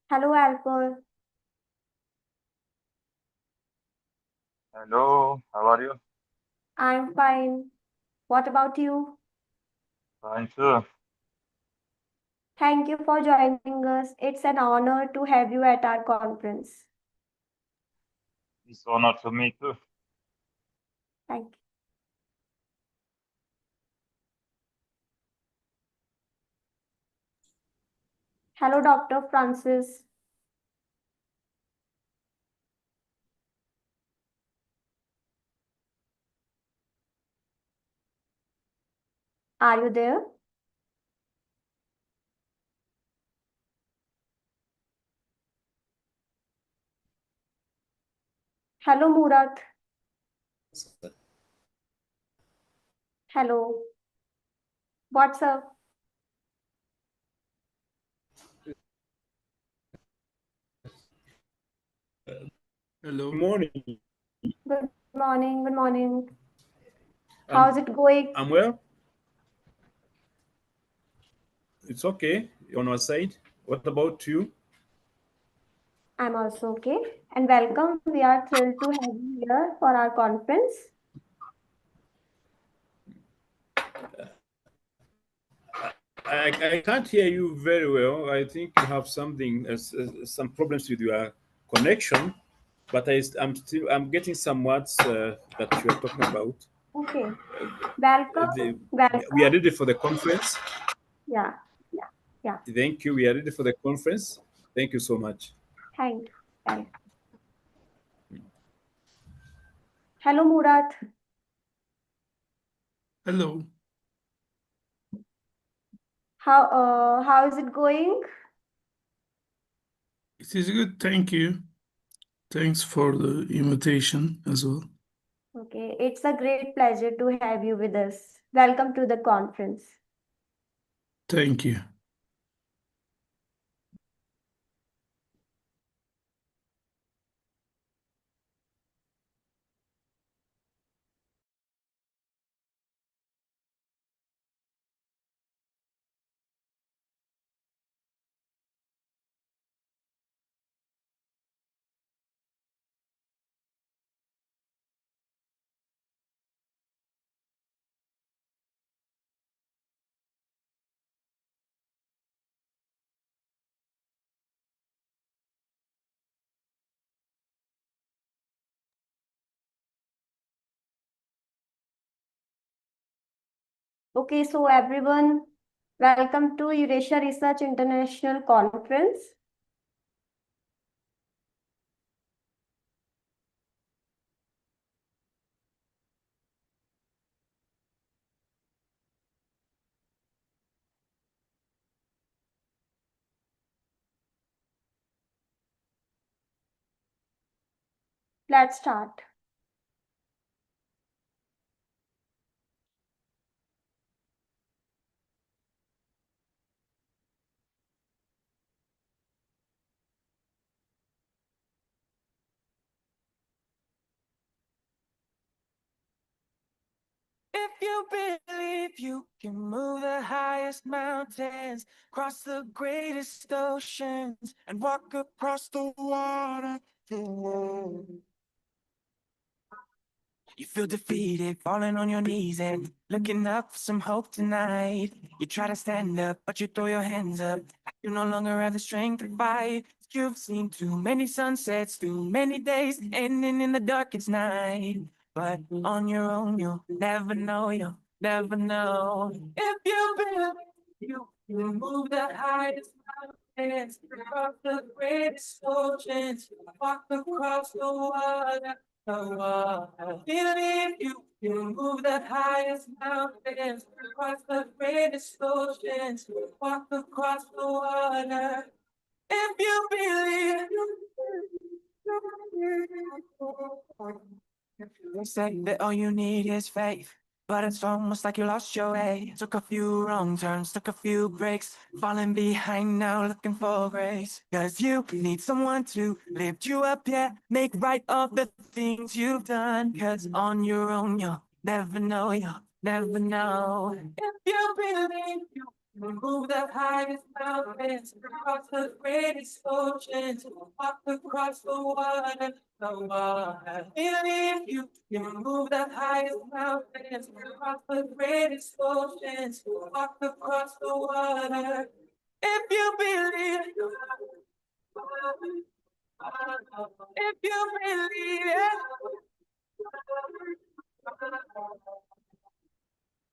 Hello, Alcor. Hello, how are you? I'm fine. What about you? Fine too. Thank you for joining us. It's an honor to have you at our conference. It's honor to me too. Thank you. Hello, Dr. Francis. Are you there? Hello, Murat. Hello. What's up? Hello. Good morning. Good morning. Good morning. Um, How's it going? I'm well. It's okay on our side. What about you? I'm also okay. And welcome. We are thrilled to have you here for our conference. I can't hear you very well. I think you have some problems with your connection, but I'm getting some words that you are talking about. Okay. Welcome. The, we are Welcome. ready for the conference. Yeah. Yeah. Thank you. We are ready for the conference. Thank you so much. Thank you. Welcome. Hello, Murat. Hello. How is it going? It is good. Thank you. Thanks for the invitation as well. Okay, it's a great pleasure to have you with us. Welcome to the conference. Thank you. Okay, so everyone, welcome to Eurasia Research International Conference. Let's start. If you believe you can move the highest mountains, cross the greatest oceans, and walk across the water, you feel defeated, falling on your knees and looking up for some hope tonight. You try to stand up, but you throw your hands up. You no longer have the strength to fight. You've seen too many sunsets, too many days ending in the darkest night. But on your own, you'll never know, you'll never know. If you believe you can move the highest mountains, across the greatest oceans, walk across the water. Believe you can move the highest mountains, across the greatest oceans, walk across the water. If you believe, they say that all you need is faith, but it's almost like you lost your way. Took a few wrong turns, took a few breaks, falling behind now looking for grace. Cause you need someone to lift you up, yeah, make right of the things you've done. Cause on your own you'll never know, you'll never know. If you believe you Move the highest mountains, across the greatest oceans, walk across the water, the water. Believe you can move the highest mountains, across the greatest oceans, walk across the water. If you believe, if you believe it,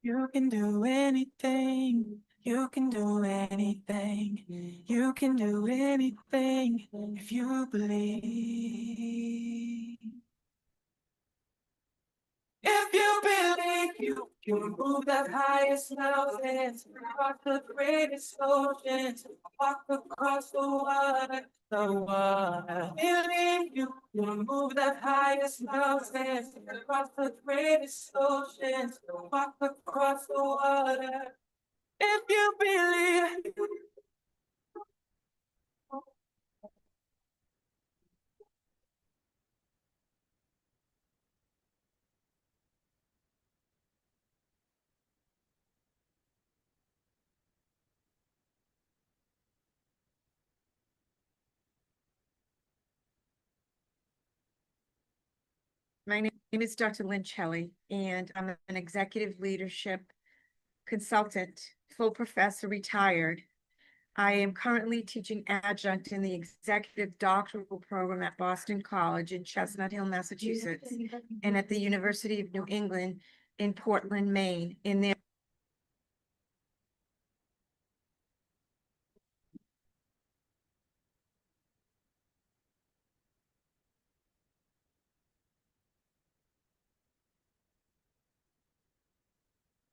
you can do anything. You can do anything. You can do anything if you believe. If you believe you can move the highest mountains, across the greatest oceans, walk across the water, the water. Believe you can move the highest mountains, across the greatest oceans, walk across the water. If you believe. My name is Dr. Lynn Shelley, and I'm an executive leadership consultant, full professor, retired. I am currently teaching adjunct in the executive doctoral program at Boston College in Chestnut Hill, Massachusetts, and at the University of New England in Portland, Maine, in their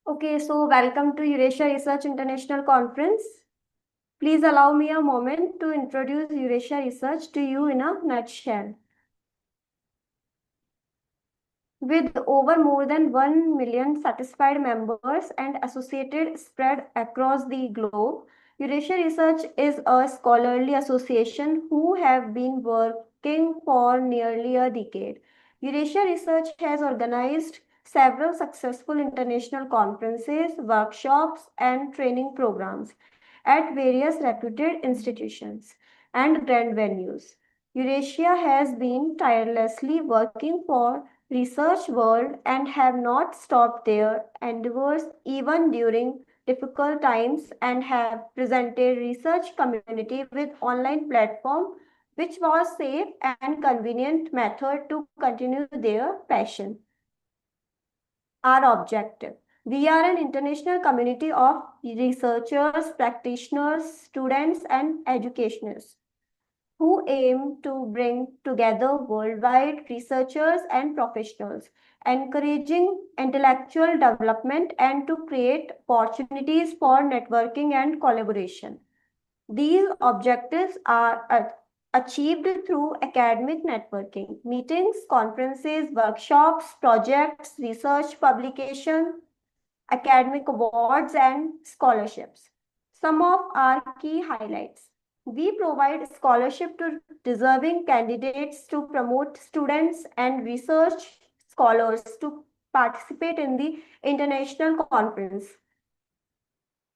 Okay, so welcome to Eurasia Research International Conference. Please allow me a moment to introduce Eurasia Research to you in a nutshell. With over more than 1 million satisfied members and associated spread across the globe, Eurasia Research is a scholarly association who have been working for nearly a decade. Eurasia Research has organized several successful international conferences, workshops, and training programs at various reputed institutions and grand venues. Eurasia has been tirelessly working for research world and have not stopped their endeavors even during difficult times and have presented research community with online platform which was safe and convenient method to continue their passion. Our objective. We are an international community of researchers, practitioners, students, and educators who aim to bring together worldwide researchers and professionals, encouraging intellectual development and to create opportunities for networking and collaboration. These objectives are achieved through academic networking, meetings, conferences, workshops, projects, research publication, academic awards, and scholarships. Some of our key highlights. We provide scholarship to deserving candidates to promote students and research scholars to participate in the international conference.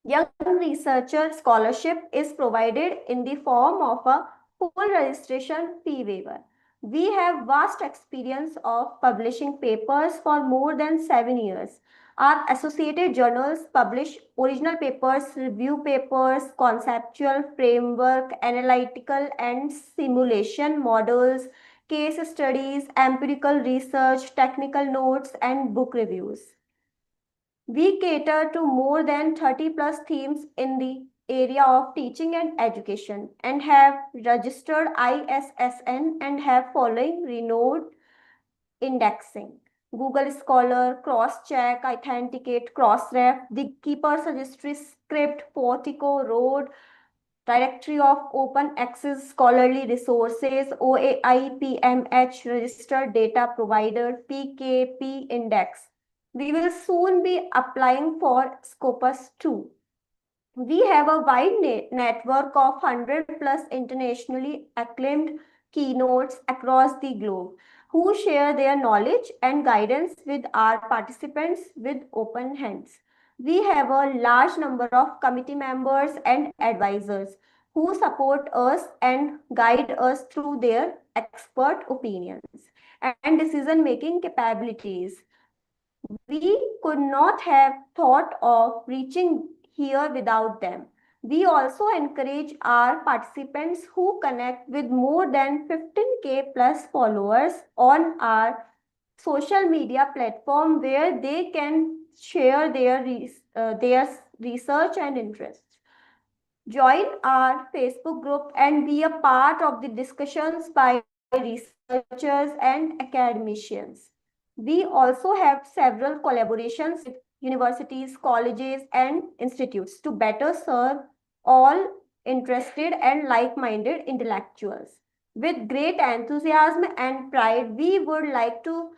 Young Researcher Scholarship is provided in the form of a full registration fee waiver. We have vast experience of publishing papers for more than 7 years. Our associated journals publish original papers, review papers, conceptual framework, analytical and simulation models, case studies, empirical research, technical notes, and book reviews. We cater to more than 30 plus themes in the area of teaching and education and have registered ISSN and have following renowned indexing. Google Scholar, Crosscheck, Authenticate, Crossref, the Keeper's Registry, Script, Portico, Road, Directory of Open Access Scholarly Resources, OAI, PMH, Registered Data Provider, PKP Index. We will soon be applying for Scopus 2. We have a wide network of 100 plus internationally acclaimed keynotes across the globe who share their knowledge and guidance with our participants with open hands. We have a large number of committee members and advisors who support us and guide us through their expert opinions and decision-making capabilities. We could not have thought of reaching here without them. We also encourage our participants who connect with more than 15K plus followers on our social media platform where they can share their research and interests. Join our Facebook group and be a part of the discussions by researchers and academicians. We also have several collaborations with universities, colleges, and institutes to better serve all interested and like-minded intellectuals. With great enthusiasm and pride, we would like to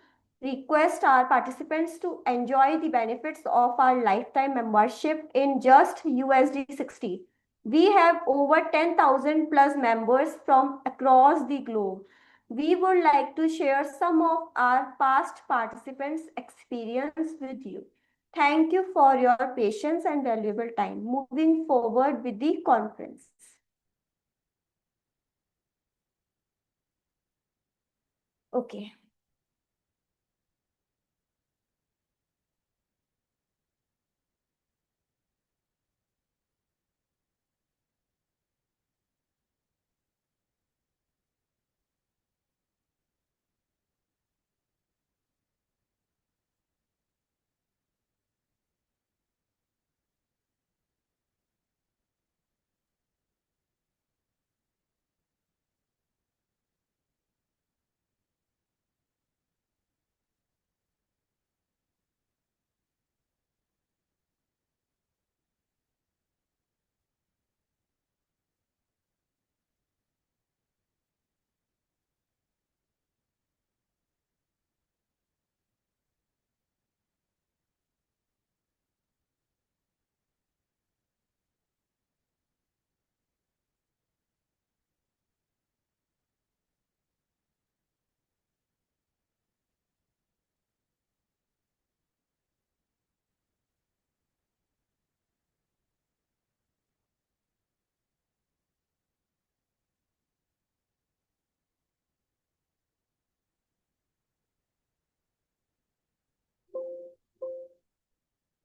request our participants to enjoy the benefits of our lifetime membership in just USD 60. We have over 10,000 plus members from across the globe. We would like to share some of our past participants' experience with you. Thank you for your patience and valuable time. Moving forward with the conference. Okay.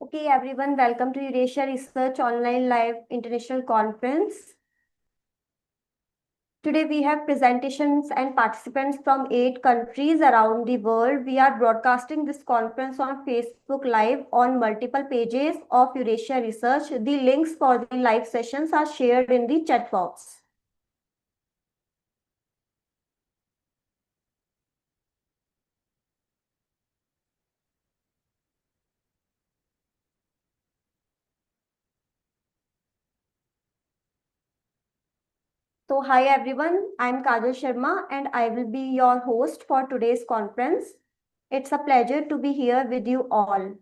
Okay, everyone, welcome to Eurasia Research Online Live International Conference. Today we have presentations and participants from 8 countries around the world. We are broadcasting this conference on Facebook Live on multiple pages of Eurasia Research. The links for the live sessions are shared in the chat box. So hi everyone, I'm Kajal Sharma and I will be your host for today's conference. It's a pleasure to be here with you all.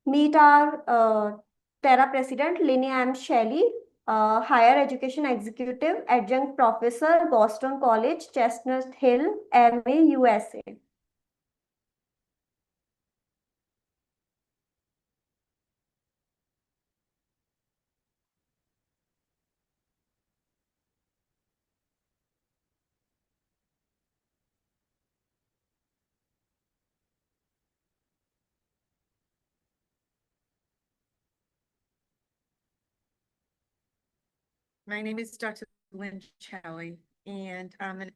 Meet our Terra President, Linnea M. Shelley, Higher Education Executive, Adjunct Professor, Boston College, Chestnut Hill, MA, USA. My name is Dr. Lynn Shelley, and I'm an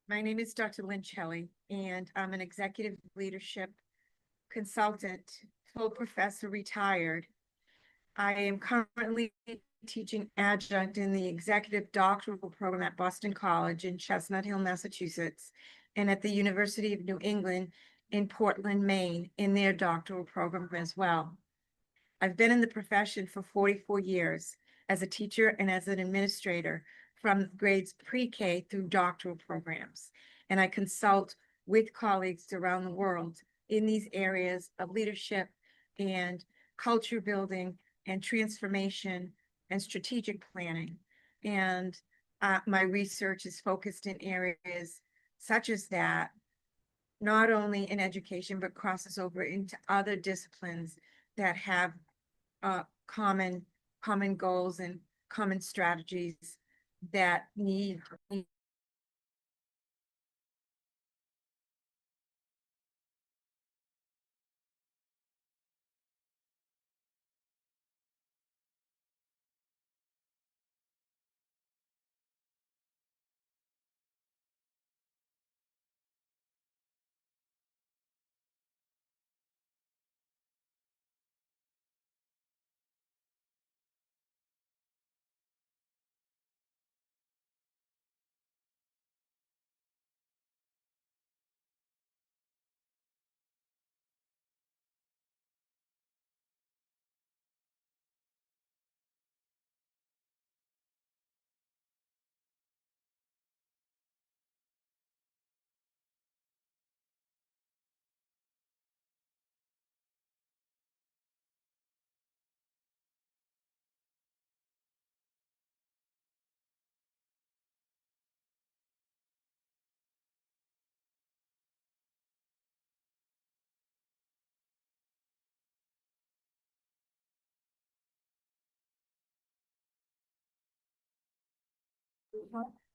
My name is Dr. Lynn Shelley, and I'm an executive leadership consultant, full professor retired. I am currently teaching adjunct in the executive doctoral program at Boston College in Chestnut Hill, Massachusetts, and at the University of New England in Portland, Maine, in their doctoral program as well. I've been in the profession for 44 years as a teacher and as an administrator from grades pre-K through doctoral programs. And I consult with colleagues around the world in these areas of leadership and culture building and transformation and strategic planning. And my research is focused in areas such as that, not only in education, but crosses over into other disciplines that have common goals and common strategies that need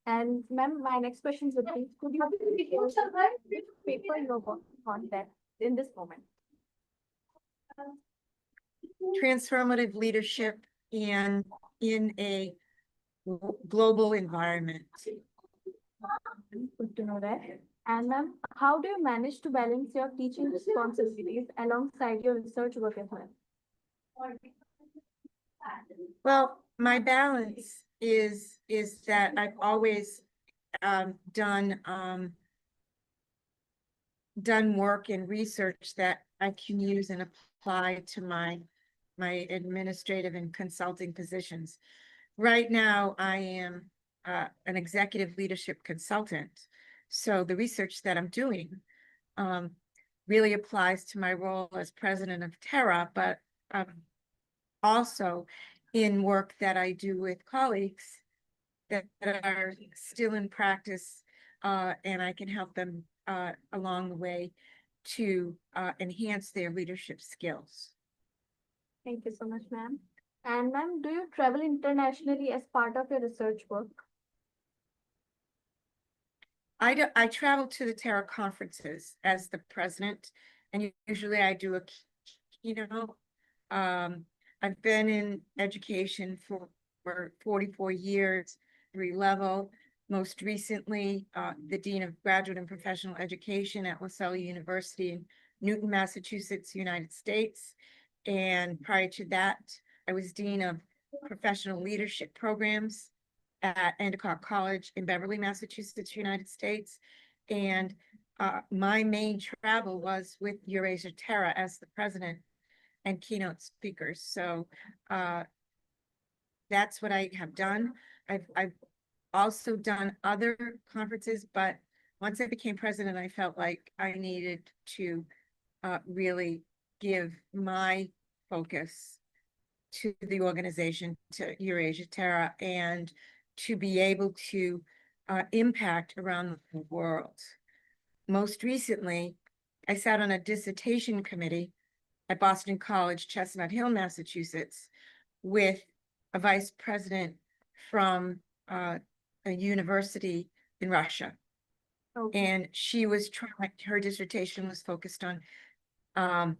And ma'am, my next question would be, could you please share which paper you're working on that in this moment? transformative leadership and in a global environment. Good to know that. And ma'am, how do you manage to balance your teaching responsibilities alongside your research work as well? Well, my balance is that I've always done work and research that I can use and apply to my administrative and consulting positions. Right now, I am an executive leadership consultant. So the research that I'm doing really applies to my role as president of Terra, but also in work that I do with colleagues that are still in practice, and I can help them along the way to enhance their leadership skills. Thank you so much, ma'am. And ma'am, do you travel internationally as part of your research work? I travel to the Terra conferences as the president, and usually I do a keynote. I've been in education for 44 years, every level. Most recently, the Dean of Graduate and Professional Education at LaSalle University in Newton, Massachusetts, United States. And prior to that, I was Dean of Professional Leadership Programs at Endicott College in Beverly, Massachusetts, United States. And my main travel was with Eurasia Terra as the president and keynote speakers. So that's what I have done. I've also done other conferences, but once I became president, I felt like I needed to really give my focus to the organization, to Eurasia Terra, and to be able to impact around the world. Most recently, I sat on a dissertation committee at Boston College, Chestnut Hill, Massachusetts, with a vice president from a university in Russia. Okay. And she was trying, her dissertation was focused on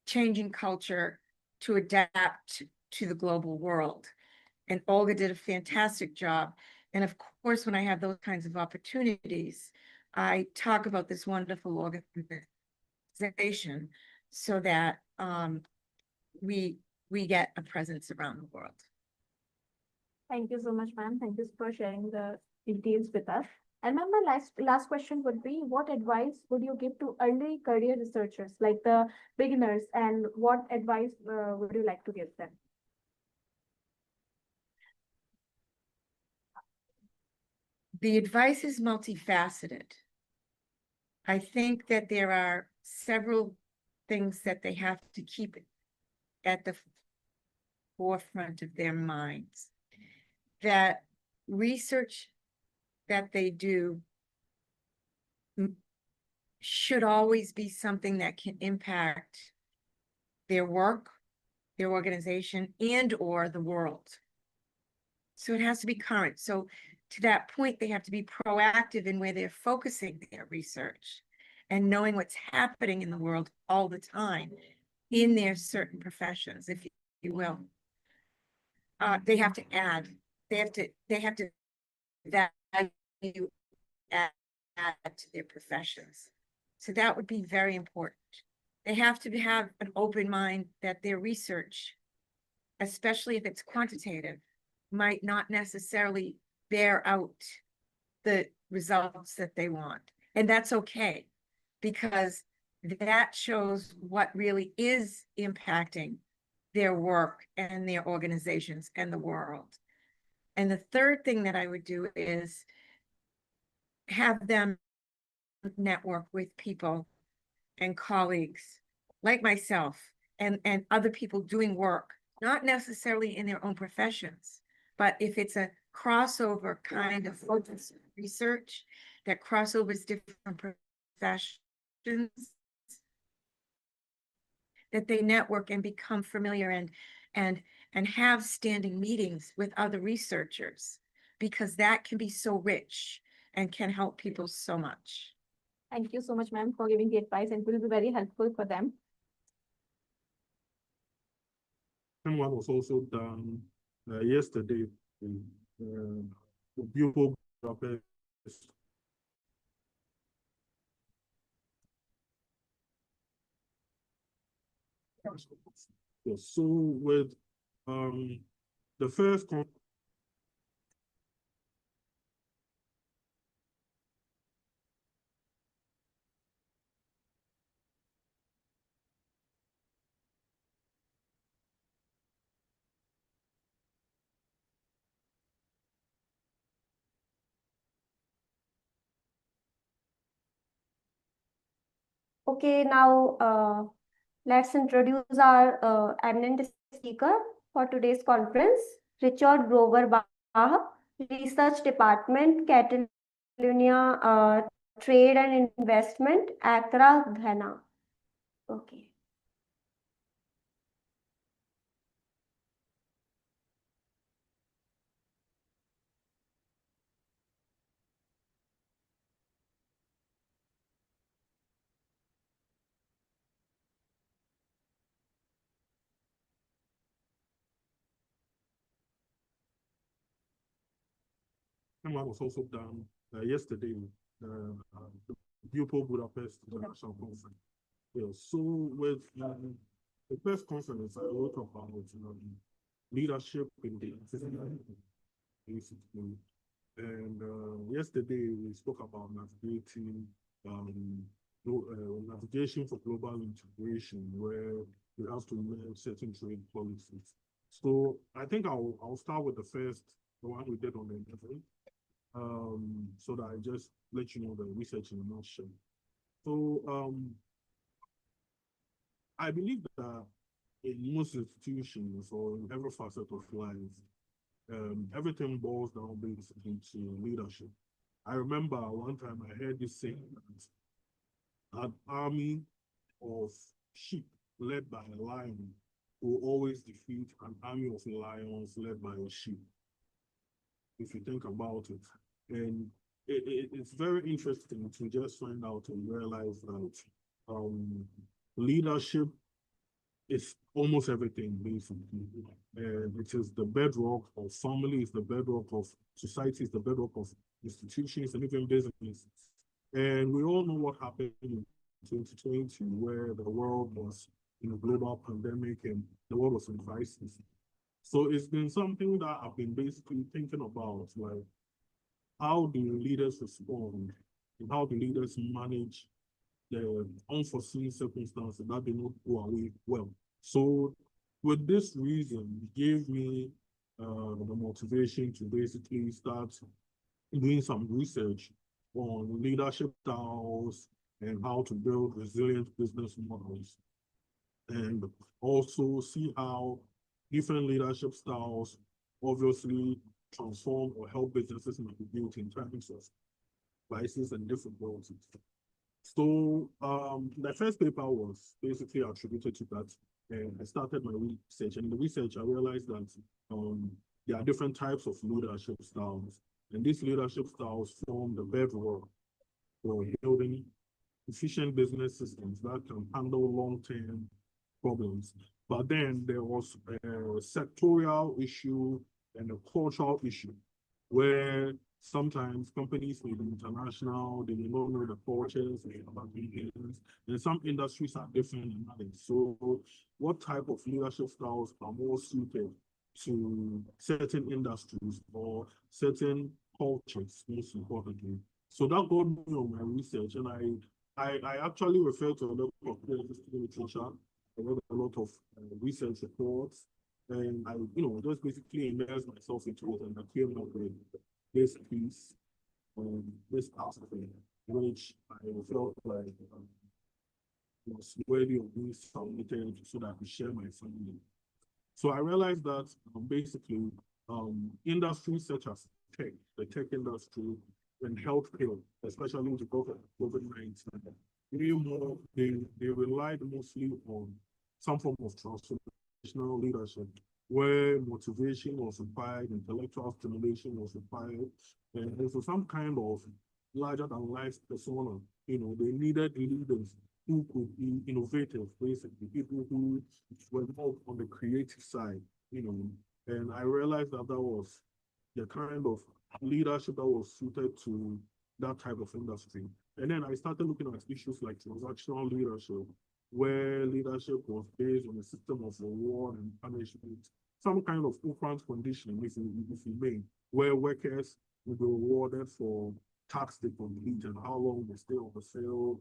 changing culture to adapt to the global world. And Olga did a fantastic job. And of course, when I have those kinds of opportunities, I talk about this wonderful organization so that we get a presence around the world. Thank you so much, ma'am. Thank you for sharing the details with us. And ma'am, my last question would be, what advice would you give to early career researchers, like the beginners, and what advice would you like to give them? The advice is multifaceted. I think that there are several things that they have to keep at the forefront of their minds. That research that they do should always be something that can impact their work, their organization, and or the world. So it has to be current. So to that point, they have to be proactive in where they're focusing their research and knowing what's happening in the world all the time in their certain professions, if you will. They have to add, they have to value add to their professions. So that would be very important. They have to have an open mind that their research, especially if it's quantitative, might not necessarily bear out the results that they want. And that's okay, because that shows what really is impacting their work and their organizations and the world. And the third thing that I would do is have them network with people and colleagues like myself and other people doing work, not necessarily in their own professions, but if it's a crossover kind of focus research that crossovers different professions, that they network and become familiar and have standing meetings with other researchers, because that can be so rich and can help people so much. Thank you so much, ma'am, for giving the advice, and it will be very helpful for them. And one was also done yesterday in beautiful Budapest. Yes, so with the first Okay, now let's introduce our eminent speaker for today's conference, Richard Grover Baha, Research Department, Catalonia Trade and Investment, Accra, Ghana. Okay. and one was also done yesterday, the beautiful Budapest International Conference. Yes, so with the first conference, I wrote about leadership in the basically. And yesterday we spoke about navigating navigation for global integration, where we have to manage certain trade policies. So I think I'll start with the one we did on the interview, so that I just let you know the research in a nutshell. So I believe that in most institutions or in every facet of life, everything boils down basically to leadership. I remember one time I heard this saying that an army of sheep led by a lion will always defeat an army of lions led by a sheep, if you think about it. And it's very interesting to just find out and realize that leadership is almost everything, basically. And it is the bedrock of family, it's the bedrock of society, it's the bedrock of institutions and even businesses. And we all know what happened in 2020, where the world was in a global pandemic and the world was in crisis. So it's been something that I've been basically thinking about, like how do leaders respond and how do leaders manage the unforeseen circumstances that do not go away well. So with this reason, it gave me the motivation to basically start doing some research on leadership styles and how to build resilient business models, and also see how different leadership styles obviously transform or help businesses navigate in terms of crisis and difficulties. So the first paper was basically attributed to that. And I started my research. And in the research, I realized that there are different types of leadership styles. And these leadership styles form the bedrock for building efficient business systems that can handle long-term problems. But then there was a sectorial issue and a cultural issue where sometimes companies may be international, they may not know the cultures and some industries are different than others. So what type of leadership styles are more suited to certain industries or certain cultures, most importantly? So that got me on my research, and I actually referred to a lot of literature. I read a lot of research reports, and I, just basically immersed myself into it, and I came up with this piece, this article, which I felt like was worthy of being submitted so that I could share my findings. So I realized that basically industries such as tech, the tech industry, and healthcare, especially with COVID-19, they relied mostly on some form of transformational leadership, where motivation was required, intellectual stimulation was required, and also some kind of larger than life persona. They needed leaders who could be innovative, basically, people who were more on the creative side, and I realized that that was the kind of leadership that was suited to that type of industry. And then I started looking at issues like transactional leadership, where leadership was based on a system of reward and punishment, some kind of operant conditioning, if you may, where workers will be rewarded for tasks they complete and how long they stay on the field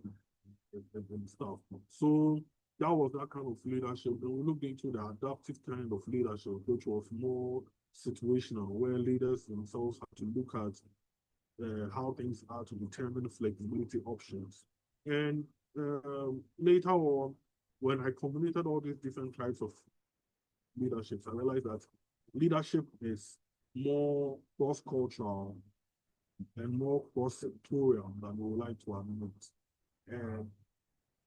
and stuff. So that was that kind of leadership. Then we looked into the adaptive kind of leadership, which was more situational, where leaders themselves had to look at how things are to determine flexibility options. And later on, when I combinated all these different types of leaderships, I realized that leadership is more cross-cultural and more cross-sectorial than we would like to admit. And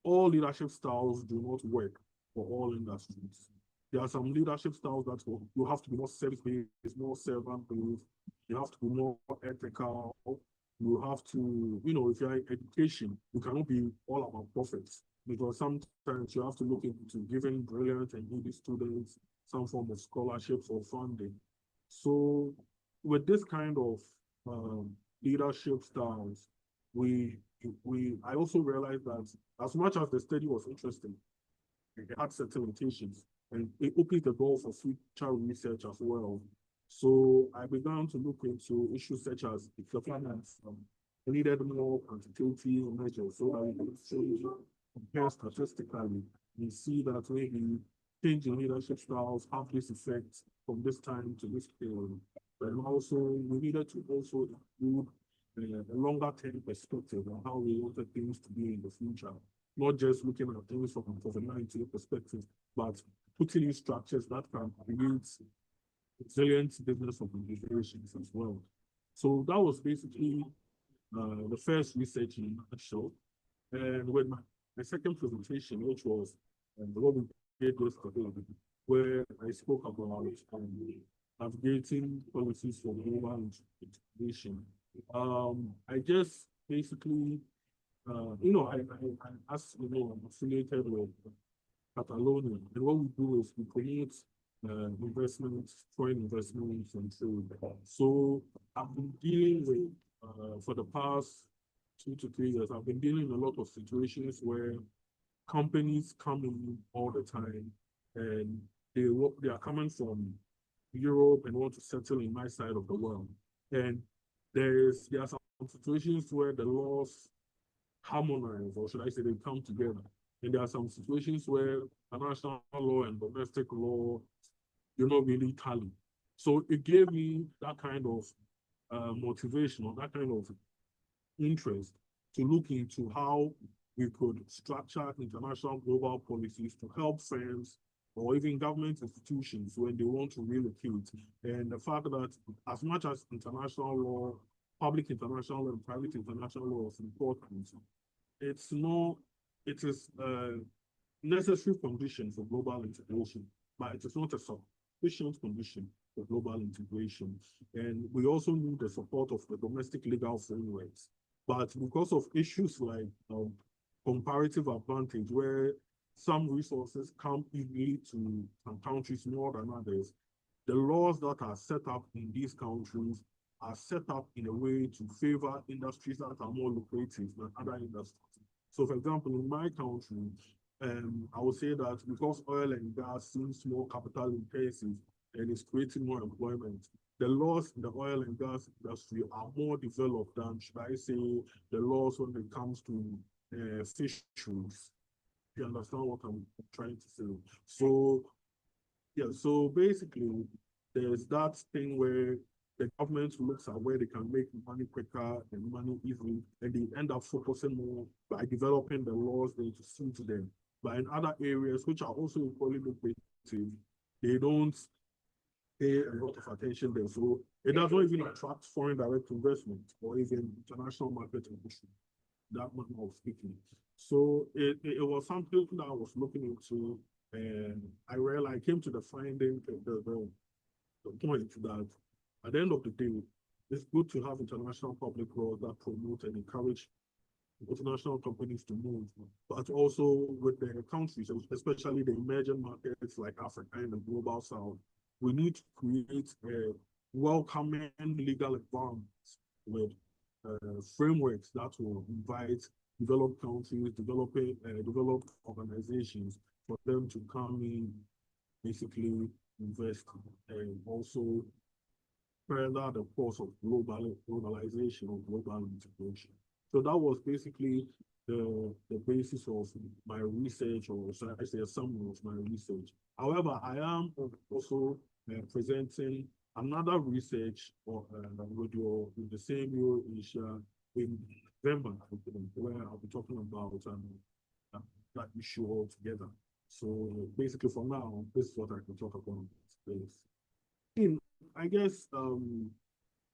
all leadership styles do not work for all industries. There are some leadership styles that you have to be more service-based, more servant-based. You have to be more ethical. You have to, if you're in education, you cannot be all about profits, because sometimes you have to look into giving brilliant and needy students some form of scholarships or funding. So with this kind of leadership styles, I also realized that as much as the study was interesting, it had certain limitations, and it opened the door for future research as well. So I began to look into issues such as the finance. I needed more quantitative measures so that we could compare statistically and see that maybe change in leadership styles have this effect from this time to this period. But also, we needed to also include a longer term perspective on how we wanted things to be in the future, not just looking at things from a COVID-19 perspective, but putting in structures that can create resilient business organizations as well. So that was basically the first research in a nutshell. And with my second presentation, which was what we did yesterday, where I spoke about navigating policies for global integration. I just basically, as I'm affiliated with Catalonia, and what we do is we promote investments, foreign investments, and trade. So I've been dealing with, for the past 2 to 3 years, I've been dealing with a lot of situations where companies come in all the time, and they are coming from Europe and want to settle in my side of the world. And there are some situations where the laws harmonize, or should I say they come together. And there are some situations where international law and domestic law do not really tally. So it gave me that kind of motivation or that kind of interest to look into how we could structure international global policies to help firms or even government institutions when they want to relocate. And the fact that as much as international law, public international law and private international law is important, it's not, it is a necessary condition for global integration, but it is not a sufficient condition for global integration. And we also need the support of the domestic legal frameworks. But because of issues like comparative advantage, where some resources come easily to some countries more than others, the laws that are set up in these countries are set up in a way to favor industries that are more lucrative than other industries. So, for example, in my country, I would say that because oil and gas seems more capital intensive and is creating more employment, the laws in the oil and gas industry are more developed than, should I say, the laws when it comes to fisheries. You understand what I'm trying to say? So, yeah, so basically, there's that thing where the government looks at where they can make money quicker and money easily, and they end up focusing more by developing the laws they to suit them. But in other areas, which are also equally lucrative, they don't pay a lot of attention there. So it does not even attract foreign direct investment or even international market ambition, that manner of speaking. So it was something that I was looking into, and I came to the finding, the point that at the end of the day, it's good to have international public laws that promote and encourage international companies to move, but also with the countries, especially the emerging markets like Africa and the global south, we need to create a welcoming legal environment with frameworks that will invite developed countries, developed organizations for them to come in, basically invest, and also further the course of globalization or global integration. So that was basically the basis of my research, or should I say a summary of my research. However, I am also presenting another research with the same Eurasia in November, where I'll be talking about that issue altogether. So basically, for now, this is what I can talk about. I guess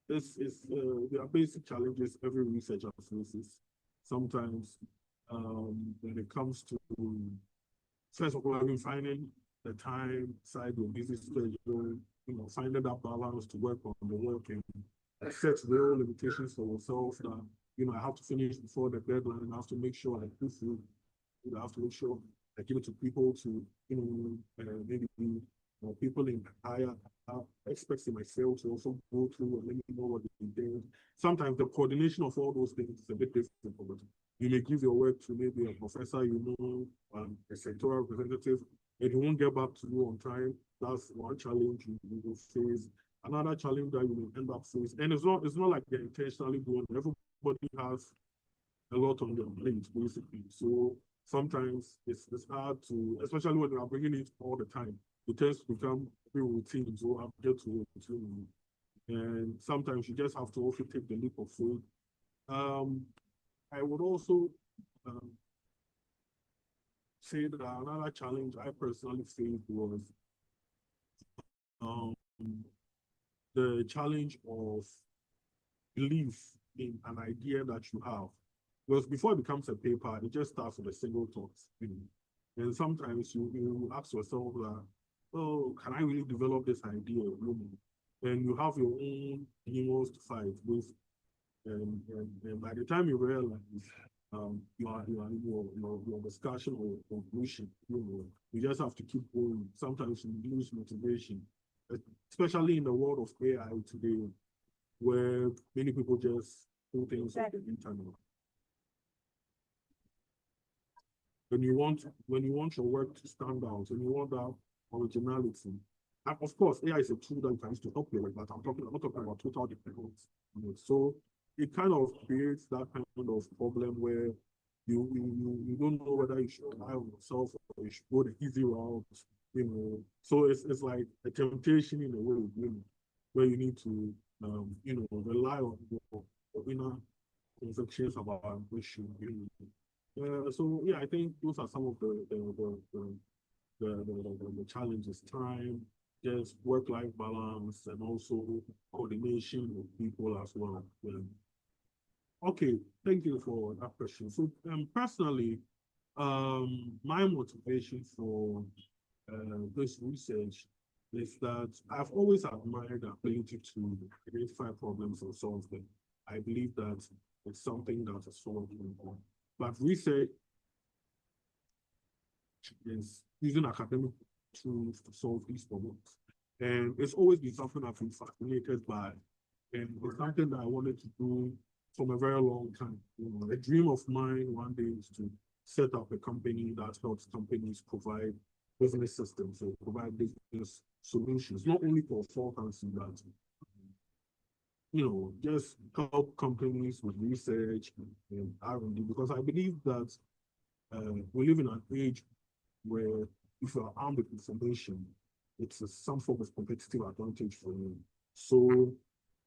this is there are basic challenges every researcher faces. Sometimes when it comes to, first of all, finding the time, side your busy schedule, finding that balance to work on the work and set real limitations for yourself that, I have to finish before the deadline. I have to make sure I do through. I have to make sure I give it to people to, maybe people in higher aspects in myself to also go through and let me know what they did. Sometimes the coordination of all those things is a bit difficult, but you may give your work to maybe a professor, a sectoral representative, and he won't get back to you on time. That's one challenge you will face. Another challenge that you will end up facing, and it's not like they're intentionally doing it. Everybody has a lot on their plate, basically. So sometimes it's hard to, especially when you are bringing it all the time, it tends to become a routine. So I'll get to routine. And sometimes you just have to also take the leap of faith. I would also say that another challenge I personally faced was the challenge of belief in an idea that you have. Because before it becomes a paper, it just starts with a single thought. And sometimes you ask yourself that, oh, can I really develop this idea? And you have your own demons to fight with. And by the time you realize your discussion or conclusion, you just have to keep going. Sometimes you lose motivation, especially in the world of AI today, where many people just do things on the internet. When you want your work to stand out, and you want that originality, of course, AI is a tool that you can use to help you, but I'm not talking about total dependence on it. So it kind of creates that kind of problem where you don't know whether you should rely on yourself or you should go the easy route, you know. So it's like a temptation in a way, you know, where you need to you know, rely on your inner convictions about ambition. You know. So yeah, I think those are some of the challenges: time, just work-life balance, and also coordination with people as well. Yeah. Okay, thank you for that question. So personally, my motivation for this research is that I've always admired the ability to identify problems and solve them. I believe that it's something that is so important. But research is using academic tools to solve these problems. And it's always been something I've been fascinated by. And it's something that I wanted to do from a very long time. You know, a dream of mine one day is to set up a company that helps companies provide business systems or provide business solutions, not only for consultancy, but you know, just help companies with research and R&D, because I believe that we live in an age where if you are armed with information, it's some form of competitive advantage for you. So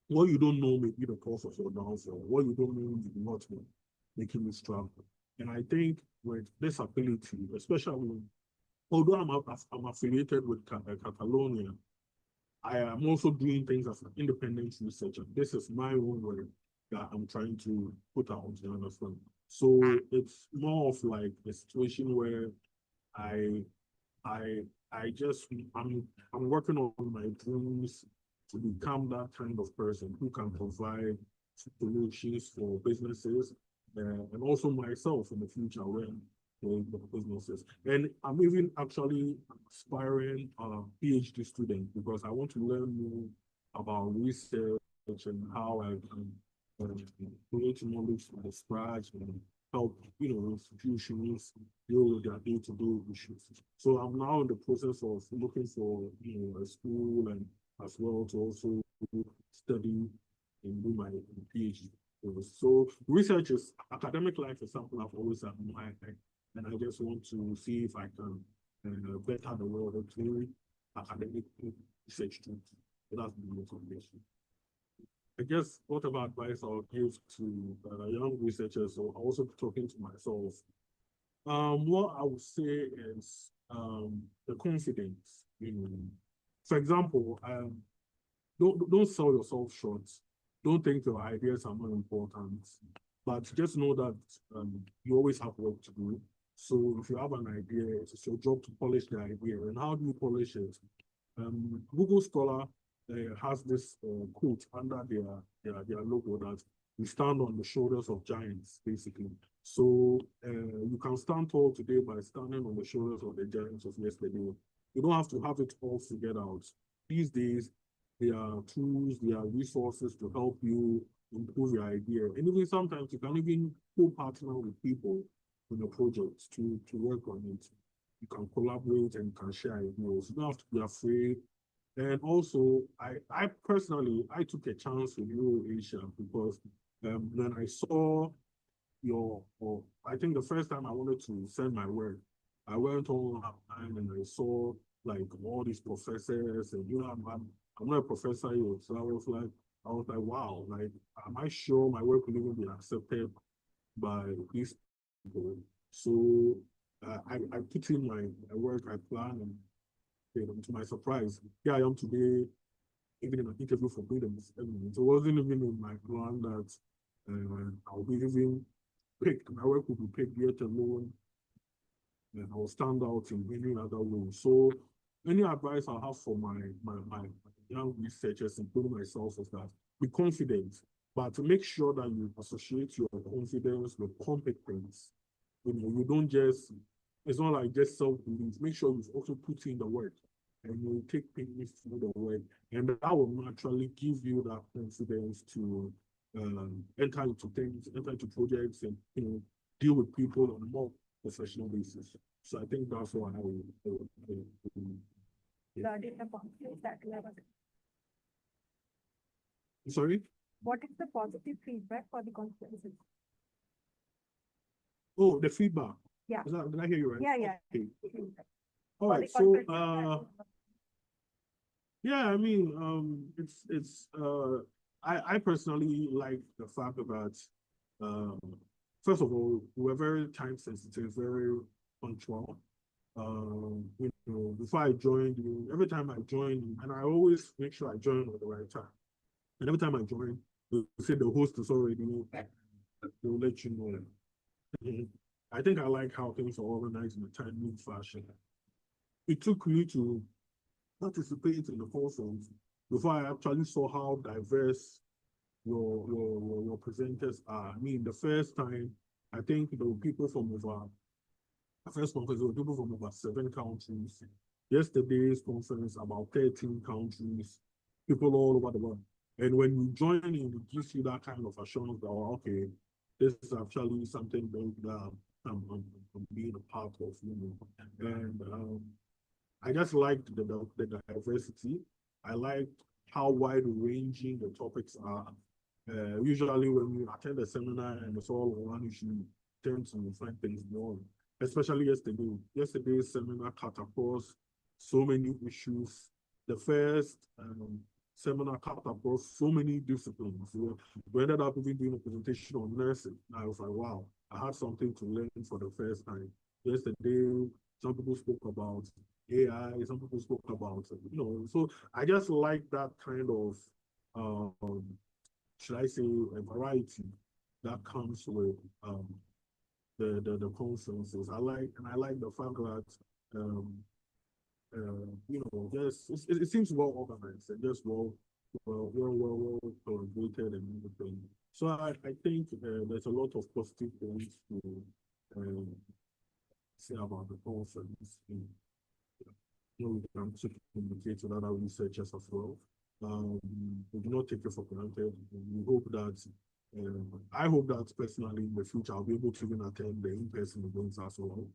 what you don't know may be the cause of your downfall. What you don't know, you do not know, making you struggle. And I think with this ability, especially although I'm affiliated with Catalonia, I am also doing things as an independent researcher. This is my own way that I'm trying to put out, you understand? So it's more of like a situation where I I I'm working on my dreams to become that kind of person who can provide solutions for businesses and also myself in the future when the businesses. And I'm even actually aspiring PhD student because I want to learn more about research and how I can create knowledge from the scratch and help, you know, institutions deal with their day-to-day issues. So I'm now in the process of looking for, you know, a school and as well to also study and do my PhD. So research is, academic life is something I've always admired, and I just want to see if I can better the world through academic research too. So that's the motivation. I guess whatever advice I would give to young researchers, or also talking to myself, what I would say is the confidence. You know, for example, don't sell yourself short. Don't think your ideas are not important, but just know that you always have work to do. So if you have an idea, it's your job to polish the idea. And how do you polish it? Google Scholar has this quote under their logo that we stand on the shoulders of giants, basically. So you can stand tall today by standing on the shoulders of the giants of yesterday. You don't have to have it all figured out. These days, there are tools, there are resources to help you improve your idea. And even sometimes you can even co-partner with people in a project to work on it. You can collaborate and you can share ideas. You don't have to be afraid. And also, I personally, I took a chance with Eurasia because when I saw I think the first time I wanted to send my work, I went online and I saw like all these professors and, you know, I'm not a professor yet, so I was like, wow, like, am I sure my work will even be accepted by these people? So I put in my work, I plan, and to my surprise, here I am today, even in an interview for Freedoms. It wasn't even in my plan that I'll be even picked. My work will be picked, yet alone, and I'll stand out in any other way. So, any advice I have for my young researchers, including myself, is that be confident, but to make sure that you associate your confidence with competence. You know, you don't just, it's not like just self-belief. Make sure you also put in the work and you take pains through the work. And that will naturally give you that confidence to enter into things, enter into projects, and, you know, deal with people on a more professional basis. So I think that's what I would the data points that you have. Sorry? What is the positive feedback for the conferences? Oh, the feedback. Yeah. Did I hear you right? Yeah, yeah. Okay. Feedback All for right, the so, conferences that yeah, I mean, I personally like the fact that, first of all, we're very time sensitive, very punctual. Before I joined you, every time I join, and I always make sure I join at the right time. And every time I join, they say the host is already, they'll let you know. I think I like how things are organized in a timely fashion. It took me to participate in the conference before I actually saw how diverse your presenters are. I mean, the first time, I think there were people from over, the first conference, there were people from over 7 countries. Yesterday's conference, about 13 countries, people all over the world. And when you join in, it gives you that kind of assurance that, oh, okay, this is actually something that I'm being a part of, you know. And I just liked the diversity. I liked how wide ranging the topics are. Usually when you attend a seminar and it's all one issue, you tend to find things more, especially yesterday. Yesterday's seminar cut across so many issues. The first seminar cut across so many disciplines. We ended up even doing a presentation on nursing. I was like, wow, I had something to learn for the first time. Yesterday, some people spoke about AI, some people spoke about, you know, so I just like that kind of, should I say, a variety that comes with the conferences. I like the fact that, you know, just it seems well organized and just well coordinated and everything. So I think there's a lot of positive things to say about the conference. You know, we can communicate with other researchers as well. We do not take it for granted. We hope that, I hope that personally in the future I'll be able to even attend the in-person events as well.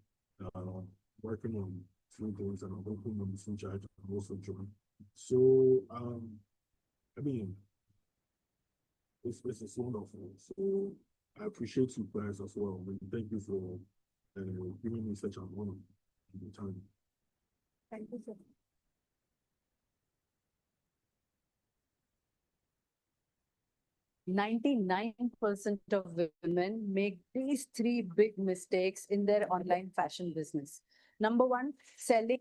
Working on few things, and I'm hoping in the future I can also join. So, I mean, this is wonderful. So I appreciate you guys as well. And thank you for giving me such an honor and the time. Thank you, sir. 99% of women make these 3 big mistakes in their online fashion business. Number 1, selling.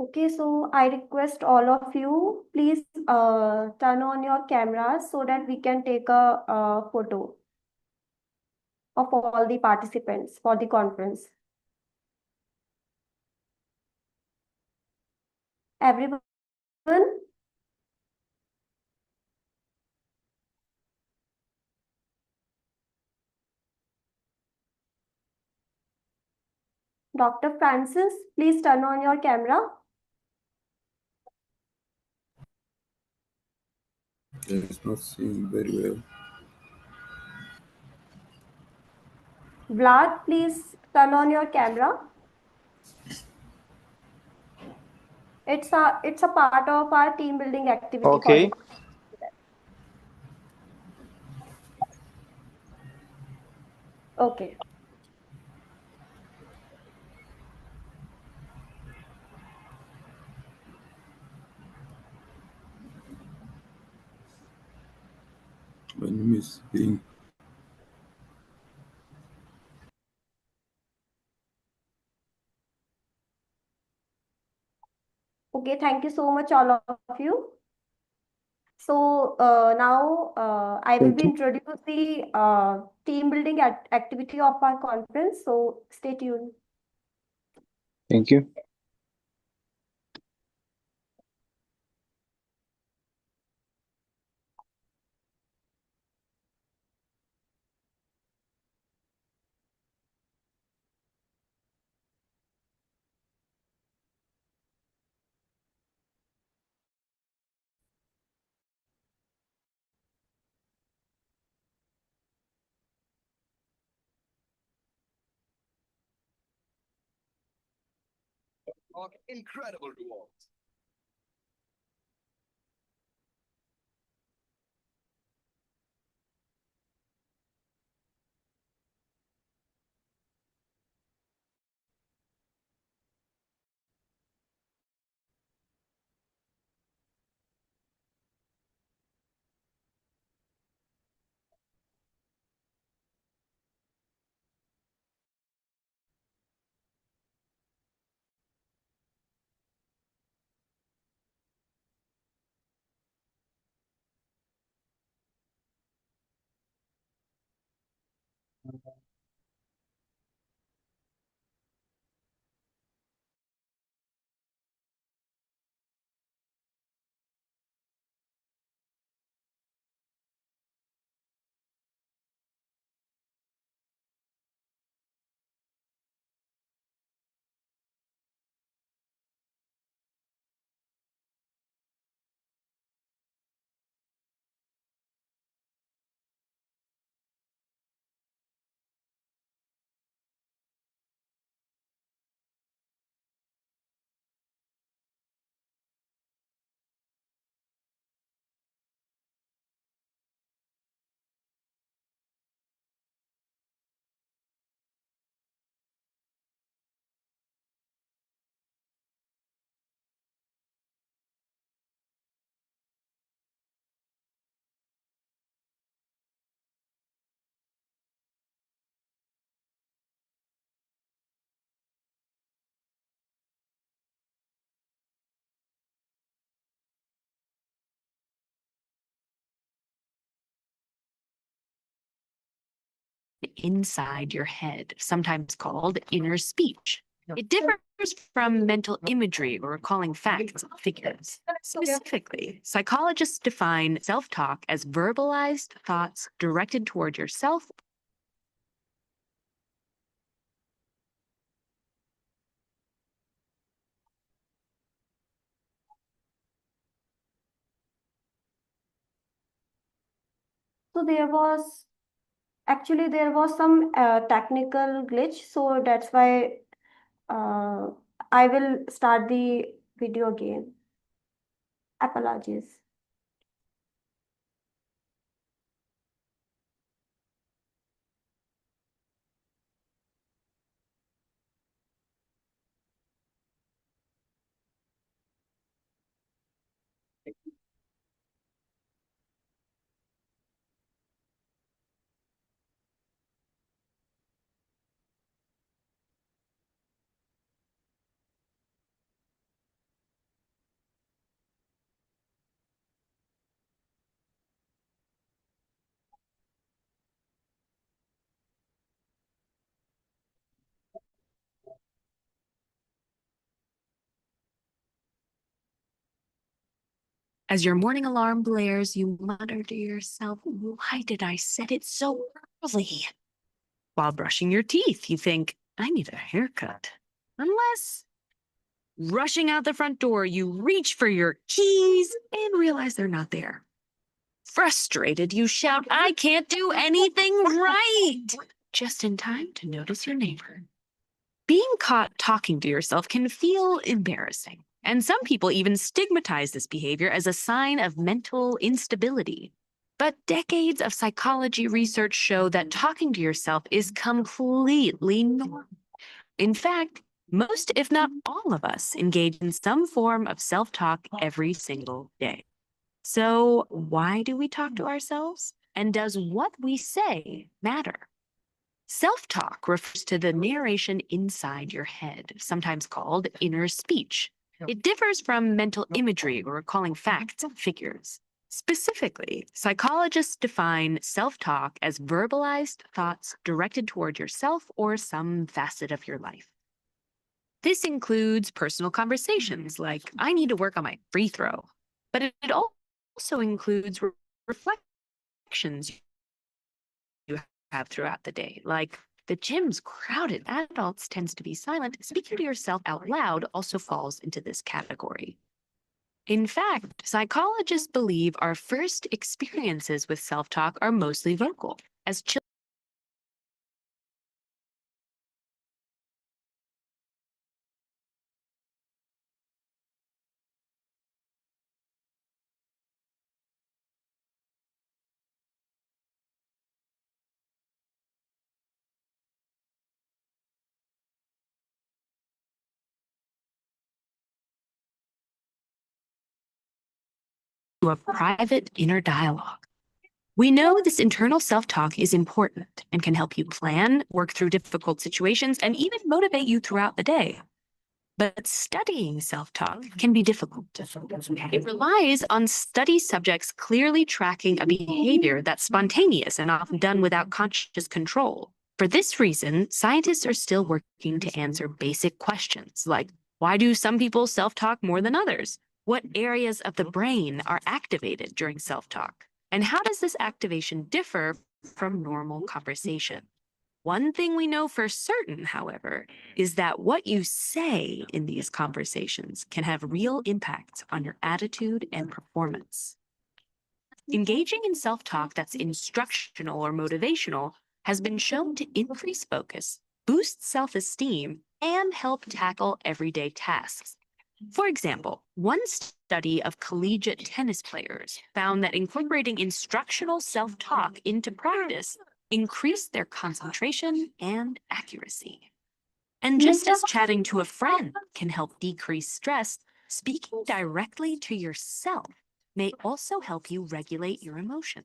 Okay, so I request all of you, please turn on your cameras so that we can take a photo of all the participants for the conference. Everyone, Dr. Francis, please turn on your camera. It's not seen very well. Vlad, please turn on your camera. It's a part of our team building activity for Okay. you. Okay. My name is being Okay, thank you so much, all of you. So now I will be introduce the team building activity of our conference. So stay tuned. Thank you. Incredible rewards. inside your head, sometimes called inner speech. It differs from mental imagery or recalling facts or figures. Specifically, psychologists define self-talk as verbalized thoughts directed toward yourself. So there was some technical glitch. So that's why uh, I will start the video again. Apologies. As your morning alarm blares, you mutter to yourself, why did I set it so early? While brushing your teeth, you think, I need a haircut. Unless rushing out the front door, you reach for your keys and realize they're not there. Frustrated, you shout, "I can't do anything right!" Just in time to notice your neighbor. Being caught talking to yourself can feel embarrassing, and some people even stigmatize this behavior as a sign of mental instability. But decades of psychology research show that talking to yourself is completely normal. In fact, most, if not all of us, engage in some form of self-talk every single day. So, why do we talk to ourselves? And does what we say matter? Self-talk refers to the narration inside your head, sometimes called inner speech. It differs from mental imagery or recalling facts and figures. Specifically, psychologists define self-talk as verbalized thoughts directed toward yourself or some facet of your life. This includes personal conversations like, "I need to work on my free throw," but it also includes reflections you have throughout the day, like, "The gym's crowded." Adults tends to be silent. Speaking to yourself out loud also falls into this category. In fact, psychologists believe our first experiences with self-talk are mostly vocal. As children, to a private inner dialogue. We know this internal self-talk is important and can help you plan, work through difficult situations, and even motivate you throughout the day. But studying self-talk can be difficult. It relies on study subjects clearly tracking a behavior that's spontaneous and often done without conscious control. For this reason, scientists are still working to answer basic questions like, why do some people self-talk more than others? What areas of the brain are activated during self-talk? And how does this activation differ from normal conversation? One thing we know for certain, however, is that what you say in these conversations can have real impacts on your attitude and performance. Engaging in self-talk that's instructional or motivational has been shown to increase focus, boost self-esteem, and help tackle everyday tasks. For example, one study of collegiate tennis players found that incorporating instructional self-talk into practice increased their concentration and accuracy. And just as chatting to a friend can help decrease stress, speaking directly to yourself may also help you regulate your emotion.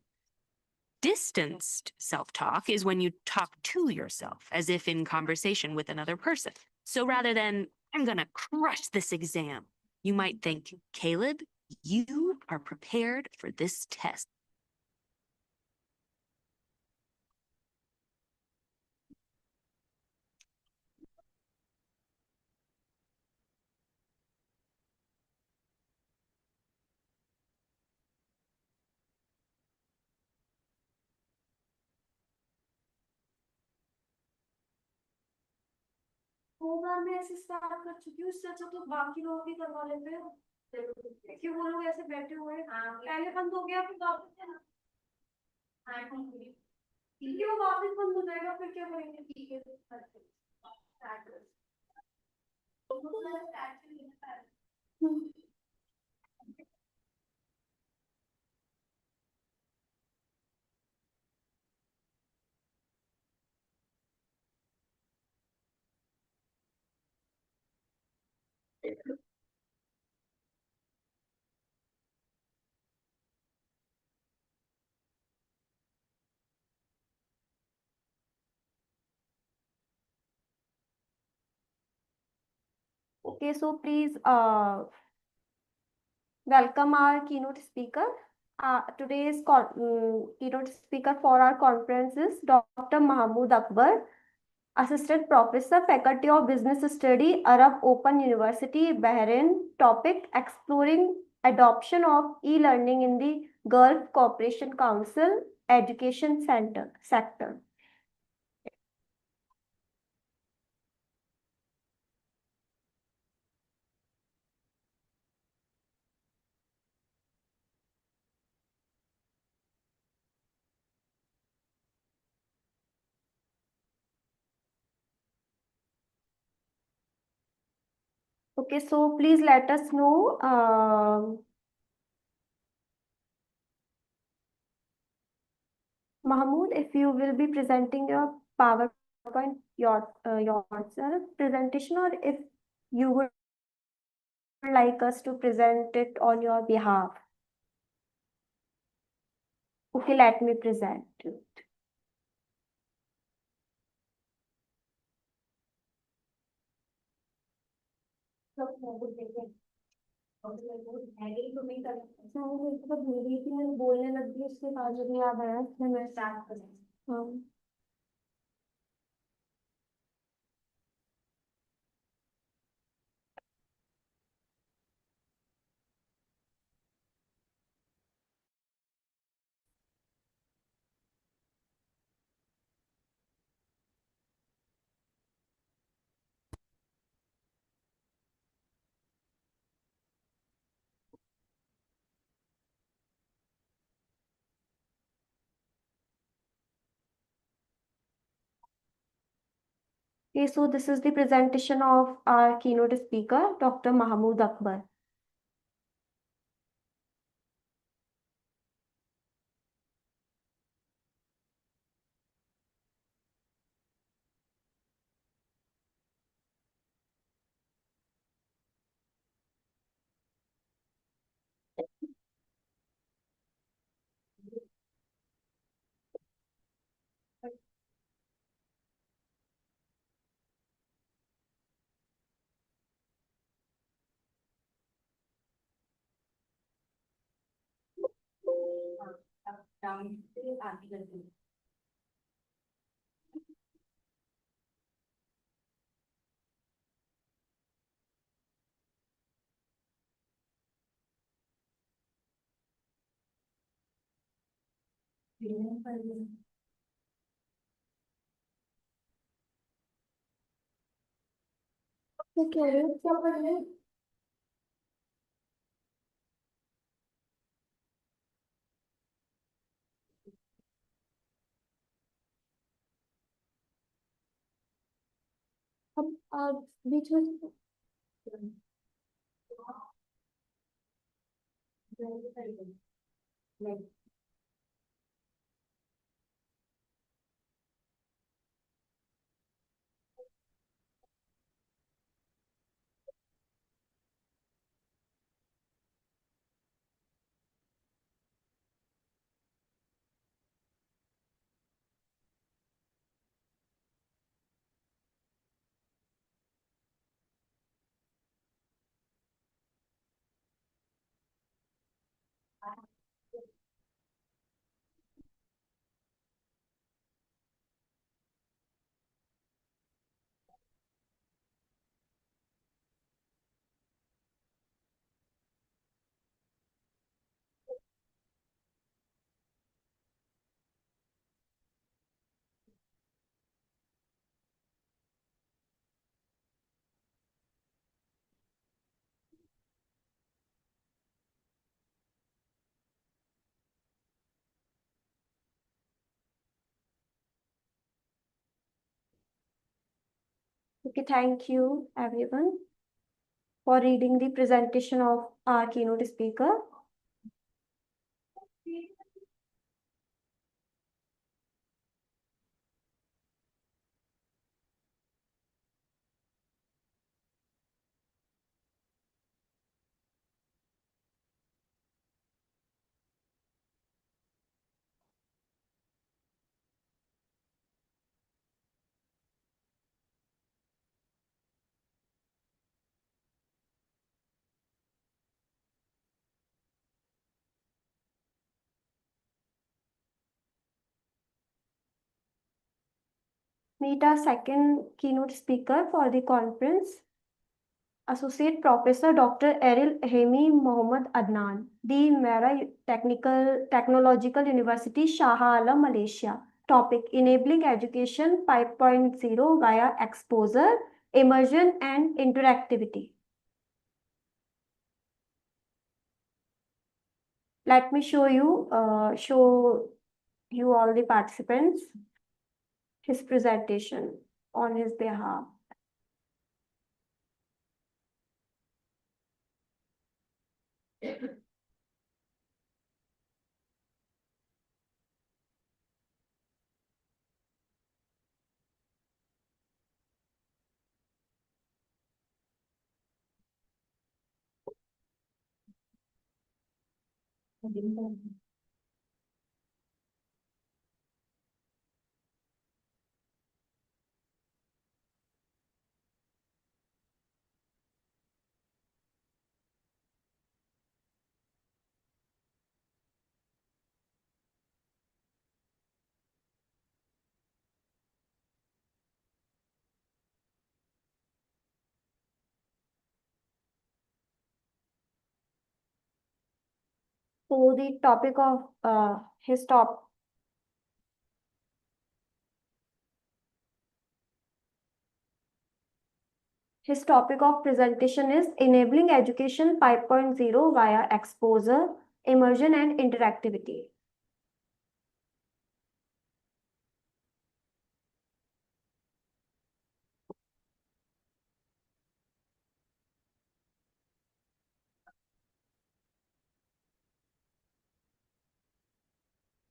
Distanced self-talk is when you talk to yourself, as if in conversation with another person. So rather than, "I'm gonna crush this exam," you might think, "Caleb, you are prepared for this test." होगा मैं ऐसे start कर चुकी हूँ इससे अच्छा तो बाकी लोग भी करवा लेते हैं क्यों वो लोग ऐसे बैठे हुए हैं पहले बंद हो गया फिर वापस ठीक है वो वापस बंद हो जाएगा फिर क्या करेंगे ठीक है Okay, so please welcome our keynote speaker. Today's keynote speaker for our conference is Dr. Mahmood Akbar, Assistant Professor, Faculty of Business Study, Arab Open University, Bahrain. Topic: Exploring Adoption of E-Learning in the Gulf Cooperation Council Education Sector. Okay, so please let us know. Mahmood, if you will be presenting your PowerPoint yourself presentation, or if you would like us to present it on your behalf. Okay, let me present it. बोलने लगी उसके बाद मुझे याद आया कि मैं start करें। Okay, so this is the presentation of our keynote speaker, Dr. Mahmood Akbar. बीच में Okay, thank you everyone for reading the presentation of our keynote speaker. Meet our second keynote speaker for the conference, Associate Professor Dr. Eril Hemi Mohammad Adnan, the Mera Technological University, Shah Alam, Malaysia. Topic: Enabling Education 5.0 via Exposure, Immersion and Interactivity. Let me show you all the participants his presentation on his behalf. So the topic of his top his topic of presentation is enabling education 5.0 via exposure, immersion, and interactivity.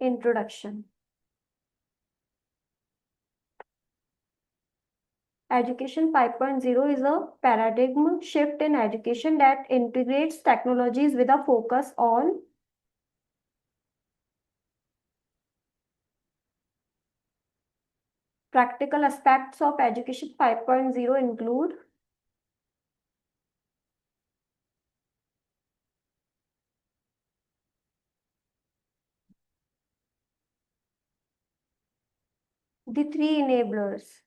Introduction. Education 5.0 is a paradigm shift in education that integrates technologies with a focus on practical aspects of education 5.0 include the three enablers.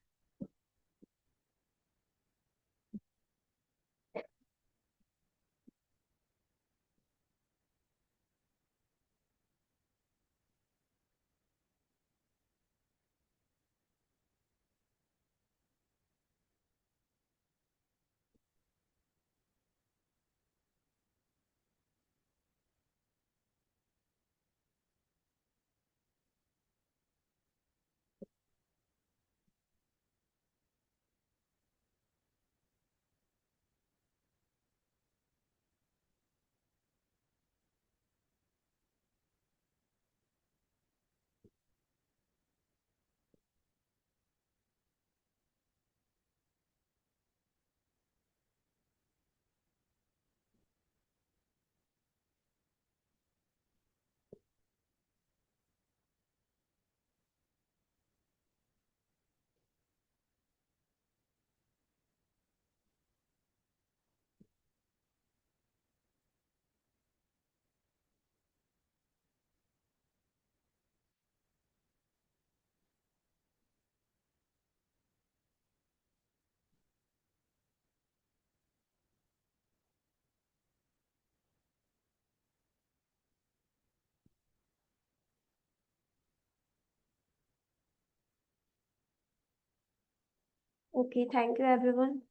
Okay, thank you everyone.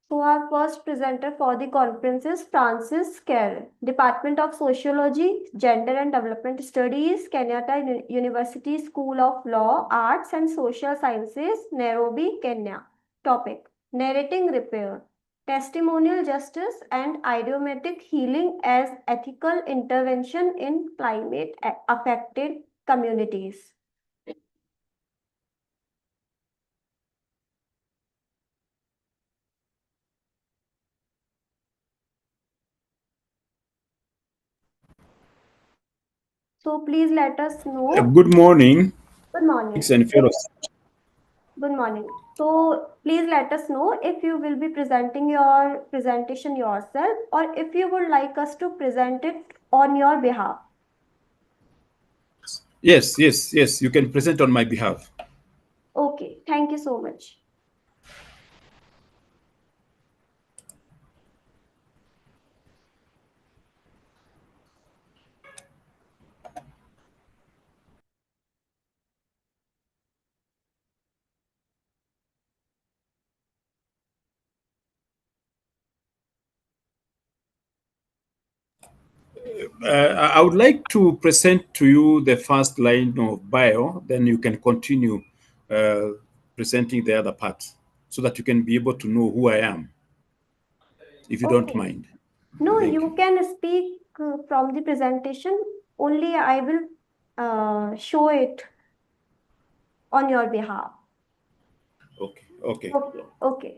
So our first presenter for the conference is Francis Kerr, Department of Sociology, Gender and Development Studies, Kenyatta University School of Law, Arts and Social Sciences, Nairobi, Kenya. Topic: Narrating Repair, Testimonial Justice and Idiomatic Healing as Ethical Intervention in Climate Affected Communities. So please let us know. Good morning. Good morning. And fellows. Good morning. So please let us know if you will be presenting your presentation yourself or if you would like us to present it on your behalf. Yes, yes, yes. You can present on my behalf. Okay, thank you so much. I would like to present to you the first line of bio, then you can continue uh, presenting the other part so that you can be able to know who I am, if you don't Okay. mind. No, Thank you you. can speak from the presentation. Only I will show it on your behalf. Okay, okay. Okay. Okay.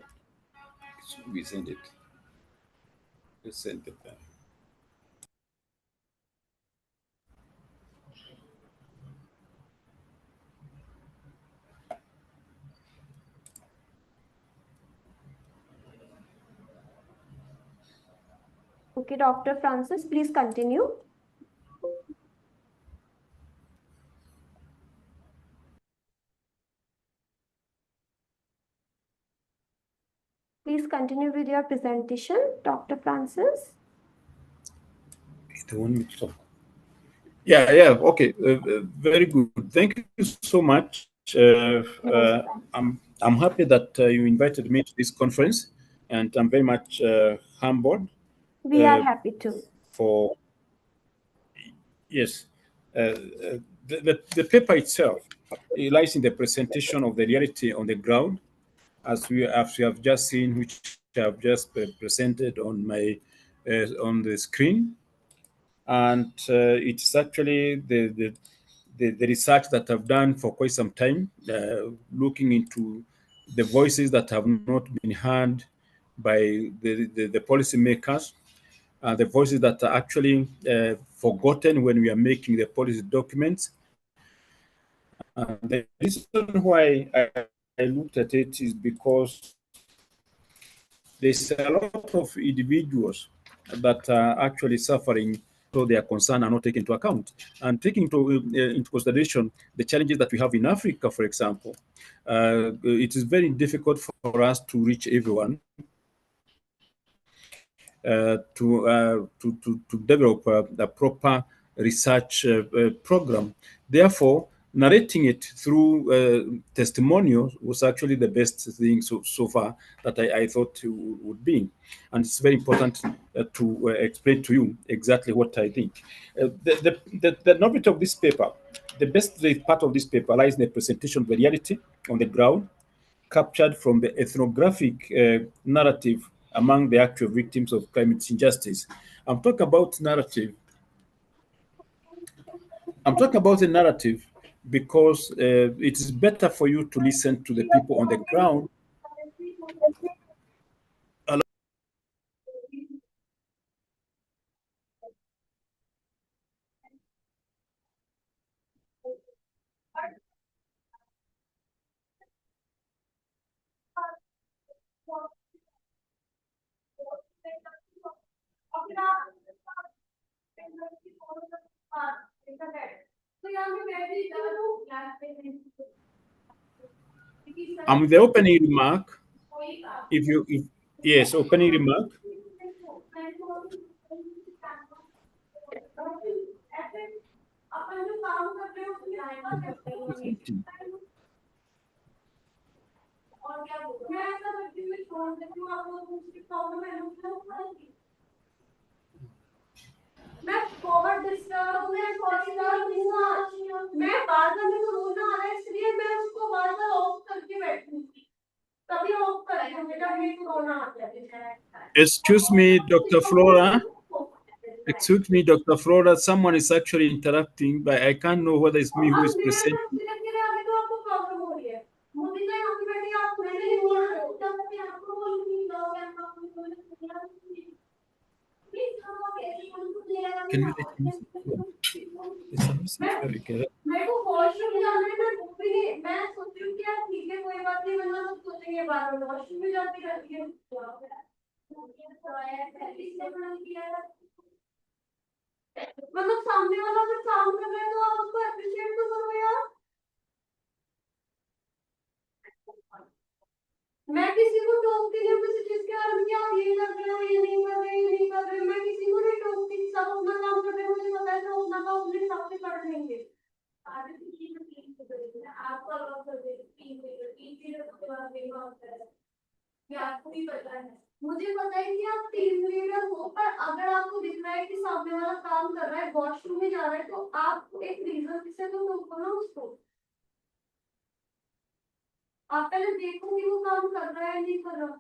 So we send it. We send it. Okay, Dr. Francis, please continue. Please continue with your presentation, Dr. Francis. They want me to talk. Yeah, yeah. Okay. Very good. Thank you so much. I'm happy that you invited me to this conference, and I'm very much humbled We are happy to. for yes. The paper itself it lies in the presentation of the reality on the ground, as we have just seen, which I have just presented on the screen, and it's actually the research that I've done for quite some time, looking into the voices that have not been heard by the policymakers, the voices that are actually forgotten when we are making the policy documents. And the reason why I looked at it is because there's a lot of individuals that are actually suffering, so their concern are not taken into account. And taking into consideration the challenges that we have in Africa, for example, it is very difficult for us to reach everyone, to develop a proper research program. Therefore, narrating it through testimonials was actually the best thing so far that I thought would be. And it's very important to explain to you exactly what I think. The novelty of this paper, the best part of this paper lies in the presentation of the reality on the ground, captured from the ethnographic narrative among the actual victims of climate injustice. I'm talking about narrative. I'm talking about the narrative because it is better for you to listen to the people on the ground. The opening remark. If yes, opening remark. मैं forward disturb हूँ मैं disturb हूँ आज मैं बार बार मेरे को रोना आ रहा है इसलिए मैं उसको बार बार ऑफ करके बैठूंगी तभी ऑफ करेगा बेटा मेरे को रोना आता है Excuse me, Dr. Flora. Excuse me, Dr. Flora. Someone is actually interrupting, but I can't know whether it's me who is presenting. Can you let me know? It's a message very good. मेरे को washroom जाना है मैं वो भी नहीं मैं सोच रही हूँ कि यार ठीक है कोई बात नहीं वरना सब सोचेंगे बार बार वॉशरूम में जाती रहती है मतलब सामने वाला अगर काम कर रहे हैं तो आप उसको अप्रिशिएट तो करो यार मैं किसी को टोकती नहीं किसी चीज के बारे में आप ये कर रहे हो ये नहीं कर रहे ये नहीं कर रहे मैं किसी को नहीं टोकती सब अपना काम कर रहे हैं मुझे पता है सब अपना काम अपने हिसाब से कर लेंगे आपको ये आपको भी पता है, मुझे पता है कि आप टीम लीडर हो, पर अगर आपको दिख रहा है कि सामने वाला काम कर रहा है, वॉशरूम में जा रहा है, तो आप एक रीजन से तो रोको ना उसको। आप पहले देखो कि वो काम कर रहा है नहीं कर रहा।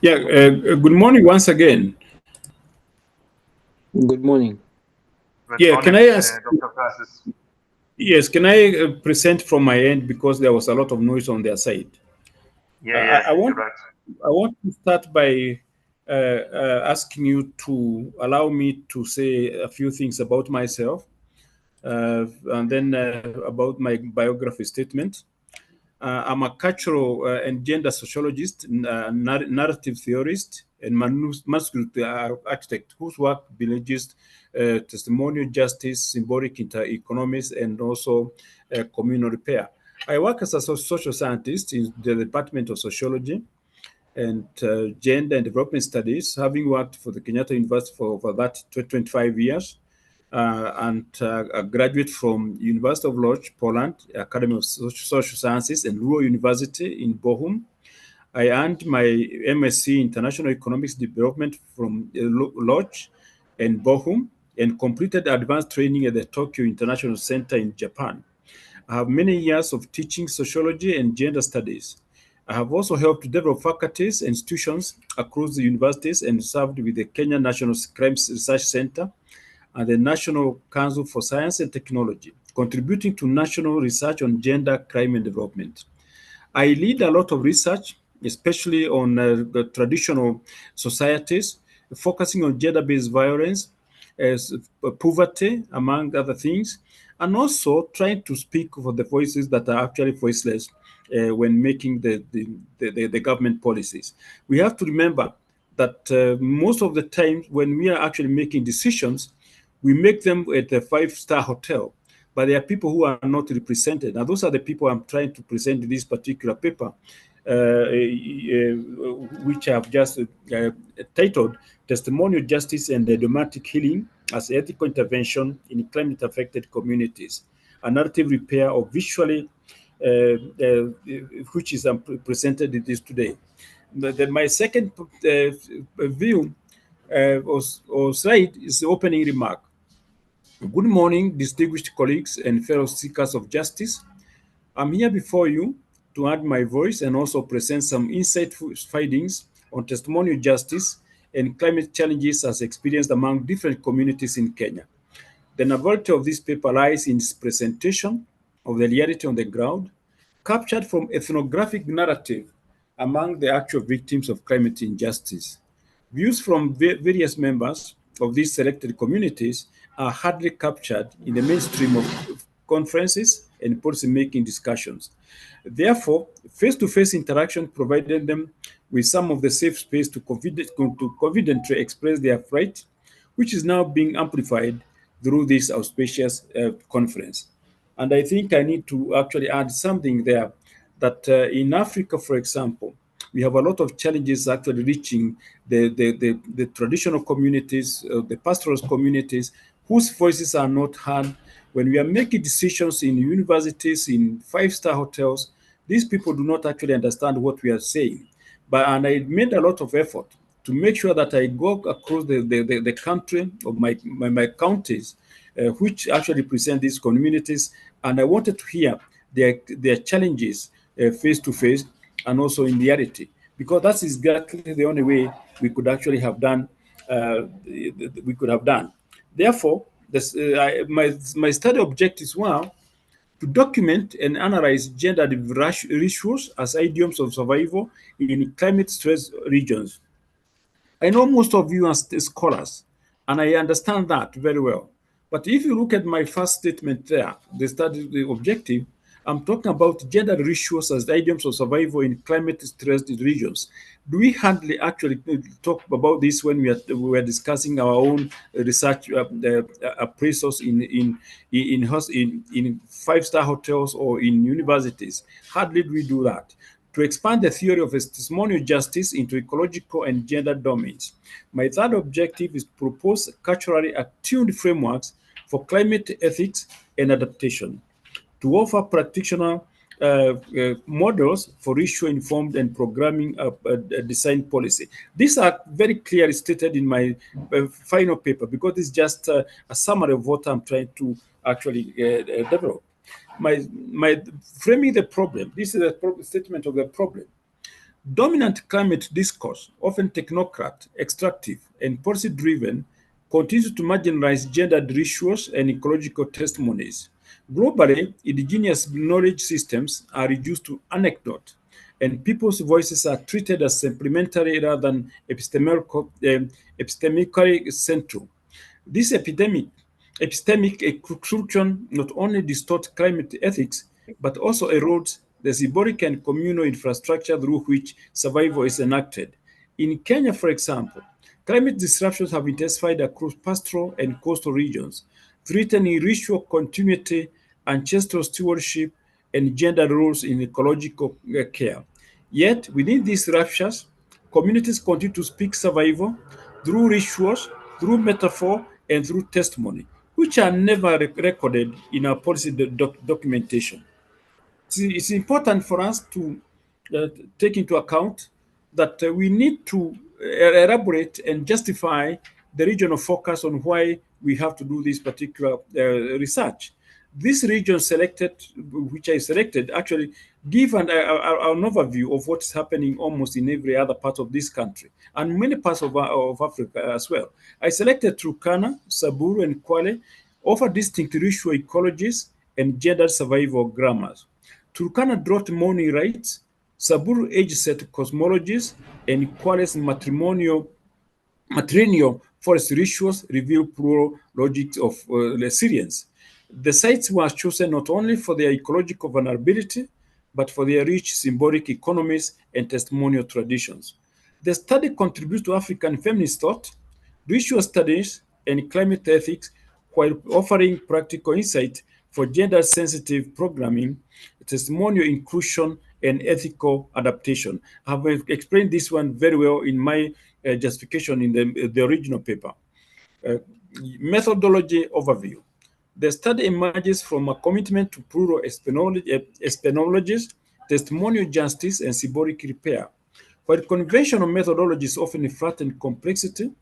Yeah, good morning once again. Good morning. Good Yeah, can morning, I ask? Dr. Francis. Yes, can I present from my end because there was a lot of noise on their side? Yeah, I you're want right. I want to start by asking you to allow me to say a few things about myself, and then about my biography statement. I'm a cultural and gender sociologist, narrative theorist, and manuscript architect whose work villages testimonial justice, symbolic inter-economies, and also communal repair. I work as a social scientist in the Department of Sociology and Gender and Development Studies, having worked for the Kenyatta University for over that 25 years, and a graduate from University of Lodz, Poland, Academy of Social Sciences, and Ruhr University in Bochum. I earned my MSc International Economics Development from Lodz and Bochum, and completed advanced training at the Tokyo International Center in Japan. I have many years of teaching sociology and gender studies. I have also helped develop faculties and institutions across the universities and served with the Kenya National Crime Research Center and the National Council for Science and Technology, contributing to national research on gender, crime, and development. I lead a lot of research, especially on the traditional societies, focusing on gender-based violence, as poverty, among other things, and also trying to speak for the voices that are actually voiceless when making the government policies. We have to remember that most of the time when we are actually making decisions, we make them at a five-star hotel, but there are people who are not represented. And those are the people I'm trying to present in this particular paper, which I've just titled Testimonial Justice and Diplomatic Healing as Ethical Intervention in Climate Affected Communities, a narrative repair of visually, which is presented in this today. My second view or slide is the opening remark. Good morning, distinguished colleagues and fellow seekers of justice. I'm here before you to add my voice and also present some insightful findings on testimonial justice and climate challenges as experienced among different communities in Kenya. The novelty of this paper lies in its presentation of the reality on the ground, captured from ethnographic narrative among the actual victims of climate injustice. Views from various members of these selected communities are hardly captured in the mainstream of conferences and policy-making discussions. Therefore, face-to-face interaction provided them with some of the safe space to confidently express their fright, which is now being amplified through this auspicious conference. And I think I need to actually add something there that in Africa, for example, we have a lot of challenges actually reaching the traditional communities, the pastoral communities, whose voices are not heard. When we are making decisions in universities, in five-star hotels, these people do not actually understand what we are saying. And I made a lot of effort to make sure that I go across the country of my counties, which actually represent these communities, and I wanted to hear their challenges face to face and also in reality, because that's exactly the only way we could actually have done. We could have done. Therefore, my study objectives were to document and analyze gender issues as idioms of survival in climate stress regions. I know most of you are scholars, and I understand that very well. But if you look at my first statement there, the study the objective, I'm talking about gender issues as idioms of survival in climate stressed regions. Do we hardly actually talk about this when we are discussing our own research appraisals in five-star hotels or in universities? Hardly do we do that to expand the theory of testimonial justice into ecological and gender domains. My third objective is to propose culturally attuned frameworks for climate ethics and adaptation, to offer practitioner models for issue-informed and programming design policy. These are very clearly stated in my final paper because it's just a summary of what I'm trying to actually develop. My framing the problem. This is a statement of the problem. Dominant climate discourse, often technocrat, extractive, and policy-driven, continues to marginalize gendered issues and ecological testimonies. Globally, indigenous knowledge systems are reduced to anecdote, and people's voices are treated as supplementary rather than epistemically central. This epistemic exclusion not only distorts climate ethics, but also erodes the symbolic and communal infrastructure through which survival is enacted. In Kenya, for example, climate disruptions have intensified across pastoral and coastal regions, threatening ritual continuity, ancestral stewardship, and gender roles in ecological care. Yet, within these ruptures, communities continue to speak survival through rituals, through metaphor, and through testimony, which are never recorded in our policy documentation. It's important for us to take into account that we need to elaborate and justify the regional focus on why we have to do this particular research. This region selected, which I selected, actually give an overview of what's happening almost in every other part of this country and many parts of Africa as well. I selected Turkana, Saburu, and Kwale, offer distinct ritual ecologies and gender survival grammars. Turkana drought mourning rites, Saburu age-set cosmologies, and Kwale's matrilineal forest rituals reveal plural logics of resilience. The sites were chosen not only for their ecological vulnerability, but for their rich symbolic economies and testimonial traditions. The study contributes to African feminist thought, ritual studies, and climate ethics, while offering practical insight for gender-sensitive programming, testimonial inclusion, and ethical adaptation. I have explained this one very well in my justification in the original paper. Methodology overview. The study emerges from a commitment to plural epistemologies, testimonial justice, and symbolic repair. While conventional methodologies often flatten complexity,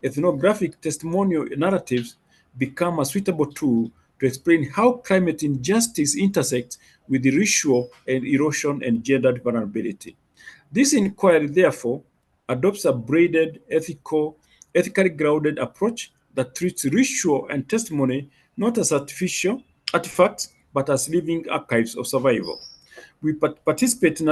ethnographic testimonial narratives become a suitable tool to explain how climate injustice intersects with the ritual and erosion and gendered vulnerability. This inquiry, therefore, adopts a braided, ethically grounded approach that treats ritual and testimony not as artificial artifacts, but as living archives of survival. We participate in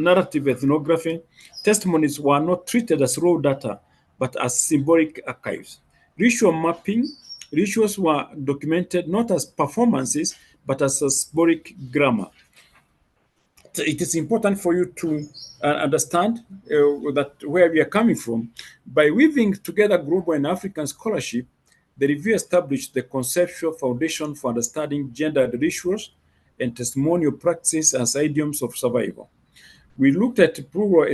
narrative ethnography. Testimonies were not treated as raw data, but as symbolic archives. Ritual mapping, rituals were documented not as performances, but as a symbolic grammar. It is important for you to understand that where we are coming from. By weaving together global and African scholarship, the review established the conceptual foundation for understanding gendered rituals and testimonial practices as idioms of survival. We looked at plural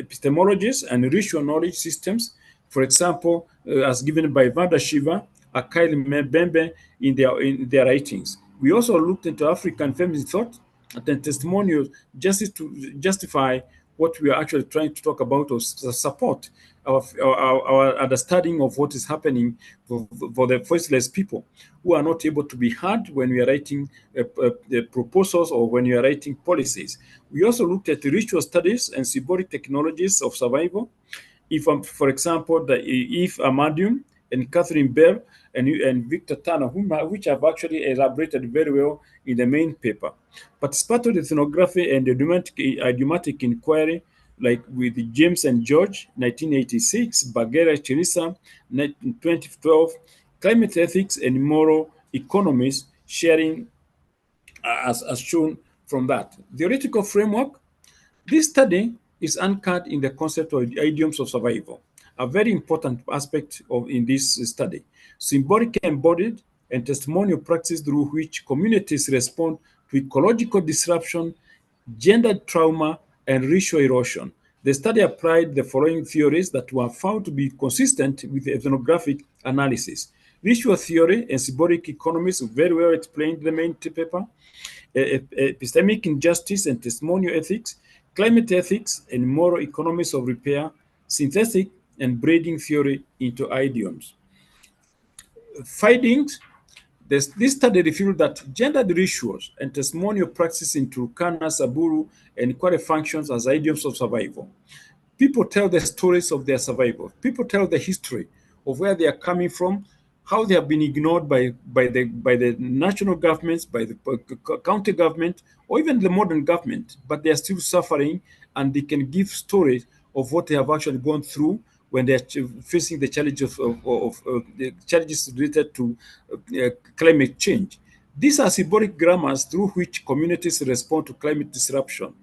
epistemologies and ritual knowledge systems, for example, as given by Vanda Shiva, Akaili Mbembe in their writings. We also looked into African feminist thought and testimonials just to justify what we are actually trying to talk about or support our understanding of what is happening for the voiceless people who are not able to be heard when we are writing proposals or when we are writing policies. We also looked at ritual studies and symbolic technologies of survival. If, for example, Eve Amadium and Catherine Bell and Victor Tanner, which have actually elaborated very well in the main paper. Participatory ethnography and idiomatic inquiry, like with James and George, 1986, Bagheera Chirisa, 2012, climate ethics and moral economies sharing as shown from that. Theoretical framework, this study is anchored in the concept of idioms of survival, a very important aspect in this study. Symbolic embodied and testimonial practice through which communities respond to ecological disruption, gendered trauma, and racial erosion. The study applied the following theories that were found to be consistent with ethnographic analysis. Ritual theory and symbolic economies, very well explained in the main paper. Epistemic injustice and testimonial ethics, climate ethics and moral economies of repair, synthetic and braiding theory into idioms. Findings, this study revealed that gendered rituals and testimonial practices in Turkana, Saburu, and Kwale functions as idioms of survival. People tell the stories of their survival. People tell the history of where they are coming from, how they have been ignored by the national governments, by the county government, or even the modern government, but they are still suffering, and they can give stories of what they have actually gone through when they are facing the challenges of the challenges related to climate change. These are symbolic grammars through which communities respond to climate disruption,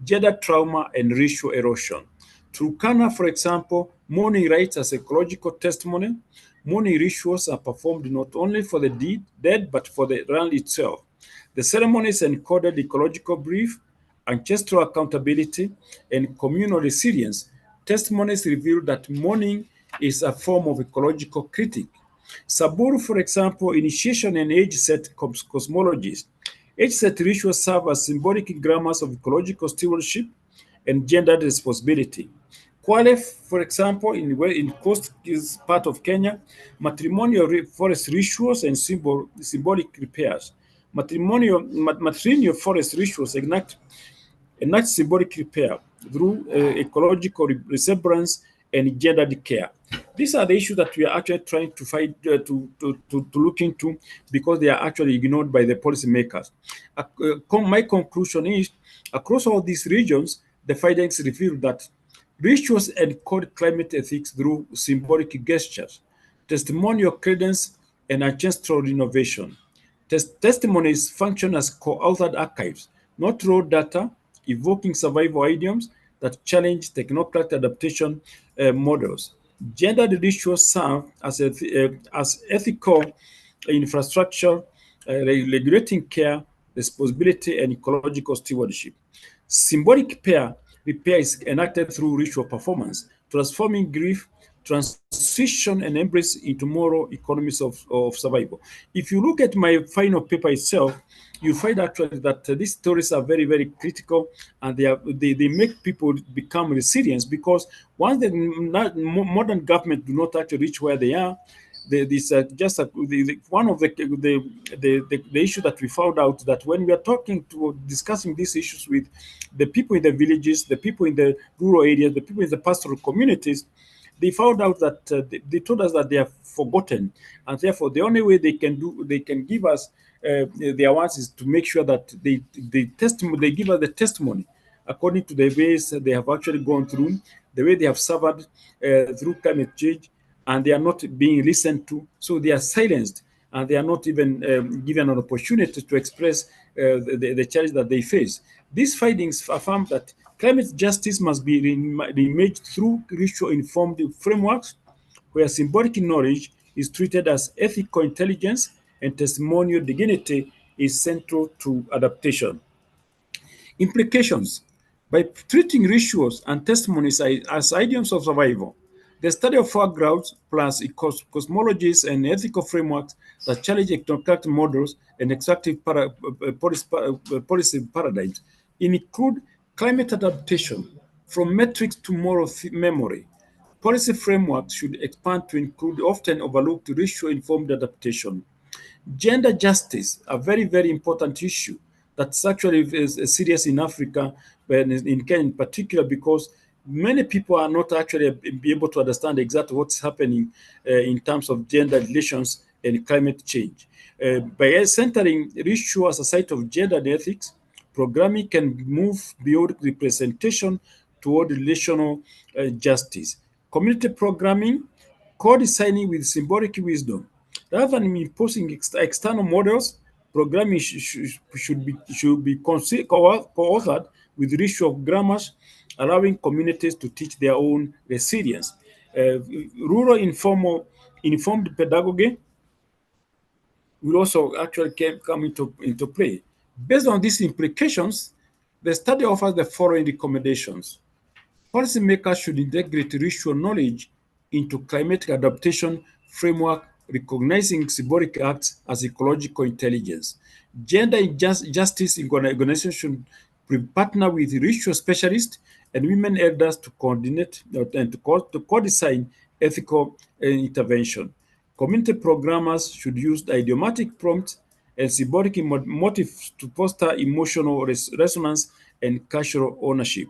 gender trauma, and racial erosion. Turkana, for example, mourning rites as ecological testimony. Mourning rituals are performed not only for the dead, but for the land itself. The ceremonies encoded ecological grief, ancestral accountability, and communal resilience. Testimonies reveal that mourning is a form of ecological critique. Saburu, for example, initiation and age-set cosmologies. Age-set rituals serve as symbolic grammars of ecological stewardship and gendered responsibility. Kwale, for example, in coast is part of Kenya, matrimonial forest rituals and symbolic repairs. Matrimonial forest rituals enact symbolic repair through ecological resemblance and gendered care. These are the issues that we are actually trying to fight to look into because they are actually ignored by the policymakers. My conclusion is, across all these regions, the findings reveal that rituals encode climate ethics through symbolic gestures, testimonial credence, and ancestral innovation. Testimonies function as co-authored archives, not raw data, evoking survival idioms that challenge technocrat adaptation models. Gendered rituals serve as ethical infrastructure, regulating care, responsibility, and ecological stewardship. Symbolic repair is enacted through ritual performance, transforming grief, transition, and embrace into moral economies of survival. If you look at my final paper itself, you find actually that these stories are very, very critical, and they make people become resilient, because once the modern government do not actually reach where they are, one of the issue that we found out, that when we are discussing these issues with the people in the villages, the people in the rural areas, the people in the pastoral communities, they found out that they told us that they are forgotten, and therefore the only way they can give us their words is to make sure that they give us the testimony according to the ways they have actually gone through, the way they have suffered through climate change, and they are not being listened to, so they are silenced, and they are not even given an opportunity to express the challenge that they face. These findings affirm that climate justice must be reimaged through ritual-informed frameworks where symbolic knowledge is treated as ethical intelligence, and testimonial dignity is central to adaptation. Implications. By treating rituals and testimonies as idioms of survival, the study of foregrounds plus cosmologies and ethical frameworks that challenge ethnocratic models and extractive policy paradigms include climate adaptation, from metrics to moral memory. Policy frameworks should expand to include often overlooked ritual-informed adaptation. Gender justice, a very, very important issue that's actually is serious in Africa, but in Kenya in particular, because many people are not actually be able to understand exactly what's happening in terms of gender relations and climate change. By centering issue as a site of gender and ethics, programming can move beyond representation toward relational justice. Community programming, co-designing with symbolic wisdom. Rather than imposing external models, programming should be co-authored with ritual grammars, allowing communities to teach their own resilience. Rural informed pedagogy will also actually come into play. Based on these implications, the study offers the following recommendations. Policymakers should integrate ritual knowledge into climatic adaptation framework, recognizing symbolic acts as ecological intelligence. Gender justice organizations should partner with ritual specialists and women elders to coordinate and to co-design ethical intervention. Community programmers should use idiomatic prompts and symbolic motifs to foster emotional resonance and cultural ownership.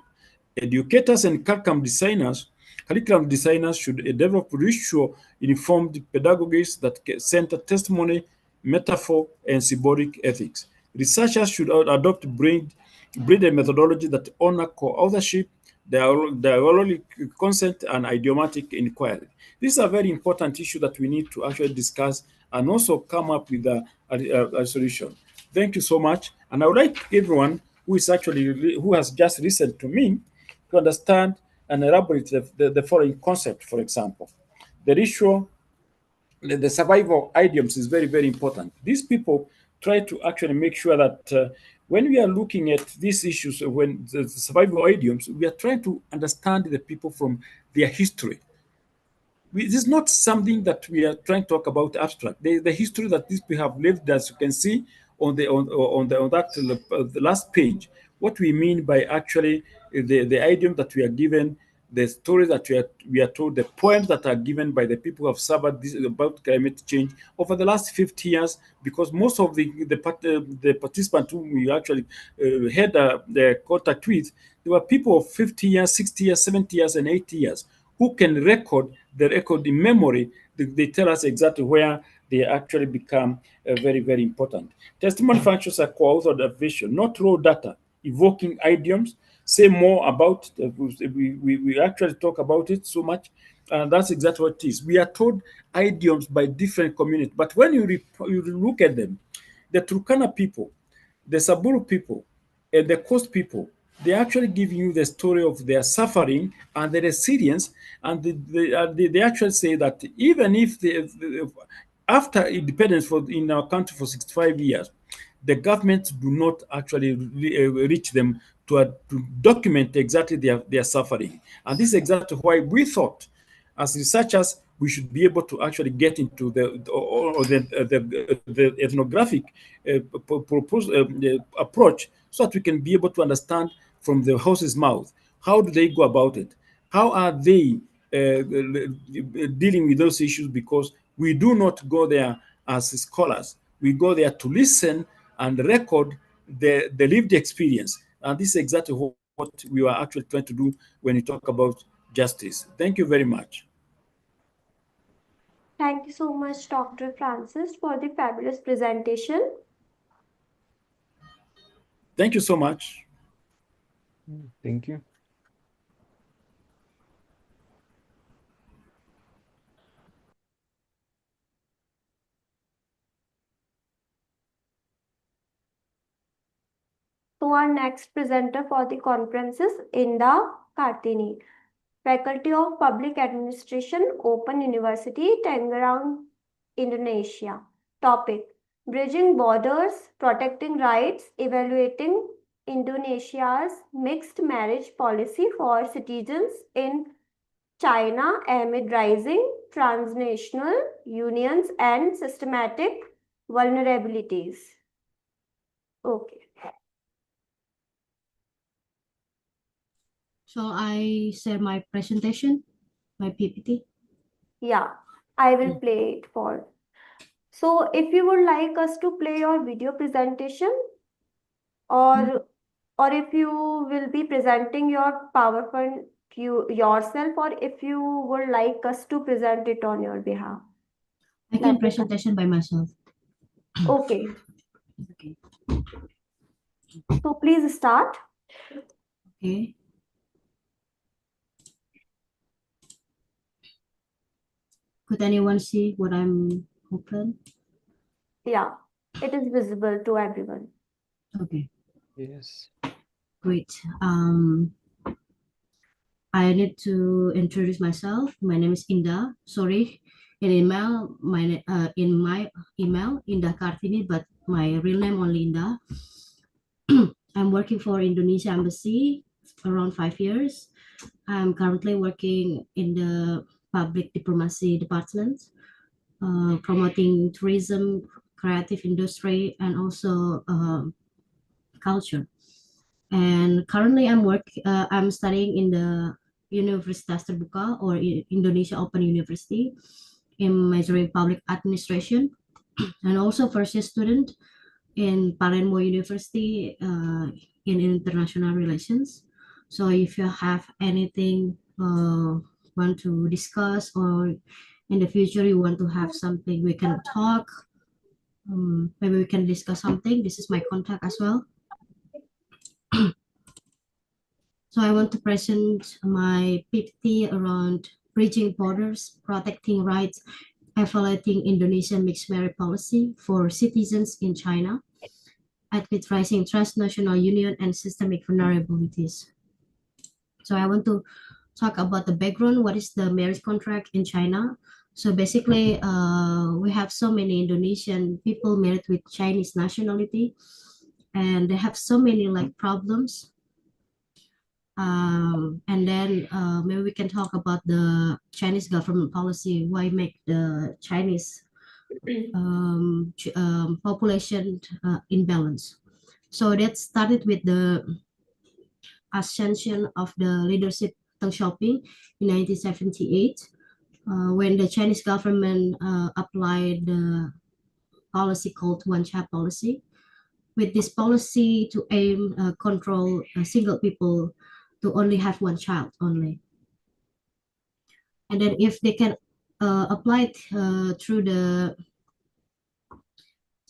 Educators and curriculum designers should develop ritual-informed pedagogies that center testimony, metaphor, and symbolic ethics. Researchers should adopt breed methodology that honor co-authorship, dialogic consent, and idiomatic inquiry. These are very important issues that we need to actually discuss and also come up with a solution. Thank you so much. And I would like everyone who has just listened to me to understand and elaborate the following concept, for example. The ritual, the survival idioms is very, very important. These people try to actually make sure that when we are looking at these issues, when the survival idioms, we are trying to understand the people from their history. This is not something that we are trying to talk about abstract. The history that these people have lived, as you can see on the last page, what we mean by actually the idiom that we are given, the stories that we are told, the poems that are given by the people who have suffered this about climate change over the last 50 years, because most of the participants who we actually had the contact with, they were people of 50 years, 60 years, 70 years, and 80 years who can record in memory. They tell us exactly where they actually become very, very important. Testimony functions are co-authored vision, not raw data, evoking idioms, say more about we actually talk about it so much, and that's exactly what it is. We are told idioms by different communities, but when you look at them, the Turkana people, the Saburu people, and the Coast people, they actually give you the story of their suffering and the resilience, and they actually say that even if after independence in our country for 65 years, the government do not actually reach them to document exactly their suffering. And this is exactly why we thought, as researchers, we should be able to actually get into the ethnographic approach, so that we can be able to understand from the horse's mouth, how do they go about it? How are they dealing with those issues? Because we do not go there as scholars. We go there to listen and record the lived experience. And this is exactly what we are actually trying to do when we talk about justice. Thank you very much. Thank you so much, Dr. Francis, for the fabulous presentation. Thank you so much. Thank you. So our next presenter for the conference is Inda Kartini, Faculty of Public Administration, Open University, Tangerang, Indonesia. Topic: Bridging borders, protecting rights, evaluating Indonesia's mixed marriage policy for citizens in China amid rising transnational unions and systematic vulnerabilities. Okay. So I share my presentation, my PPT. Yeah, I will play it for. So if you would like us to play your video presentation, or if you will be presenting your PowerPoint yourself, or if you would like us to present it on your behalf. I can presentation by myself. Okay. Okay. So please start. Okay. Could anyone see what I'm open? Yeah, it is visible to everyone. Okay. Yes. Great. I need to introduce myself. My name is Indah. Sorry, in my email Indah Kartini, but my real name only Indah. I'm working for Indonesia Embassy around 5 years. I'm currently working in the public diplomacy department, promoting tourism, creative industry, and also culture. And currently I'm studying in the Universitas Terbuka or Indonesia Open University in majoring public administration, and also first year student in Palermo University in international relations. So if you have anything want to discuss, or in the future you want to have something, we can talk. Maybe we can discuss something. This is my contact as well. So I want to present my PPT around bridging borders, protecting rights, evaluating Indonesian mixed marriage policy for citizens in China, amid rising transnational union and systemic vulnerabilities. So I want to talk about the background. What is the marriage contract in China? So basically, we have so many Indonesian people married with Chinese nationality, and they have so many like problems. And then maybe we can talk about the Chinese government policy. Why make the Chinese population imbalance? So that started with the ascension of the leadership Deng Xiaoping in 1978, when the Chinese government applied the policy called One Child policy. With this policy to aim control single people to only have one child only. And then if they can apply it through to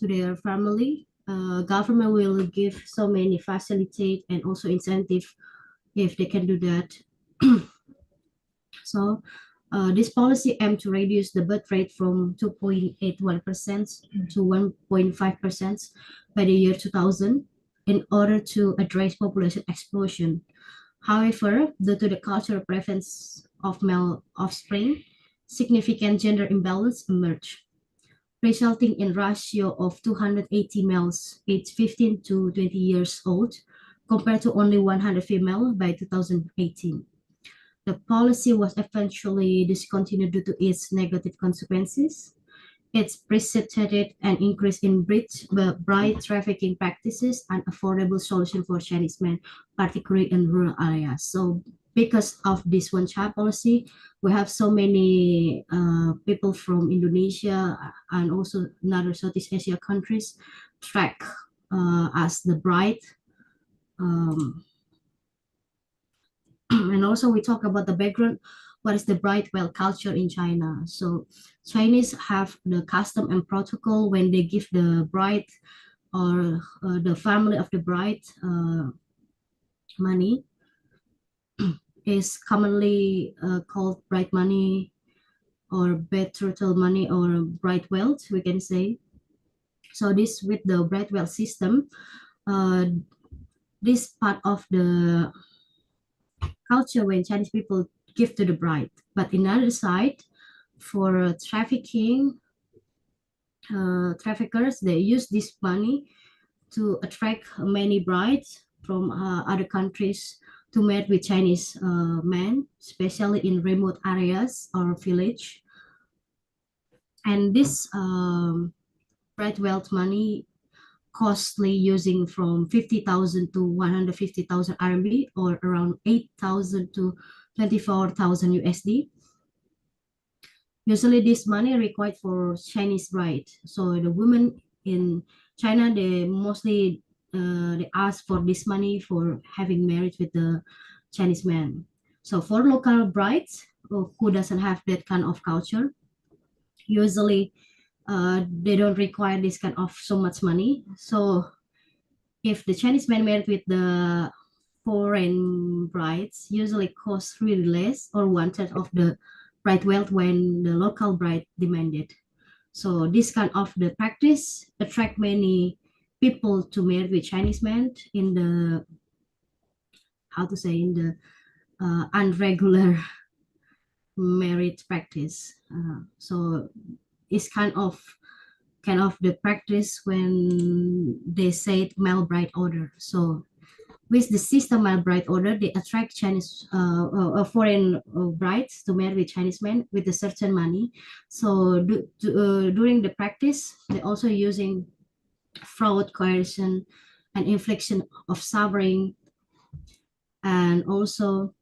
their family, government will give so many facilitate and also incentive if they can do that. So this policy aimed to reduce the birth rate from 2.81% to 1.5% by the year 2000 in order to address population explosion. However, due to the cultural preference of male offspring, significant gender imbalance emerged, resulting in ratio of 280 males aged 15 to 20 years old compared to only 100 female by 2018. The policy was eventually discontinued due to its negative consequences. It precipitated an increase in bride trafficking practices and affordable solution for Chinese men, particularly in rural areas. So because of this one child policy, we have so many people from Indonesia and also other Southeast Asia countries track as the bride. And also we talk about the background. What is the bride well culture in China? So Chinese have the custom and protocol when they give the bride or the family of the bride money is commonly called bride money or betrothal money or bride wealth, we can say. So this with the bride wealth system, this part of the culture when Chinese people give to the bride. But in other side, for trafficking traffickers, they use this money to attract many brides from other countries to marry with Chinese men, especially in remote areas or village. And this bride wealth money costly, using from 50,000 to 150,000 RMB, or around 8,000 to 24,000 USD. Usually this money required for Chinese bride. So the women in China, they mostly they ask for this money for having marriage with the Chinese man. So for local brides who doesn't have that kind of culture, usually they don't require this kind of so much money. So if the Chinese man married with the foreign brides, usually cost really less or one third of the bride wealth when the local bride demanded. So this kind of the practice attract many people to marry with Chinese men in the, how to say, in the unregular marriage practice. So it's kind of the practice when they say male bride order. So with the system male bride order, they attract Chinese foreign brides to marry with Chinese men with a certain money. So during the practice, they also using fraud, coercion, and infliction of suffering, and also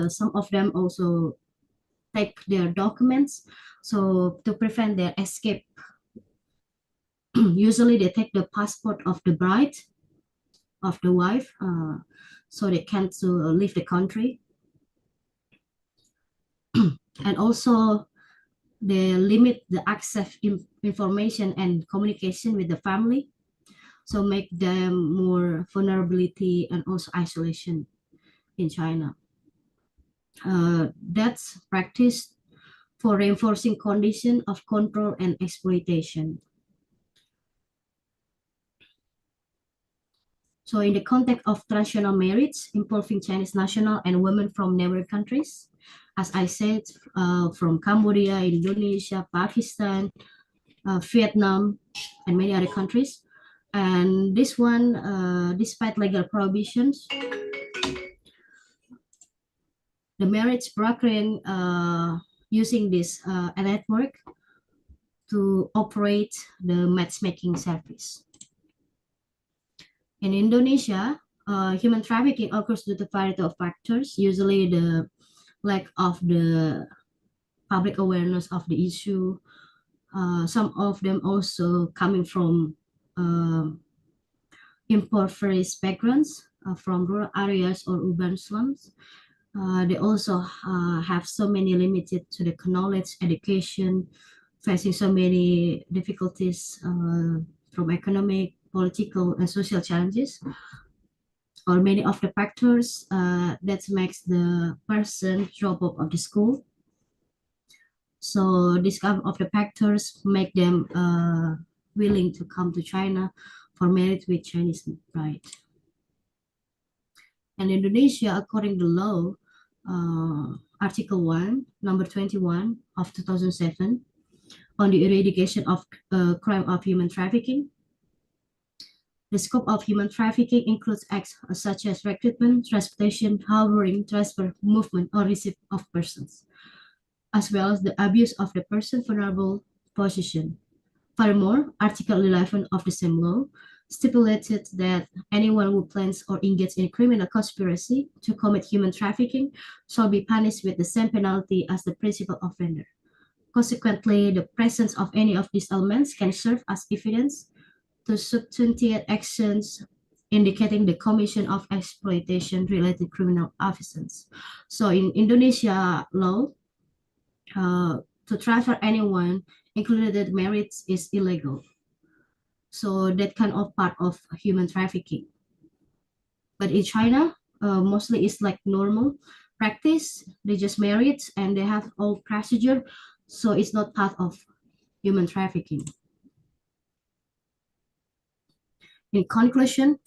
some of them also take their documents, so to prevent their escape. Usually they take the passport of the bride, of the wife, so they can't leave the country. And also they limit the access information and communication with the family, so make them more vulnerability and also isolation in China. That's practiced for reinforcing condition of control and exploitation. So in the context of traditional marriage involving Chinese national and women from neighboring countries, as I said, from Cambodia, Indonesia, Pakistan, Vietnam, and many other countries. And this one, despite legal prohibitions, the marriage brokering using this network to operate the matchmaking service. In Indonesia, human trafficking occurs due to a variety of factors, usually the lack of the public awareness of the issue. Some of them also coming from impoverished backgrounds, from rural areas or urban slums. They also have so many limited to the knowledge, education, facing so many difficulties from economic, political, and social challenges, or many of the factors that makes the person drop out of the school. So this kind of the factors make them willing to come to China for marriage with Chinese bride. And Indonesia, according to law, Article 1, number 21 of 2007, on the eradication of crime of human trafficking. The scope of human trafficking includes acts such as recruitment, transportation, harboring, transfer, movement, or receipt of persons, as well as the abuse of the person's vulnerable position. Furthermore, Article 11 of the same law stipulated that anyone who plans or engages in criminal conspiracy to commit human trafficking shall be punished with the same penalty as the principal offender. Consequently, the presence of any of these elements can serve as evidence to substantiate actions indicating the commission of exploitation-related criminal offenses. So in Indonesia law, to transfer anyone, included marriage, is illegal. So that kind of part of human trafficking. But in China, mostly it's like normal practice. They just married and they have all procedure, so it's not part of human trafficking. In conclusion,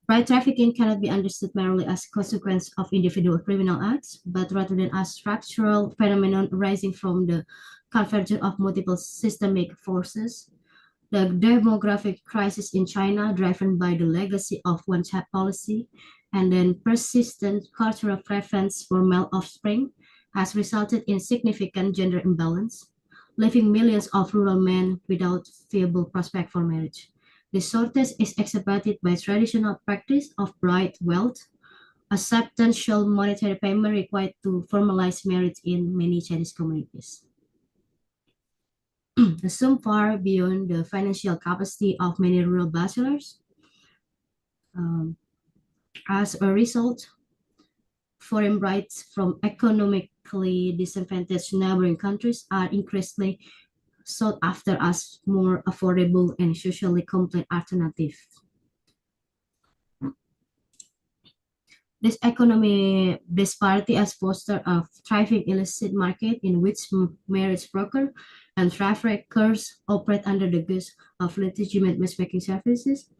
bride trafficking cannot be understood merely as a consequence of individual criminal acts, but rather than as structural phenomenon arising from the convergence of multiple systemic forces, the demographic crisis in China, driven by the legacy of one-child policy, and then persistent cultural preference for male offspring, has resulted in significant gender imbalance, leaving millions of rural men without viable prospect for marriage. This shortage is exacerbated by traditional practice of bride wealth, a substantial monetary payment required to formalize marriage in many Chinese communities. Assume far beyond the financial capacity of many rural bachelors. As a result, foreign brides from economically disadvantaged neighboring countries are increasingly sought after as more affordable and socially compliant alternative. This economic disparity has fostered a thriving illicit market in which marriage brokers and traffickers operate under the guise of legitimate matchmaking services,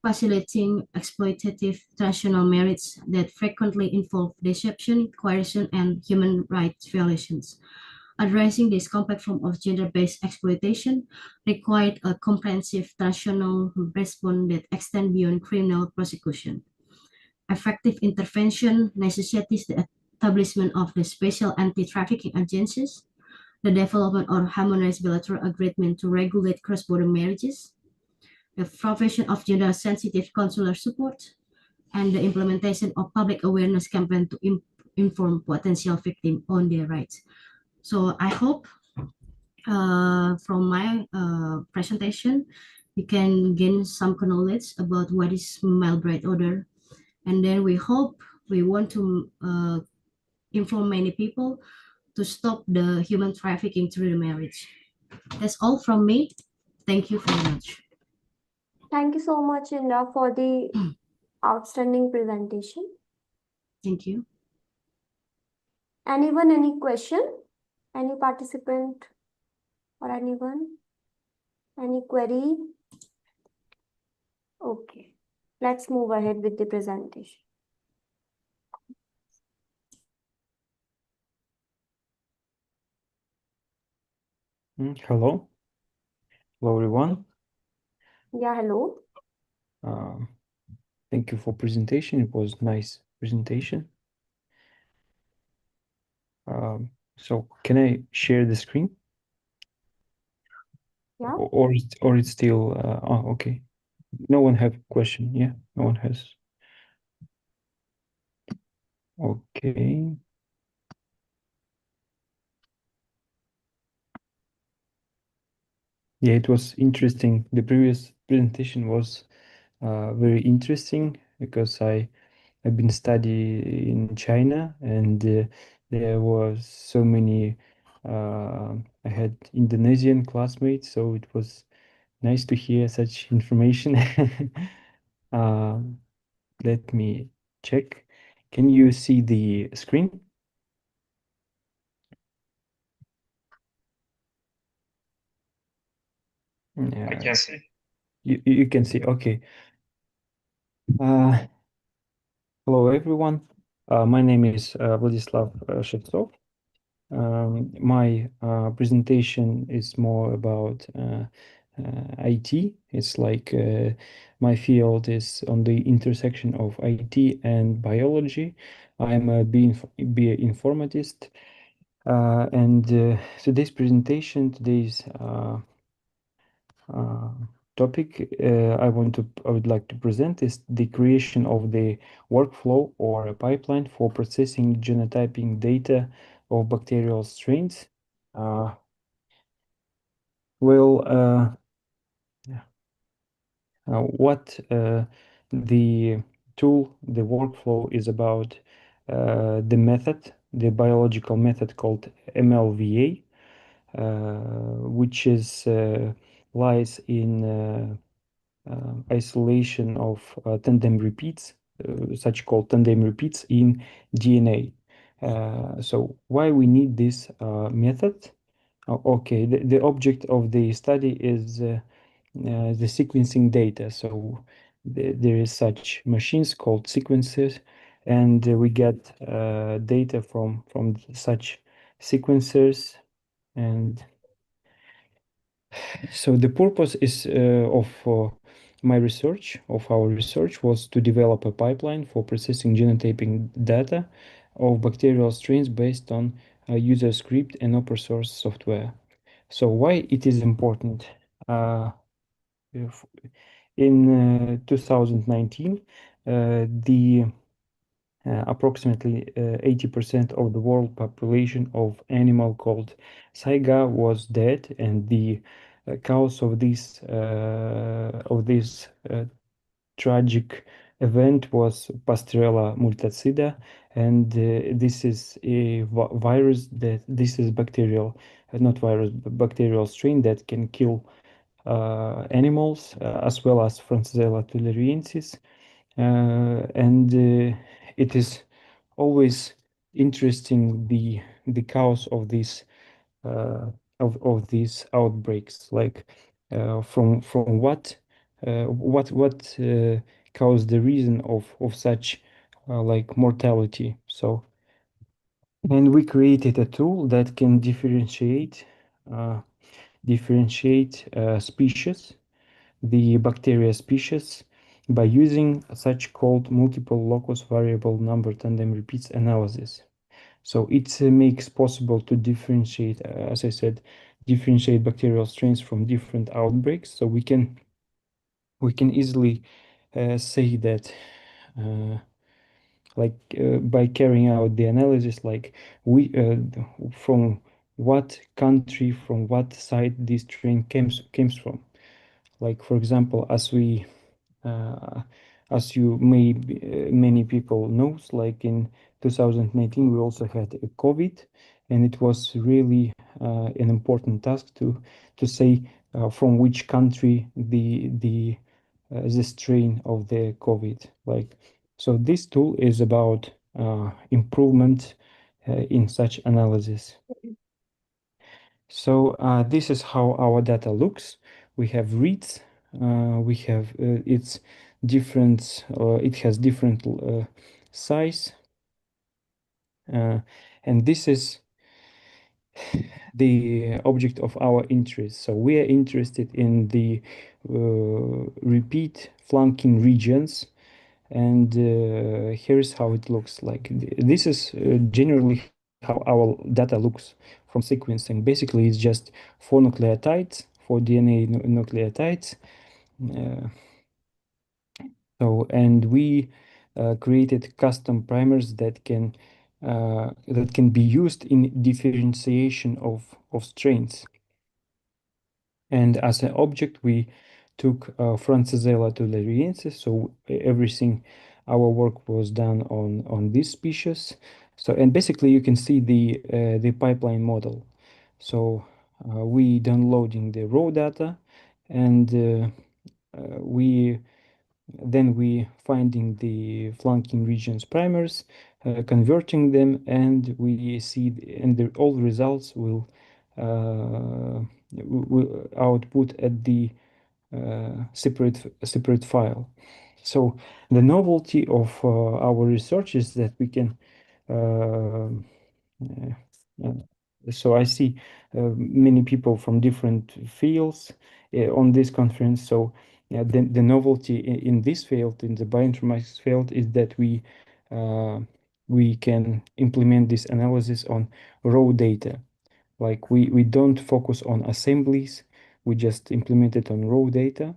facilitating exploitative traditional marriage that frequently involve deception, coercion, and human rights violations. Addressing this complex form of gender-based exploitation required a comprehensive traditional response that extends beyond criminal prosecution. Effective intervention necessitates the establishment of the special anti-trafficking agencies, the development or harmonized bilateral agreement to regulate cross-border marriages, the provision of gender-sensitive consular support, and the implementation of public awareness campaign to inform potential victims on their rights. So I hope from my presentation, you can gain some knowledge about what is male bride order. And then we want to inform many people to stop the human trafficking through the marriage. That's all from me. Thank you very much. Thank you so much, Inda, for the outstanding presentation. Thank you. Anyone, any question? Any participant or anyone? Any query? Okay, let's move ahead with the presentation. Hello. Hello, everyone. Yeah, hello. Thank you for presentation. It was nice presentation. So can I share the screen? Yeah. Or it's still oh, okay. No one have question. Yeah, no one has. Okay. Yeah, it was interesting. The previous presentation was very interesting because I've been studying in China, and there was so many. I had Indonesian classmates, so it was nice to hear such information. Let me check. Can you see the screen? I can see. You can see. Okay. Hello, everyone. My name is Vladislav Shevtsov. My presentation is more about IT. It's like my field is on the intersection of IT and biology. I'm a bioinformatist. And today's presentation, today's topic I would like to present is the creation of the workflow or a pipeline for processing genotyping data of bacterial strains. What the tool, the workflow is about the method, the biological method called MLVA, which is lies in isolation of tandem repeats, such called tandem repeats in DNA. So why we need this method? Okay, the object of the study is the sequencing data. So there is such machines called sequencers, and we get data from such sequencers And so the purpose is of my research, of our research, was to develop a pipeline for processing genotyping data of bacterial strains based on user script and open source software. So why it is important? In 2019, the approximately 80% of the world population of animal called saiga was dead, and the cause of this tragic event was Pasteurella multacida, and this is a virus that this is bacterial, not virus, but bacterial strain that can kill animals as well as Francisella tularensis, and it is always interesting the cause of these of these outbreaks, like from what caused the reason of such like mortality. So, and we created a tool that can uh, differentiate species, the bacteria species, by using such called multiple locus variable number tandem repeats analysis. So it makes possible to differentiate, as I said, differentiate bacterial strains from different outbreaks. So we can easily say that by carrying out the analysis, like we from what country, from what site this strain comes from. Like for example, uh, as you many people knows, like in 2019 we also had a COVID, and it was really an important task to say from which country the strain of the COVID. Like, so this tool is about improvement in such analysis. So this is how our data looks. We have reads. We have it's different. It has different size, and this is the object of our interest. So we are interested in the repeat flanking regions, and here's how it looks like. This is generally how our data looks from sequencing. Basically, it's just four nucleotides, four DNA nucleotides. Uh, and we created custom primers that can be used in differentiation of strains. And as an object, we took Francisella tularensis. So everything, our work was done on this species. So, and basically you can see the pipeline model. So we downloading the raw data, and we finding the flanking regions primers, converting them, and we see all results will output at the separate file. So the novelty of our research is that we can uh, so I see many people from different fields on this conference. So the novelty in this field, in the bioinformatics field, is that we can implement this analysis on raw data. Like we don't focus on assemblies, we just implement it on raw data.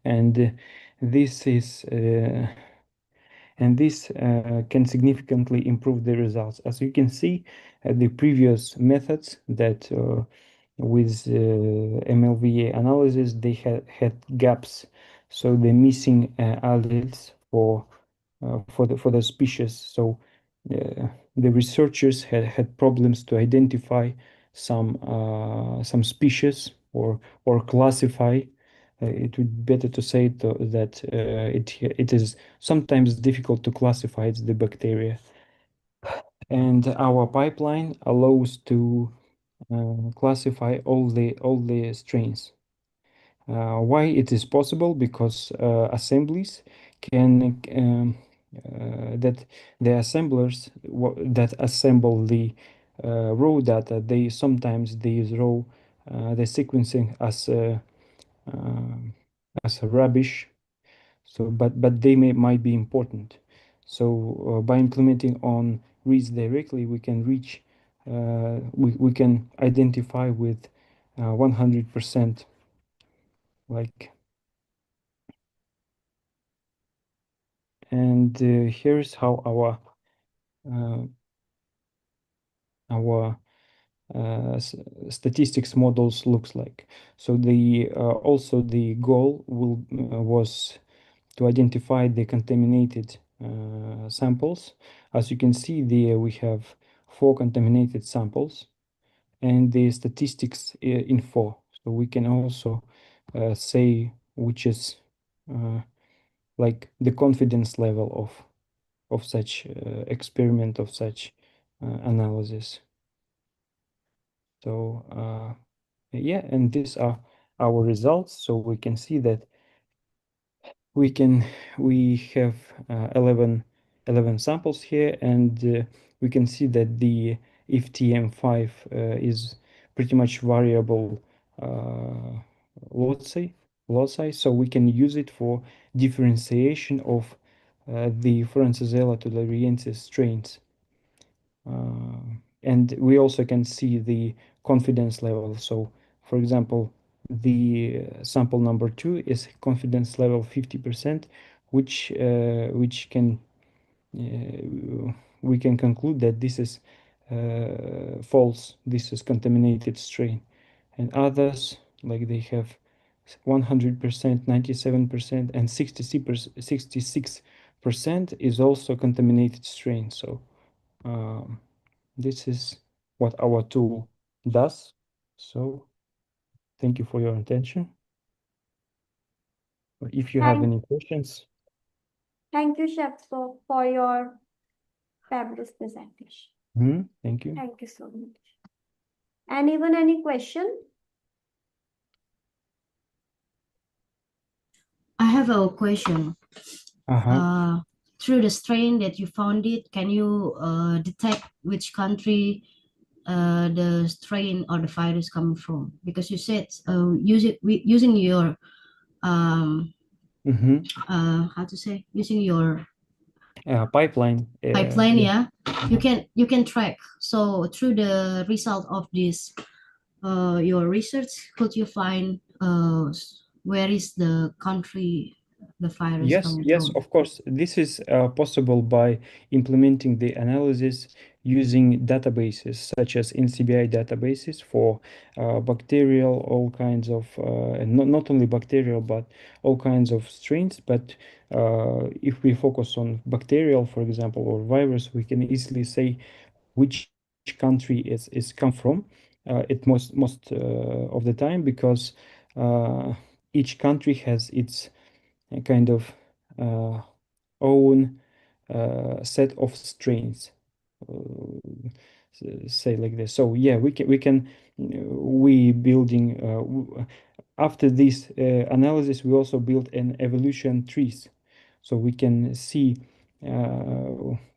And this is can significantly improve the results. As you can see, the previous methods that with MLVA analysis, they had gaps, so the missing alleles for the species. So the researchers had problems to identify some species or classify. It would be better to say that it is sometimes difficult to classify the bacteria. And our pipeline allows to classify all the strains. Why it is possible? Because assemblies can that the assemblers that assemble raw data, they sometimes they use raw the sequencing as a rubbish. So, but they might be important. So by implementing on reads directly, we can reach we can identify with 100% like. And here's how uh, our statistics models looks like. So the also the goal will was to identify the contaminated samples. As you can see there, we have 4 contaminated samples and the statistics in 4. So we can also say which is like the confidence level of such experiment, of such analysis. So yeah, and these are our results. So we can see that we have 11 samples here, and we can see that the FTM5 is pretty much variable lot size, so we can use it for differentiation of the Francisella tularensis strains. And we also can see the confidence level. So, for example, the sample number 2 is confidence level 50%, which can we can conclude that this is false. This is contaminated strain, and others like they have 100%, 97%, and 66% is also contaminated strain. So. This is what our tool does. So thank you for your attention. If you have any questions. Thank you, Chef, for your fabulous presentation. Thank you. Thank you so much. Anyone, any question? I have a question. Through the strain that you found it, can you detect which country the strain or the virus coming from? Because you said using your how to say, using your pipeline. Yeah, you can track. So through the result of this your research, could you find where is the country the virus Yes, coming yes, from? of course. This is possible by implementing the analysis using databases such as NCBI databases for bacterial, all kinds of, not only bacterial, but all kinds of strains. But if we focus on bacterial, for example, or virus, we can easily say which country is come from. It most of the time, because each country has its kind of own set of strains, say like this. So yeah, we building after this analysis, we also build an evolution trees, so we can see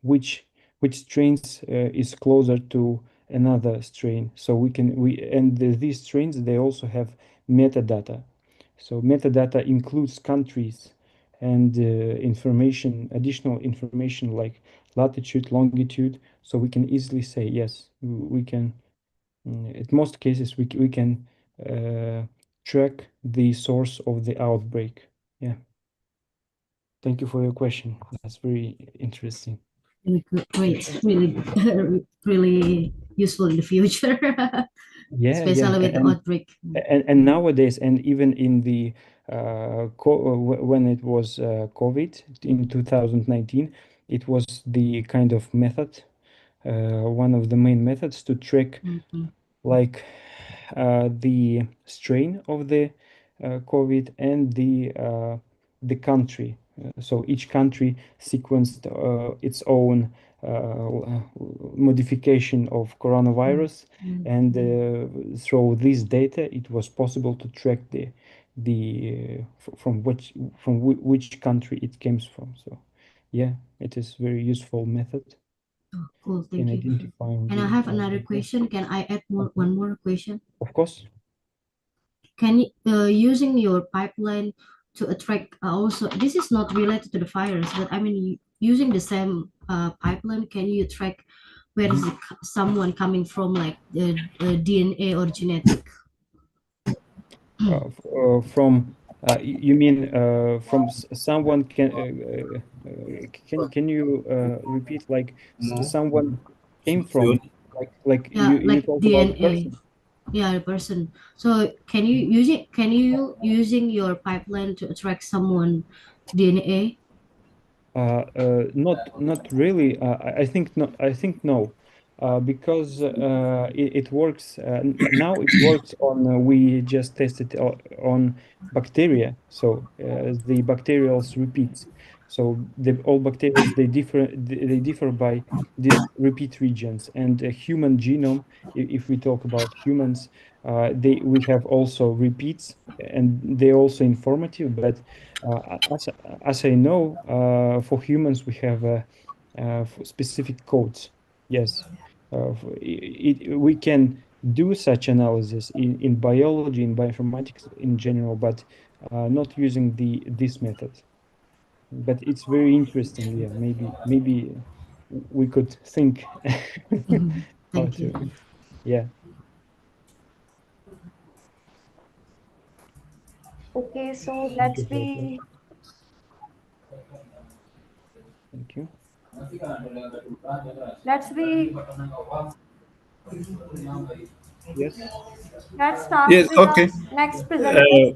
which strains is closer to another strain. So these strains, they also have metadata. So metadata includes countries and information, additional information like latitude, longitude. So we can easily say, yes, we can, in most cases, we can track the source of the outbreak. Yeah. Thank you for your question. That's very interesting. Great, really, really useful in the future. Yeah, especially with the outbreak. And nowadays, and even in the when it was COVID in 2019, it was the kind of method, one of the main methods to track like the strain of the COVID and the country. So each country sequenced its own modification of coronavirus, and through this data, it was possible to track from which country it comes from. So yeah, it is very useful method. Oh, cool, in thank you. identifying And I the have another yeah. question. Can I add one more question? Of course. Can you using your pipeline to attract also, this is not related to the virus, but I mean using the same pipeline, can you track where is someone coming from, like the DNA or genetic? From you mean from someone can you repeat like someone came from like Yeah, you like talk about DNA. person. Yeah, the person. So can you using your pipeline to attract someone DNA? Not really. I think no. I think no, because it works now. It works on. We just tested on bacteria, so the bacterials repeats. So all bacteria they differ by these repeat regions, and a human genome. If we talk about humans, we have also repeats, and they're also informative, but. As, as I know, for humans, we have specific codes. Yes, we can do such analysis in biology, in bioinformatics in general, but not using this method. But it's very interesting. Yeah, maybe we could think how Thank you. to. Yeah, Okay, so thank let's you for the be question. Thank you. let's be Yes. let's start Yes, with okay. our next presenter. Uh,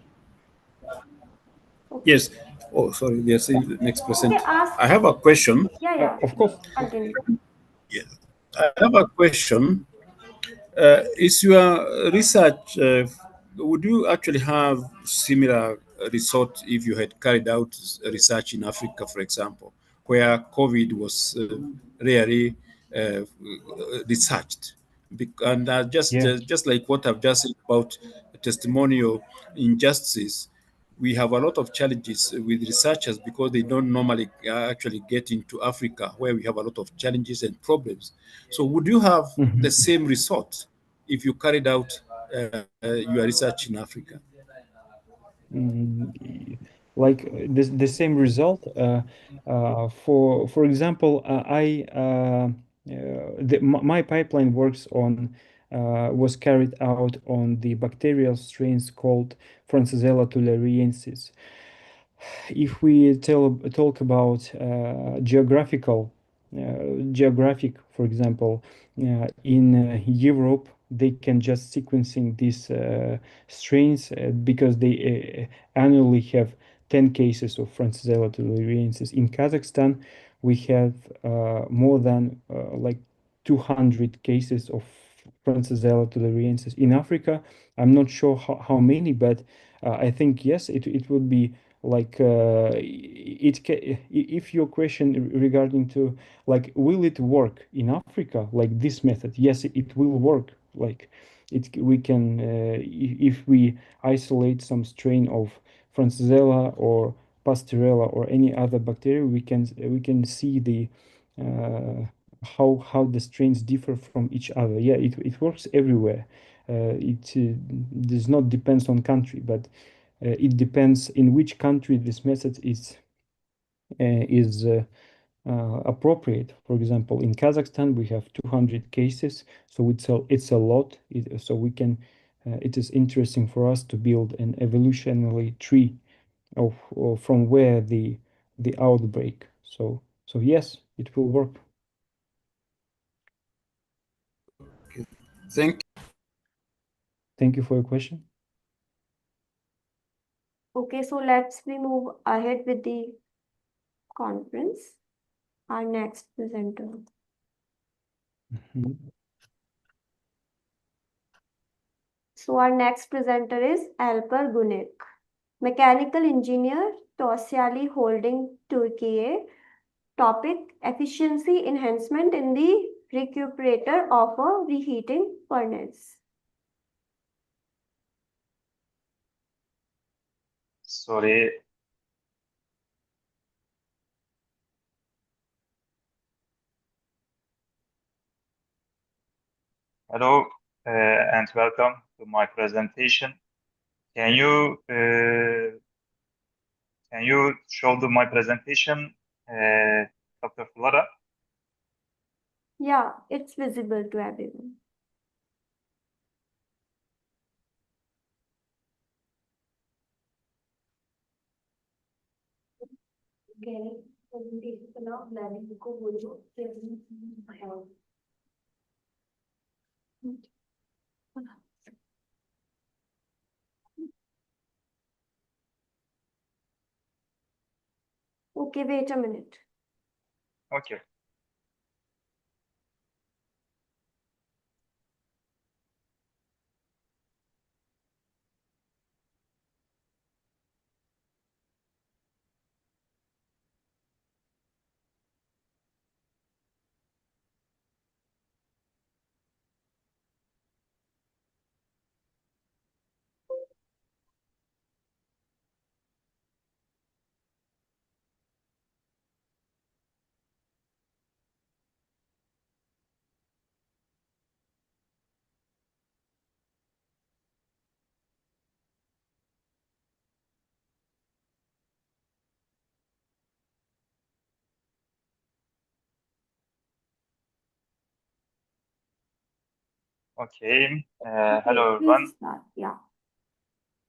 Okay, yes. Oh, sorry. Yes, the next okay, percent. ask. I have a question. Yeah, yeah. Of course. Continue. Yes. I have a question. Is your research, would you actually have similar result if you had carried out research in Africa, for example, where COVID was rarely researched? And Yeah. just like what I've just said about testimonial injustices, we have a lot of challenges with researchers because they don't normally actually get into Africa, where we have a lot of challenges and problems. So, would you have the Mhm. same result if you carried out your research in Africa? Like the same result. For example, my pipeline works on was carried out on the bacterial strains called Francisella tularensis. If we talk about geographic, for example, in Europe, they can just sequencing these strains because they annually have 10 cases of Francisella tularensis. In Kazakhstan, we have more than like 200 cases of Francisella tularensis. In Africa, I'm not sure how many, but I think yes, it would be like if your question regarding to like will it work in Africa like this method, yes, it will work. Like we can if we isolate some strain of Francisella or Pasteurella or any other bacteria, we can see the uh, how the strains differ from each other. Yeah, it works everywhere. It does not depends on country, but it depends in which country this method is appropriate. For example, in Kazakhstan, we have 200 cases, so it's a lot. So we can. It is interesting for us to build an evolutionary tree of from where the outbreak. So yes, it will work. Thank Thank you for your question. Okay, so let's we move ahead with the conference. Our next presenter. Mhm. So our next presenter is Alper Gunek, mechanical engineer, Tosyali Holding Turkey. Topic: efficiency enhancement in the recuperator of a reheating furnace. Sorry. Hello, and welcome to my presentation. Can you show my presentation, Dr. Flora? Yeah, it's visible to everyone. Okay, wait a minute. Okay. Okay. Hello, Please everyone. start. Yeah.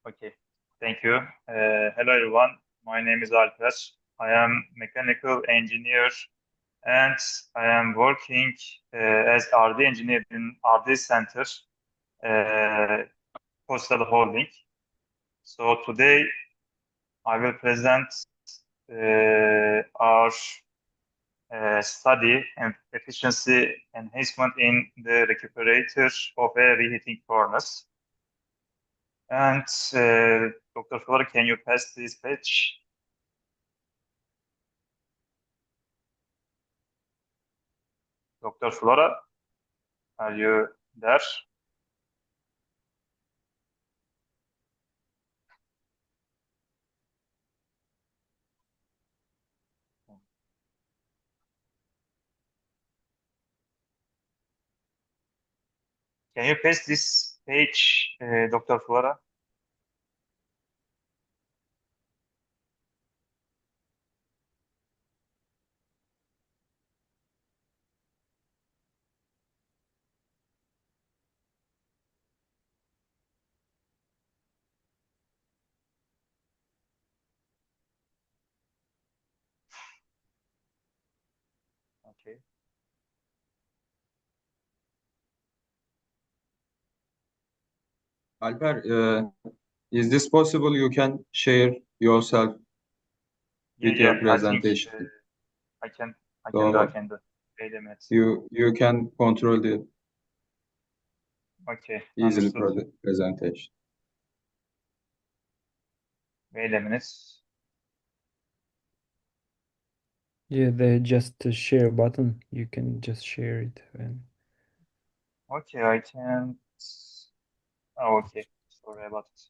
Okay. Thank you. Hello, everyone. My name is Alper. I am mechanical engineer, and I am working as R&D engineer in R&D Center, Postal Holding. So today I will present our study and efficiency enhancement in the recuperator of a reheating furnace. And Dr. Flora, can you pass this page? Dr. Flora, are you there? Can you paste this page, Dr. Flora? Okay. Alper, is this possible? You can share yourself with your I think presentation. I can So do. Wait a minute. you can control the Okay, easily understood. presentation. Wait a minute. Yeah, the just a share button. You can just share it. And Okay, I can't. Oh, okay. Sorry about it.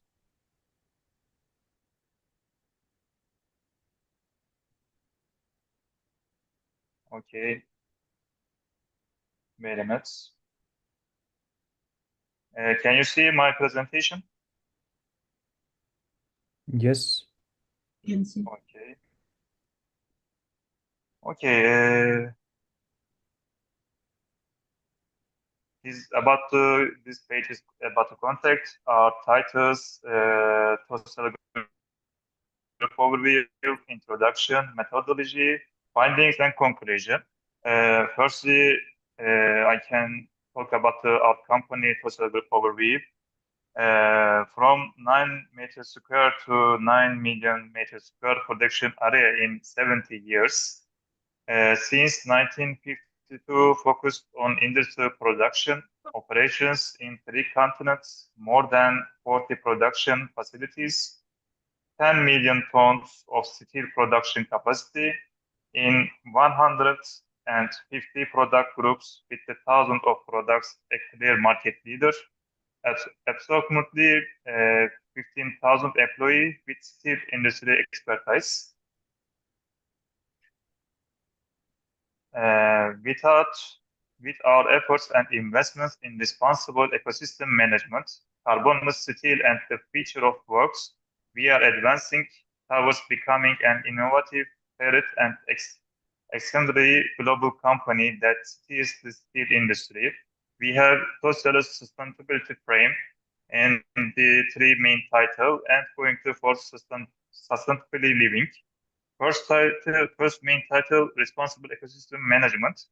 Okay. Wait a minute. Can you see my presentation? yes. Can see. Okay. Okay. This page is about the contact, our titles, total group overview, introduction, methodology, findings, and conclusion. Firstly, I can talk about our company total group overview. From 9 meters square to 9 million meters square production area in 70 years. Since 1952, focused on industrial production operations in 3 continents, more than 40 production facilities, 10 million tons of steel production capacity in 150 product groups with the thousands of products, a clear market leader, approximately 15,000 employees with steel industry expertise. Without with our efforts and investments in responsible ecosystem management, carbonless steel, and the future of works, we are advancing towards becoming an innovative, fair and extremely global company that steers the steel industry. We have social sustainability frame and the three main title and going to for sustainably living. First main title, responsible ecosystem management,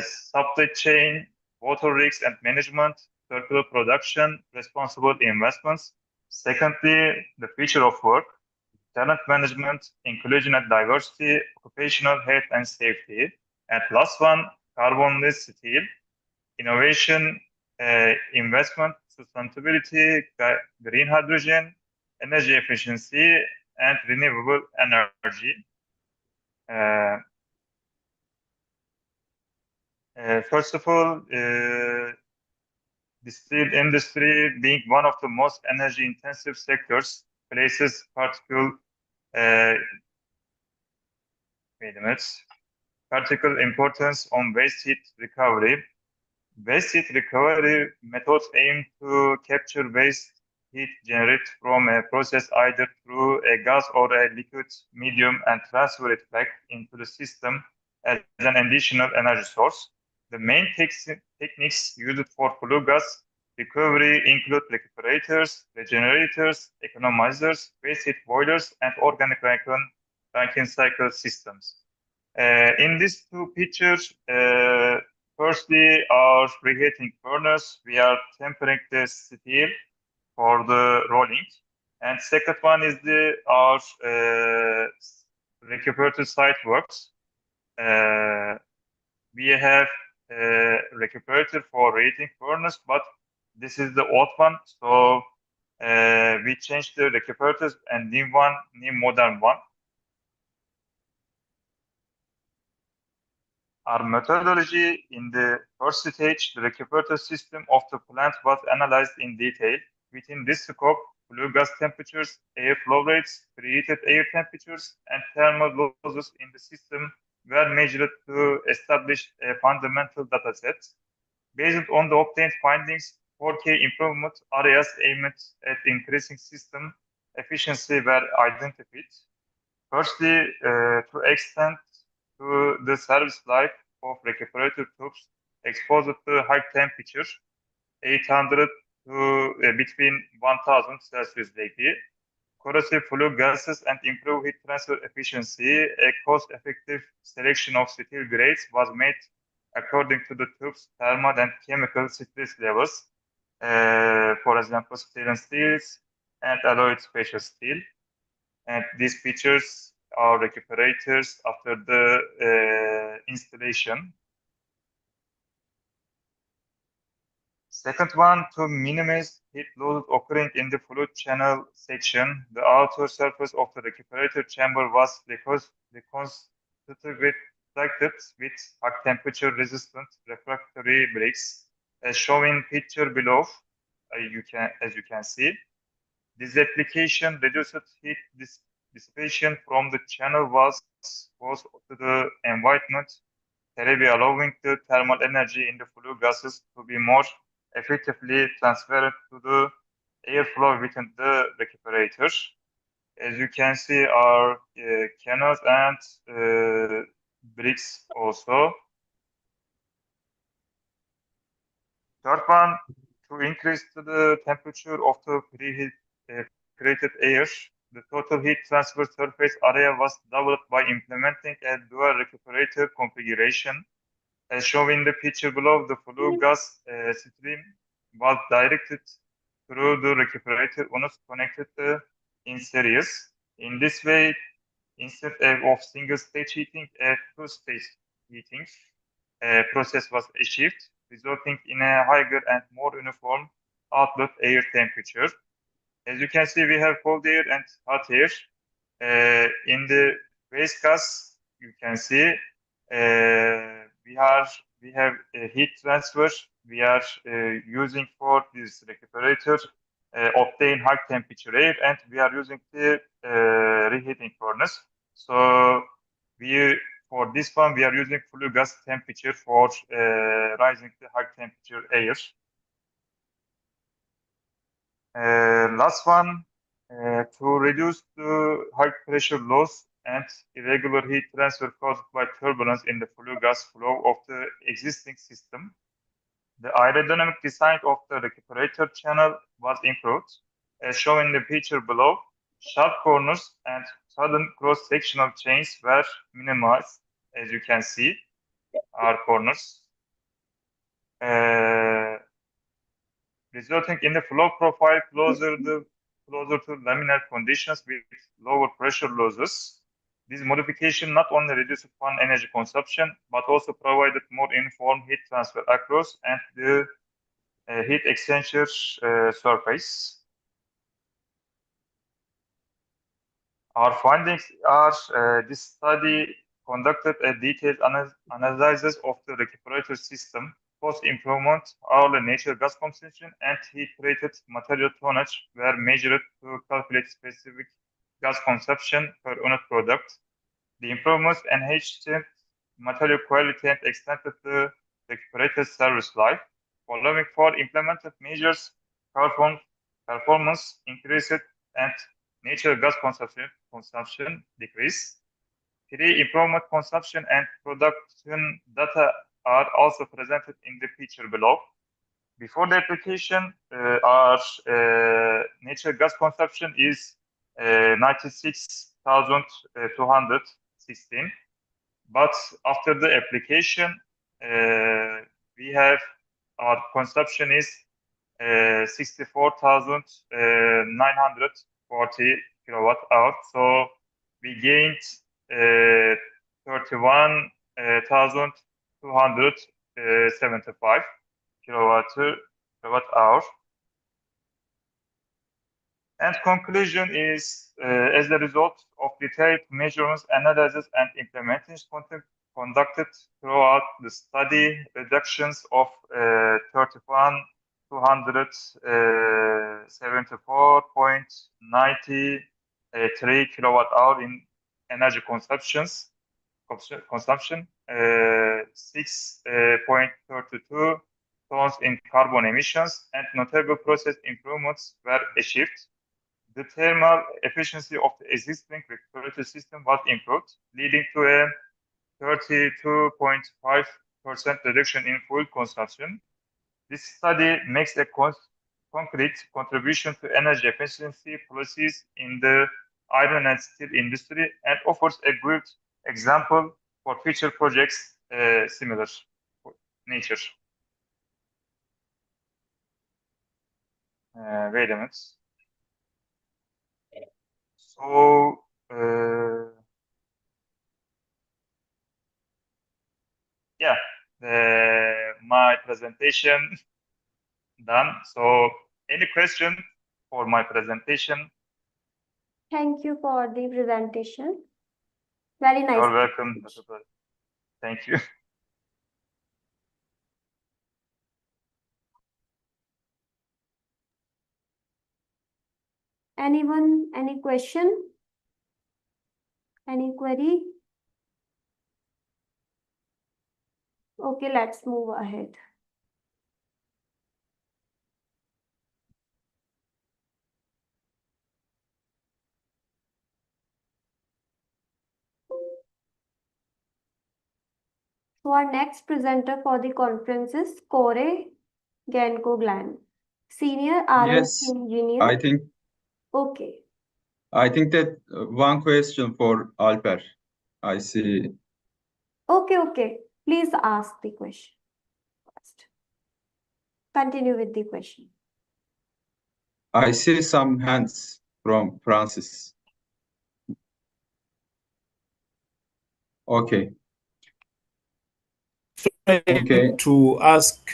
supply chain, water risks and management, circular production, responsible investments. Secondly, the future of work, talent management, inclusion and diversity, occupational health and safety. And last one, carbonless steel, innovation, investment, sustainability, green hydrogen, energy efficiency, and renewable energy. First of all, the steel industry, being one of the most energy-intensive sectors, places particular importance on waste heat recovery. Waste heat recovery methods aim to capture waste heat generated from a process either through a gas or a liquid medium and transfer it back into the system as an additional energy source. The main techniques used for flue gas recovery include recuperators, regenerators, economizers, waste heat boilers, and organic Rankine cycle systems. In these two pictures, firstly, our reheating furnace, we are tempering the steel for the rolling. And second one is our recuperator site works. We have recuperator for reheating furnace, but this is the old one. So we changed the recuperators and new modern one. Our methodology in the first stage, the recuperator system of the plant was analyzed in detail. Within this scope, flue gas temperatures, air flow rates, preheated air temperatures, and thermal losses in the system were measured to establish a fundamental data set. Based on the obtained findings, 4K improvement areas aimed at increasing system efficiency were identified. Firstly, to extend to the service life of recuperator tubes exposed to high temperature, 800 to between 1000 Celsius degree, corrosive flue gases, and improve heat transfer efficiency. A cost-effective selection of steel grades was made according to the tube's thermal and chemical stress levels. For example, stainless steels and alloyed special steel. And these features are recuperators after the installation. Second one, to minimize heat loss occurring in the fluid channel section, the outer surface of the recuperator chamber was reconstructed with high temperature resistant refractory bricks, as shown in picture below. As you can see, this application reduced heat dissipation from the channel was to the environment, thereby allowing the thermal energy in the flue gases to be more effectively transferred to the airflow within the recuperator. As you can see, our cannons and bricks also. Third one, to increase the temperature of the created air, the total heat transfer surface area was doubled by implementing a dual recuperator configuration. As shown in the picture below, the flue gas stream was directed through the recuperator units connected in series. In this way, instead of single-stage heating, a two-stage heating process was achieved, resulting in a higher and more uniform outlet air temperature. As you can see, we have cold air and hot air. In the waste gas, you can see we have a heat transfer. We are using for this recuperator obtain high temperature air, and we are using the reheating furnace. So we for this one, we are using flue gas temperature for rising the high temperature air. Last one, to reduce the high pressure loss and irregular heat transfer caused by turbulence in the flue gas flow of the existing system, the aerodynamic design of the recuperator channel was improved, as shown in the picture below. Sharp corners and sudden cross-sectional changes were minimized, as you can see, our corners, resulting in the flow profile closer to laminar conditions with lower pressure losses. This modification not only reduced fan energy consumption, but also provided more uniform heat transfer across and the heat exchanger surface. Our findings are this study conducted a detailed analysis of the recuperator system, post-improvement, hourly natural gas consumption, and heat-treated material tonnage were measured to calculate specific gas consumption per unit product. The improvements enhanced material quality and extended the recuperator service life. Following 4 implemented measures, performance increased and natural gas consumption decreased. 3 improvement consumption and production data are also presented in the picture below. Before the application, our natural gas consumption is 96,216. But after the application, we have our consumption is 64,940 kilowatt hour. So we gained 31,275 kilowatt hour. And conclusion is, as a result of detailed measurements, analysis, and implementation conducted throughout the study, reductions of 31,274.93 kilowatt hour in energy consumption, 6.32 tons in carbon emissions, and notable process improvements were achieved. The thermal efficiency of the existing recuperator system was improved, leading to a 32.5% reduction in fuel consumption. This study makes a concrete contribution to energy efficiency policies in the iron and steel industry and offers a good example for future projects similar nature. Wait a minute. So, yeah, my presentation done. So, any question for my presentation? Thank you for the presentation. Very nice. You're welcome. Thank you. Anyone, any question? Any query? Okay, let's move ahead. So our next presenter for the conference is Kore Genkoglan, Senior RS Yes, Engineer. Okay. I think that one question for Alper. I see. Okay. Please ask the question first. Continue with the question. I see some hands from Francis. Okay. To ask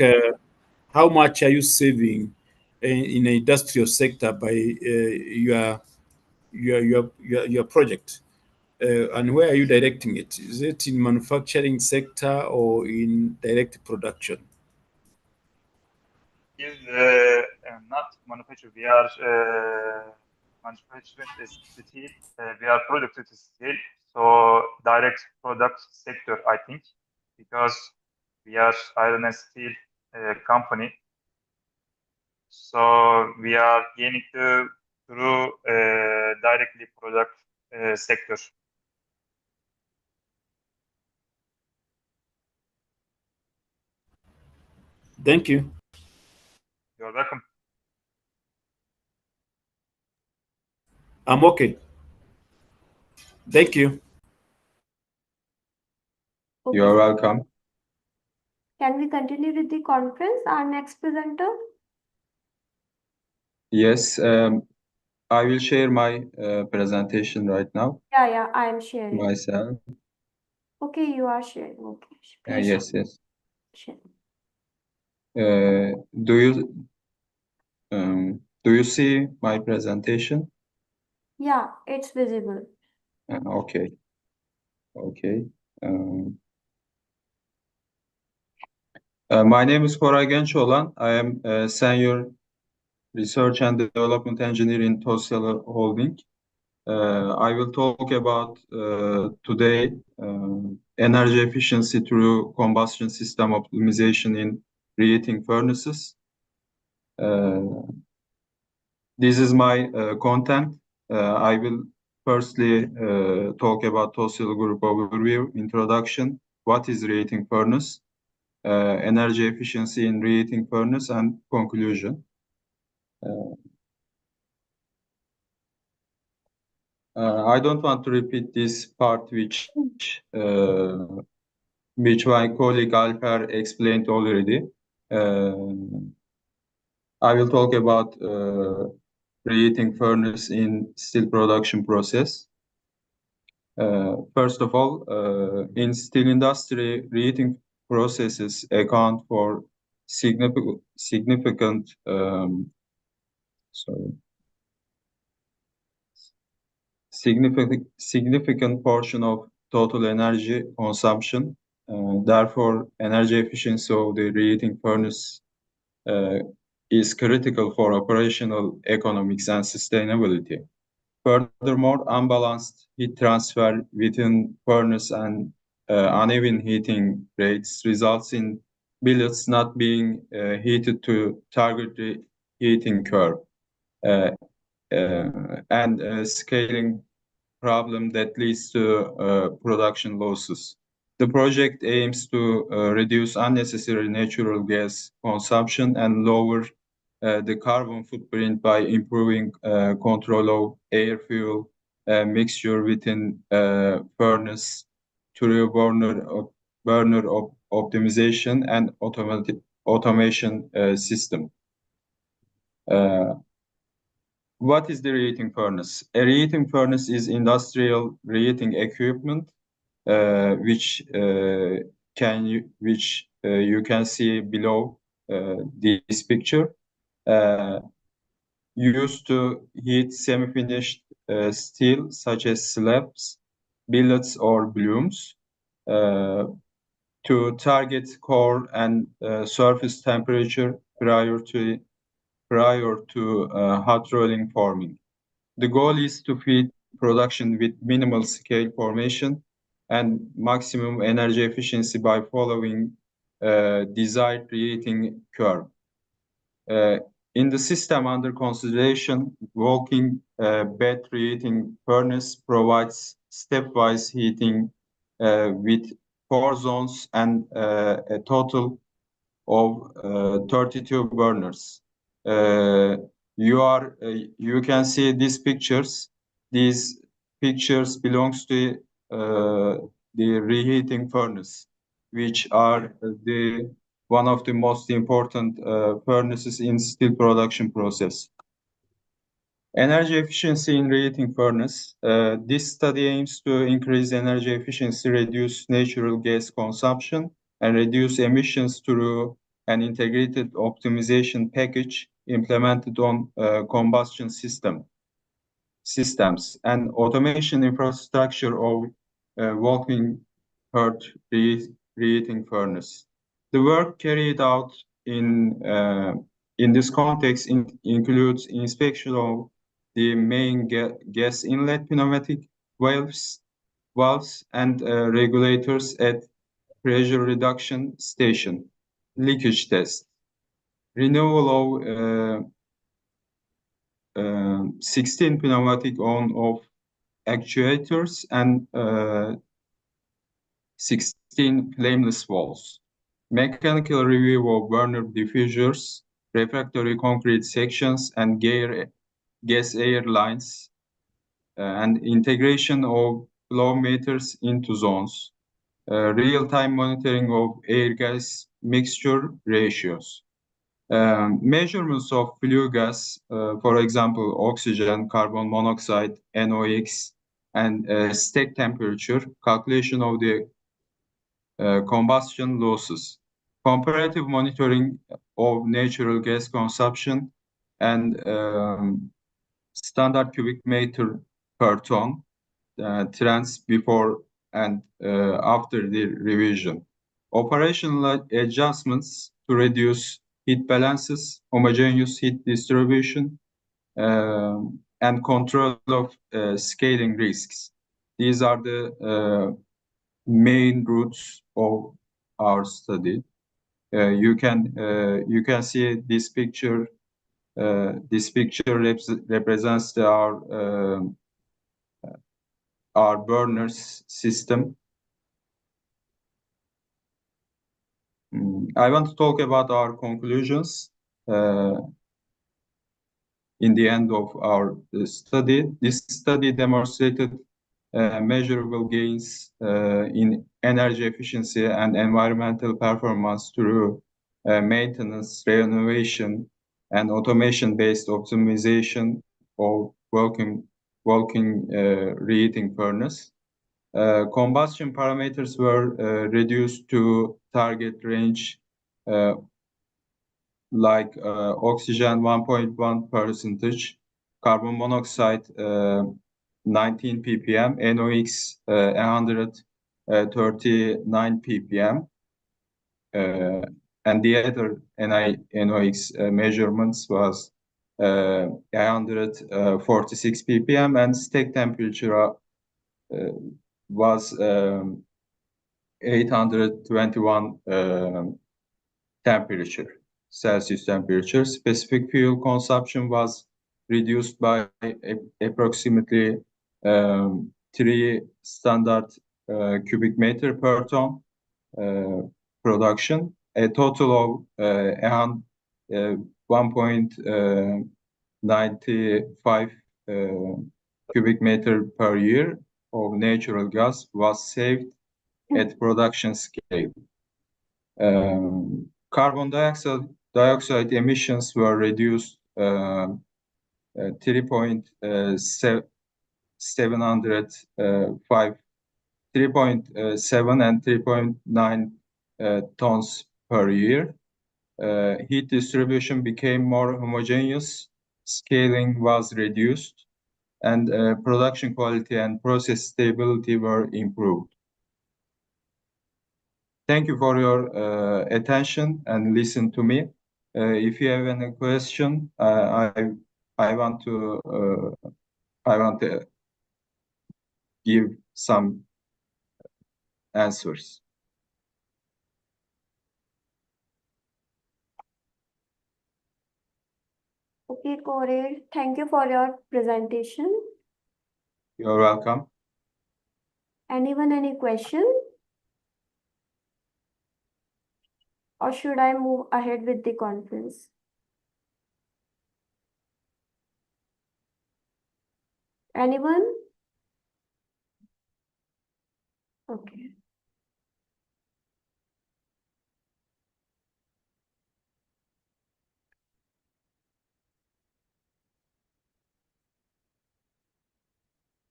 how much are you saving in the industrial sector by your project, and where are you directing it? Is it in manufacturing sector or in direct production? Is not manufacture. We are manufacturing steel. We are producing steel. So direct product sector, I think, because we are iron and steel company. So we are gaining through directly product sector. Thank you. You're welcome. I'm okay. Thank you. Okay, You're welcome. can we continue with the conference? Our next presenter? Yes, I will share my presentation right now Yeah, I am sharing. myself. Okay, you are sharing. Okay, please Yes, yes. share. Do you see my presentation? Yeah, it's visible. Okay, okay. My name is Koray Gençoğlan. I am a senior research and development engineer in Tosyalı Holding. I will talk about today energy efficiency through combustion system optimization in reheating furnaces. This is my content. I will firstly talk about Tosyalı Group overview, introduction, what is reheating furnace, energy efficiency in reheating furnace, and conclusion. I don't want to repeat this part which my colleague Alper explained already. I will talk about reheating furnace in steel production process. First of all, in steel industry, reheating processes account for significant portion of total energy consumption. Therefore, energy efficiency of the reheating furnace is critical for operational economics and sustainability. Furthermore, unbalanced heat transfer within furnace and uneven heating rates results in billets not being heated to target the heating curve and scaling problem that leads to production losses. The project aims to reduce unnecessary natural gas consumption and lower the carbon footprint by improving control of air-fuel mixture within furnace through burner optimization and automation system. What is the reheating furnace? A reheating furnace is industrial reheating equipment which you can see below this picture. Used to heat semi-finished steel such as slabs, billets, or blooms to target core and surface temperature prior to hot rolling forming. The goal is to feed production with minimal scale formation and maximum energy efficiency by following desired reheating curve. In the system under consideration, walking bed reheating furnace provides stepwise heating with 4 zones and a total of 32 burners. You can see these pictures. These pictures belongs to the reheating furnace, which are one of the most important furnaces in steel production process. Energy efficiency in reheating furnace. This study aims to increase energy efficiency, reduce natural gas consumption, and reduce emissions through an integrated optimization package implemented on combustion systems and automation infrastructure of walking hot reheating furnace. The work carried out in this context includes inspection of the main gas inlet pneumatic valves, valves and regulators at pressure reduction station, leakage test, renewal of 16 pneumatic on-off actuators and 16 flameless valves, mechanical review of burner diffusers, refractory concrete sections and gas air lines, and integration of flow meters into zones, real-time monitoring of air-gas mixture ratios. Measurements of flue gas, for example, oxygen, carbon monoxide, NOx, and stack temperature, calculation of the combustion losses, comparative monitoring of natural gas consumption, and standard cubic meter per ton trends before and after the revision. Operational adjustments to reduce heat balances, homogeneous heat distribution, and control of scaling risks. These are the main roots of our study. You can see this picture. This picture represents our burners system. I want to talk about our conclusions in the end of our study. This study demonstrated measurable gains in energy efficiency and environmental performance through maintenance, renovation, and automation-based optimization of working reheating furnace. Combustion parameters were reduced to target range like oxygen 1.1%, carbon monoxide 19 ppm, NOx 139 ppm, and the other NOx measurements was 146 ppm, and stack temperature was 821 Celsius temperature. Specific fuel consumption was reduced by approximately 3 standard cubic meter per ton production. A total of 1.95 cubic meter per year of natural gas was saved at production scale. Carbon dioxide emissions were reduced 3.7 and 3.9 tons per year. Heat distribution became more homogeneous, scaling was reduced, and production quality and process stability were improved. Thank you for your attention and listen to me. If you have any question, I want to give some answers. Okay, Corey, thank you for your presentation. You're welcome. Anyone, any question? Or should I move ahead with the conference? Anyone? Okay.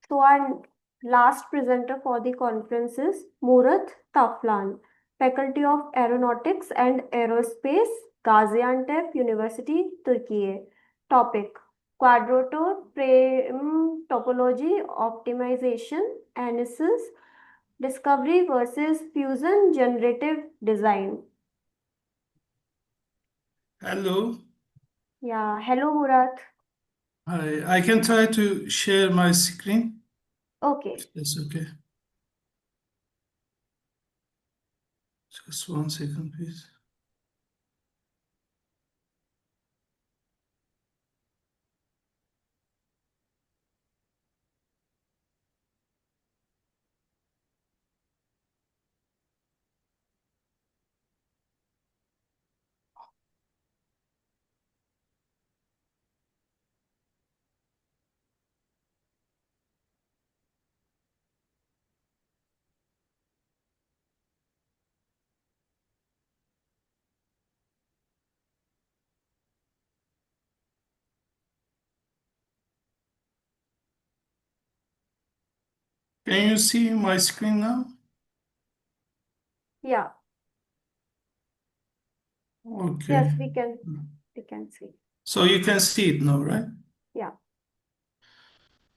So our last presenter for the conference is Murat Taflan, Faculty of Aeronautics and Aerospace, Gaziantep University, Turkey. Topic: Quadrotor frame topology optimization analysis, discovery versus fusion generative design. Hello. Yeah, hello Murat. I can try to share my screen. Okay. If that's okay. Just 1 second, please. Can you see my screen now? Yeah. Okay. Yes, we can see. So you can see it now, right? Yeah.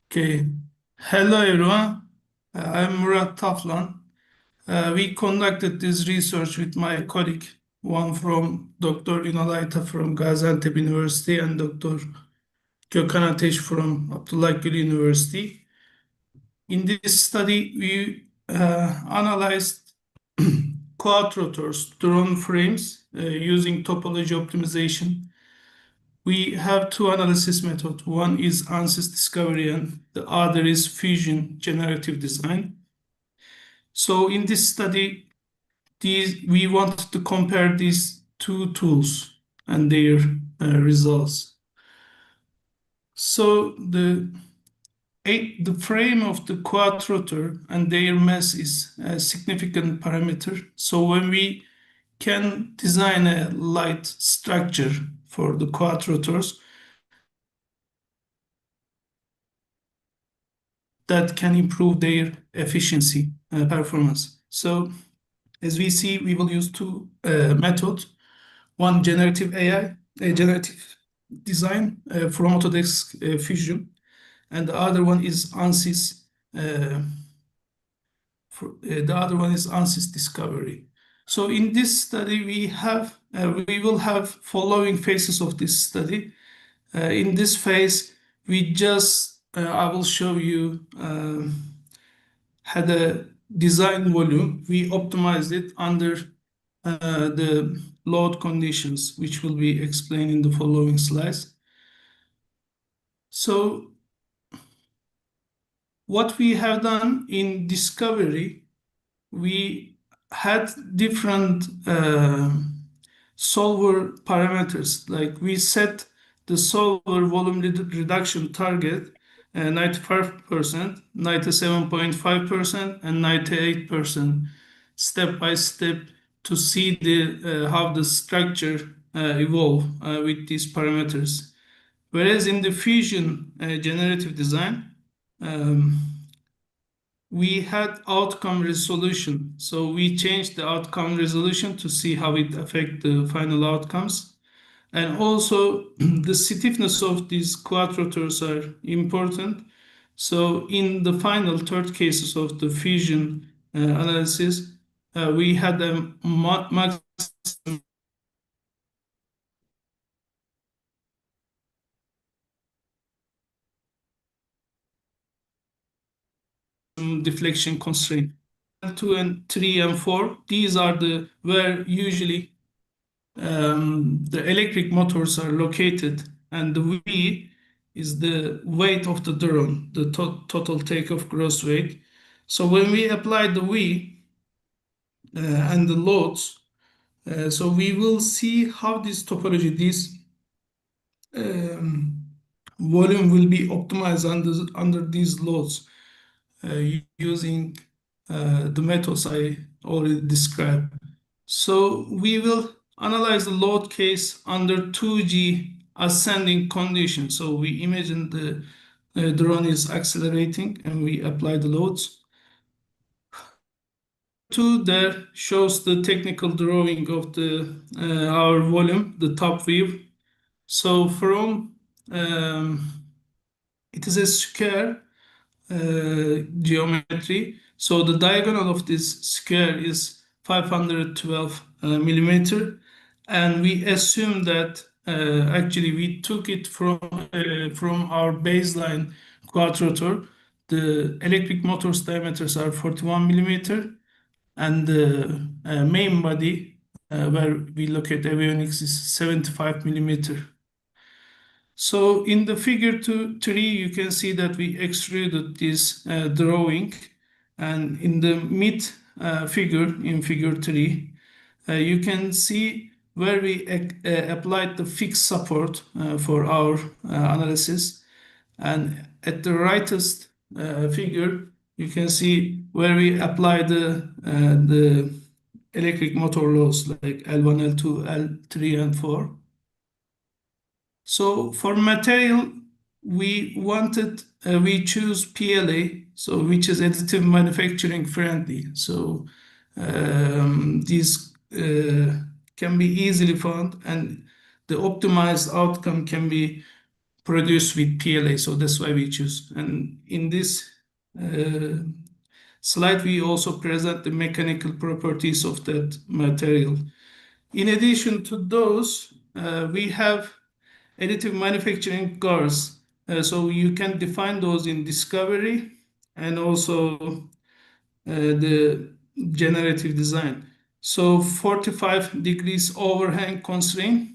Okay. Hello, everyone. I'm Murat Taflan. We conducted this research with my colleague, one from Dr. Ünal Ayta from Gaziantep University and Dr. Gökhan Ateş from Abdullah Gül University. In this study, we analyzed quadrotors, drone frames, using topology optimization. We have two analysis methods. One is ANSYS discovery and the other is fusion generative design. So in this study, we wanted to compare these two tools and their results. So the frame of the quadrotor and their mass is a significant parameter. So when we can design a light structure for the quadrotors, that can improve their efficiency, performance. So as we see, we will use two methods. One, generative AI, generative design from Autodesk Fusion, and the other one is ANSYS. The other one is ANSYS discovery. So in this study, we will have following phases of this study. In this phase, I will show you had a design volume. We optimized it under the load conditions, which will be explained in the following slides. So what we have done in discovery, we had different solver parameters. Like we set the solver volume reduction target 95%, 97.5%, and 98% step by step to see how the structure evolve with these parameters. Whereas in the fusion generative design, we had outcome resolution. So we changed the outcome resolution to see how it affects the final outcomes. And also the stiffness of these quadrotors are important. So in the final third cases of the fusion analysis, we had a maximum deflection constraint. 2 and 3 and 4, these are where usually the electric motors are located, and the V is the weight of the drone, the total takeoff gross weight. So when we apply the V and the loads, so we will see how this topology, this volume will be optimized under these loads using the methods I already described. So we will analyze the load case under 2G ascending condition. So we imagine the drone is accelerating and we apply the loads. 2 there shows the technical drawing of our volume, the top view. So from it is a square geometry. So the diagonal of this square is 512 millimeter, and we assume that actually we took it from our baseline quadrotor. The electric motor's diameters are 41 millimeter, and the main body where we look at avionics is 75 millimeter. So in the figure 3, you can see that we extruded this drawing, and in the mid figure, in figure 3, you can see where we applied the fixed support for our analysis. And at the rightest figure, you can see where we apply the electric motor loads like L1, L2, L3, and 4. So for material, we choose PLA, so which is additive manufacturing friendly. So these can be easily found, and the optimized outcome can be produced with PLA. So that's why we choose. And in this slide, we also present the mechanical properties of that material. In addition to those, we have additive manufacturing cars. So you can define those in discovery and also the generative design. So 45 degrees overhang constraint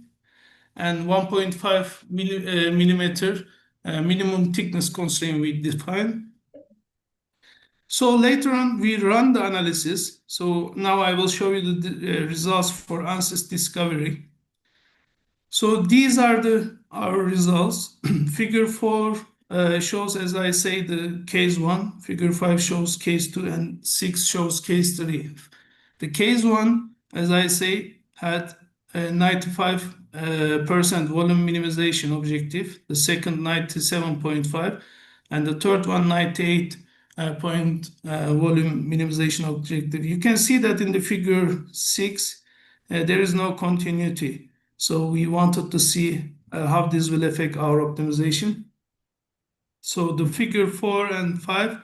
and 1.5 millimeter minimum thickness constraint we define. So later on, we run the analysis. So now I will show you the results for ANSYS discovery. So these are our results. Figure 4 shows, as I say, the case 1. Figure 5 shows case 2, and 6 shows case 3. The case 1, as I say, had a 95% volume minimization objective. The second, 97.5, and the third one, 98 point volume minimization objective. You can see that in the figure 6, there is no continuity. So we wanted to see how this will affect our optimization. So the figure 4 and 5,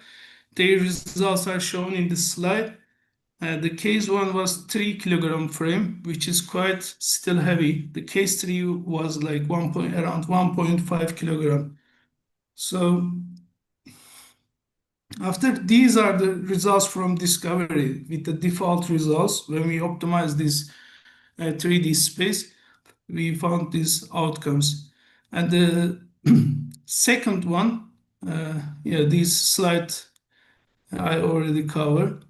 their results are shown in this slide. The case 1 was 3 kilogram frame, which is quite still heavy. The case 3 was like around 1.5 kilogram. So after these are the results from discovery with the default results. When we optimize this 3D space, we found these outcomes. And the second one, this slide I already covered.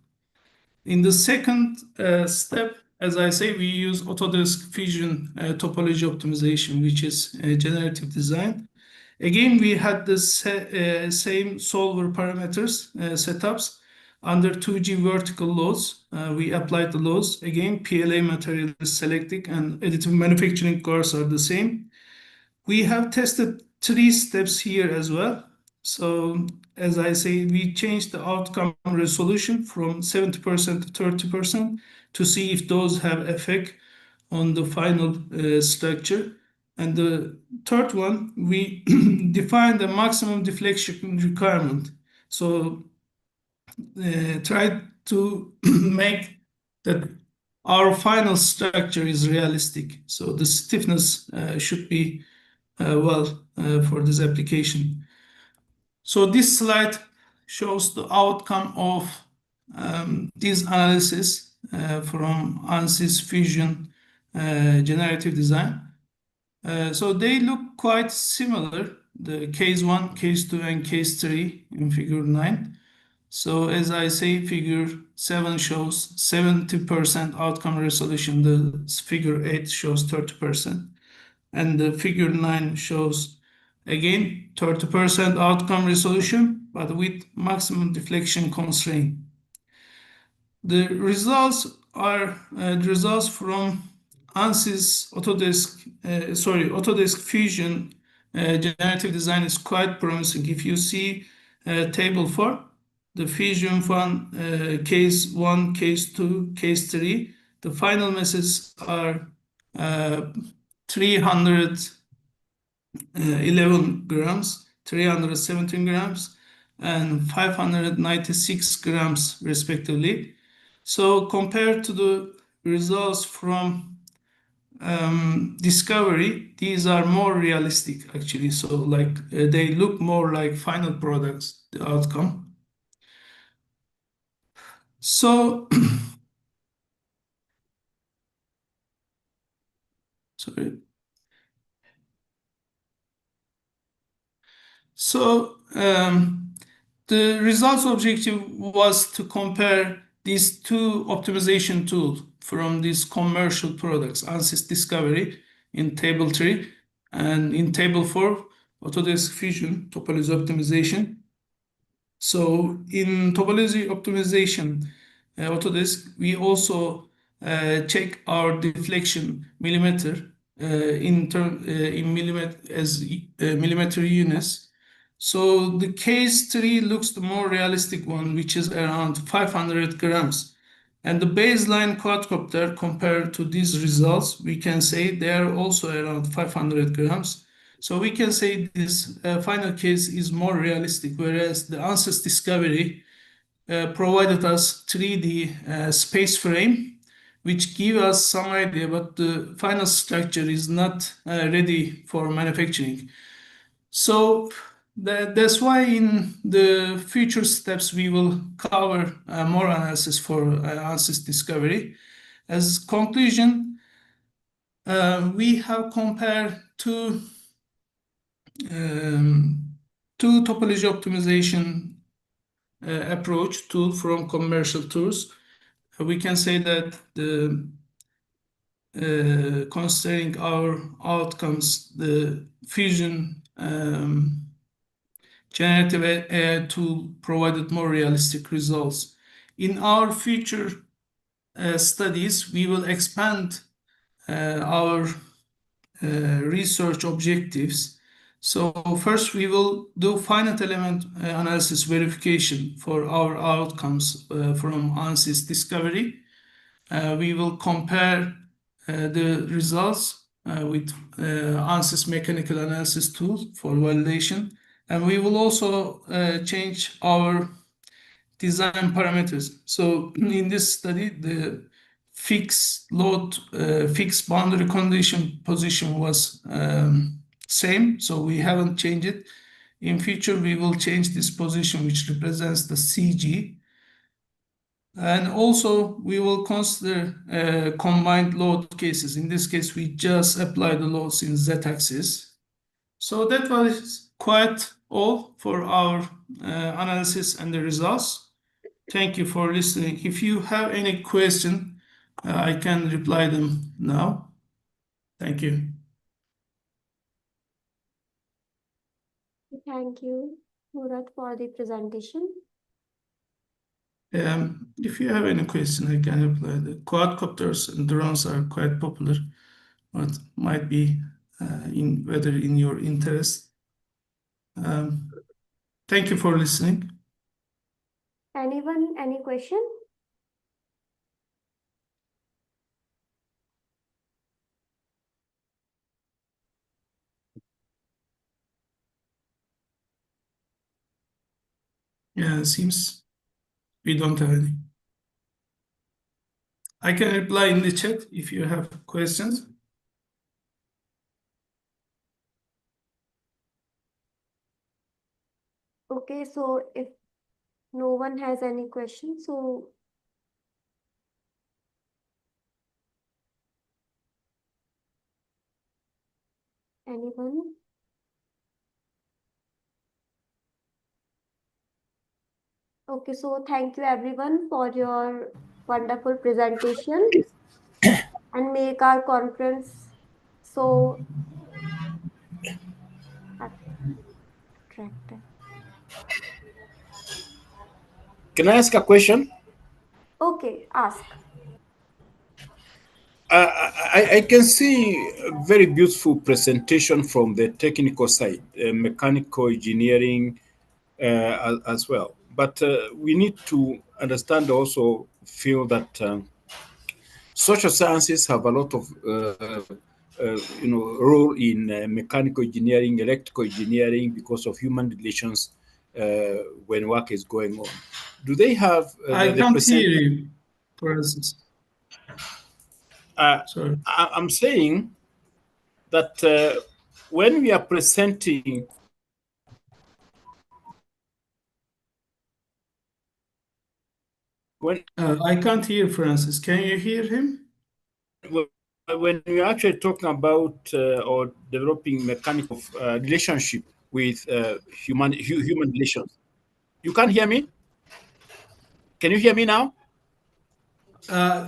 In the second step, as I say, we use Autodesk Fusion topology optimization, which is generative design. Again, we had the same solver parameters setups under 2G vertical loads. We applied the loads. Again, PLA material is selected, and additive manufacturing cores are the same. We have tested 3 steps here as well. So as I say, we changed the outcome resolution from 70% to 30% to see if those have effect on the final structure. And the third one, we defined the maximum deflection requirement. So try to make that our final structure is realistic. So the stiffness should be for this application. So this slide shows the outcome of this analysis from ANSYS Fusion generative design. So they look quite similar, the case 1, case 2, and case 3 in figure 9. So as I say, figure 7 shows 70% outcome resolution. The figure 8 shows 30%. And the figure 9 shows, again, 30% outcome resolution, but with maximum deflection constraint. The results are the results from ANSYS Autodesk Fusion generative design is quite promising. If you see table 4, the Fusion one, case 1, case 2, case 3, the final messages are 311 grams, 317 grams, and 596 grams respectively. So compared to the results from discovery, these are more realistic actually. So like they look more like final products, the outcome. So Sorry. So the results objective was to compare these two optimization tools from these commercial products, ANSYS Discovery in table 3 and in table 4, Autodesk Fusion topology optimization. So in topology optimization, Autodesk, we also check our deflection millimeter in millimeter units. So the case 3 looks the more realistic one, which is around 500 grams. And the baseline quadcopter compared to these results, we can say they are also around 500 grams. So we can say this final case is more realistic, whereas the ANSYS Discovery provided us 3D space frame, which give us some idea, but the final structure is not ready for manufacturing. So that's why in the future steps we will cover more analysis for ANSYS Discovery. As conclusion, we have compared two topology optimization approach tool from commercial tools. We can say that the considering our outcomes, the Fusion generative AI tool provided more realistic results. In our future studies, we will expand our research objectives. So first, we will do finite element analysis verification for our outcomes from ANSYS Discovery. We will compare the results with ANSYS mechanical analysis tool for validation. And we will also change our design parameters. So in this study, the fixed load, fixed boundary condition position was same, so we haven't changed it. In future, we will change this position, which represents the CG. And also, we will consider combined load cases. In this case, we just apply the loads in z-axis. So that was quite all for our analysis and the results. Thank you for listening. If you have any question, I can reply them now. Thank you. Thank you, Murat, for the presentation. If you have any question, I can reply. The quadcopters and drones are quite popular, but might be whether in your interest. Thank you for listening. Anyone, any question? Yeah, it seems we don't have any. I can reply in the chat if you have questions. Okay, so if no one has any questions, so anyone? Okay, so thank you everyone for your wonderful presentation and make our conference so attractive. Can I ask a question? Okay, ask. I can see a very beautiful presentation from the technical side, mechanical engineering as well. But we need to understand also, feel that social sciences have a lot of role in mechanical engineering, electrical engineering, because of human relations when work is going on. Do they have? I can't hear you, for instance. Sorry. I'm saying that when we are presenting, I can't hear Francis. Can you hear him? when we're actually talking about or developing mechanical relationship with human relations, you can't hear me? Can you hear me now?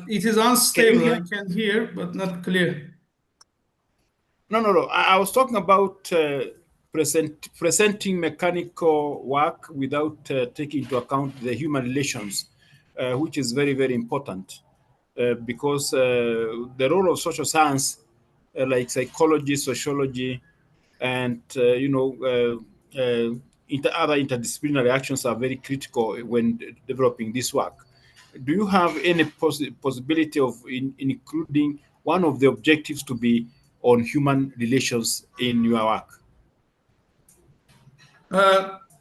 It is unstable. I can hear, but not clear. No. I was talking about presenting mechanical work without taking into account the human relations, which is very, very important because the role of social science, like psychology, sociology, and other interdisciplinary actions are very critical when developing this work. Do you have any possibility of including one of the objectives to be on human relations in your work?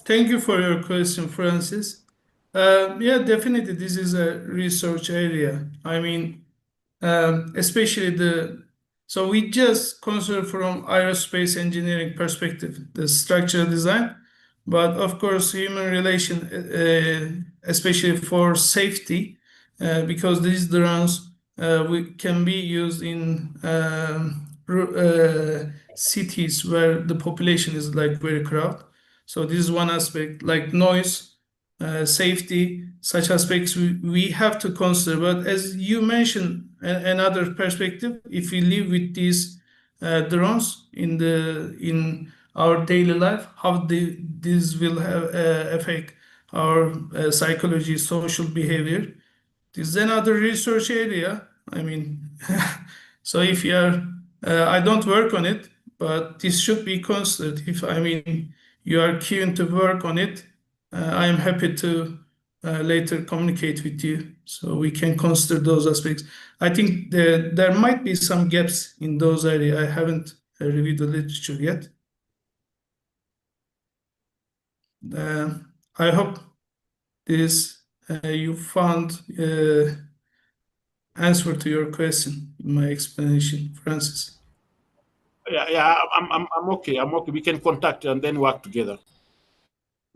Thank you for your question, Francis. Yeah, definitely, this is a research area. I mean, especially so we just consider from aerospace engineering perspective, the structural design, but of course, human relation, especially for safety, because these drones can be used in cities where the population is like very crowded. So this is one aspect, like noise, safety, such aspects we have to consider. But as you mentioned, another perspective, if we live with these drones in our daily life, how this will have affect our psychology, social behavior. This is another research area. I mean, so if you are, I don't work on it, but this should be considered. If I mean you are keen to work on it, I am happy to later communicate with you so we can consider those aspects. I think there might be some gaps in those areas. I haven't reviewed the literature yet. I hope this you found answer to your question in my explanation, Francis. Yeah, I'm okay. I'm okay. We can contact and then work together.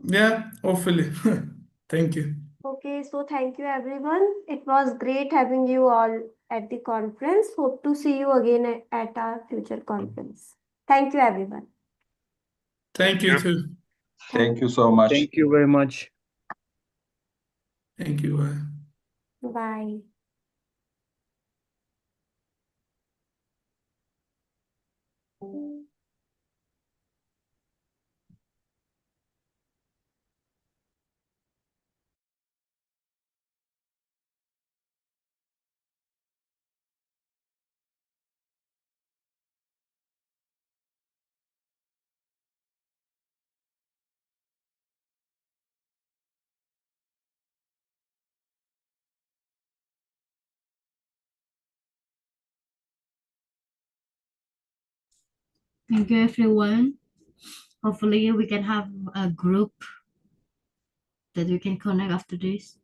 Yeah, hopefully. Thank you. Okay, so thank you everyone. It was great having you all at the conference. Hope to see you again at our future conference. Thank you everyone. Thank you too. Thank you so much. Thank you very much. Thank you. Bye. Bye. Thank you, everyone. Hopefully, we can have a group that we can connect after this.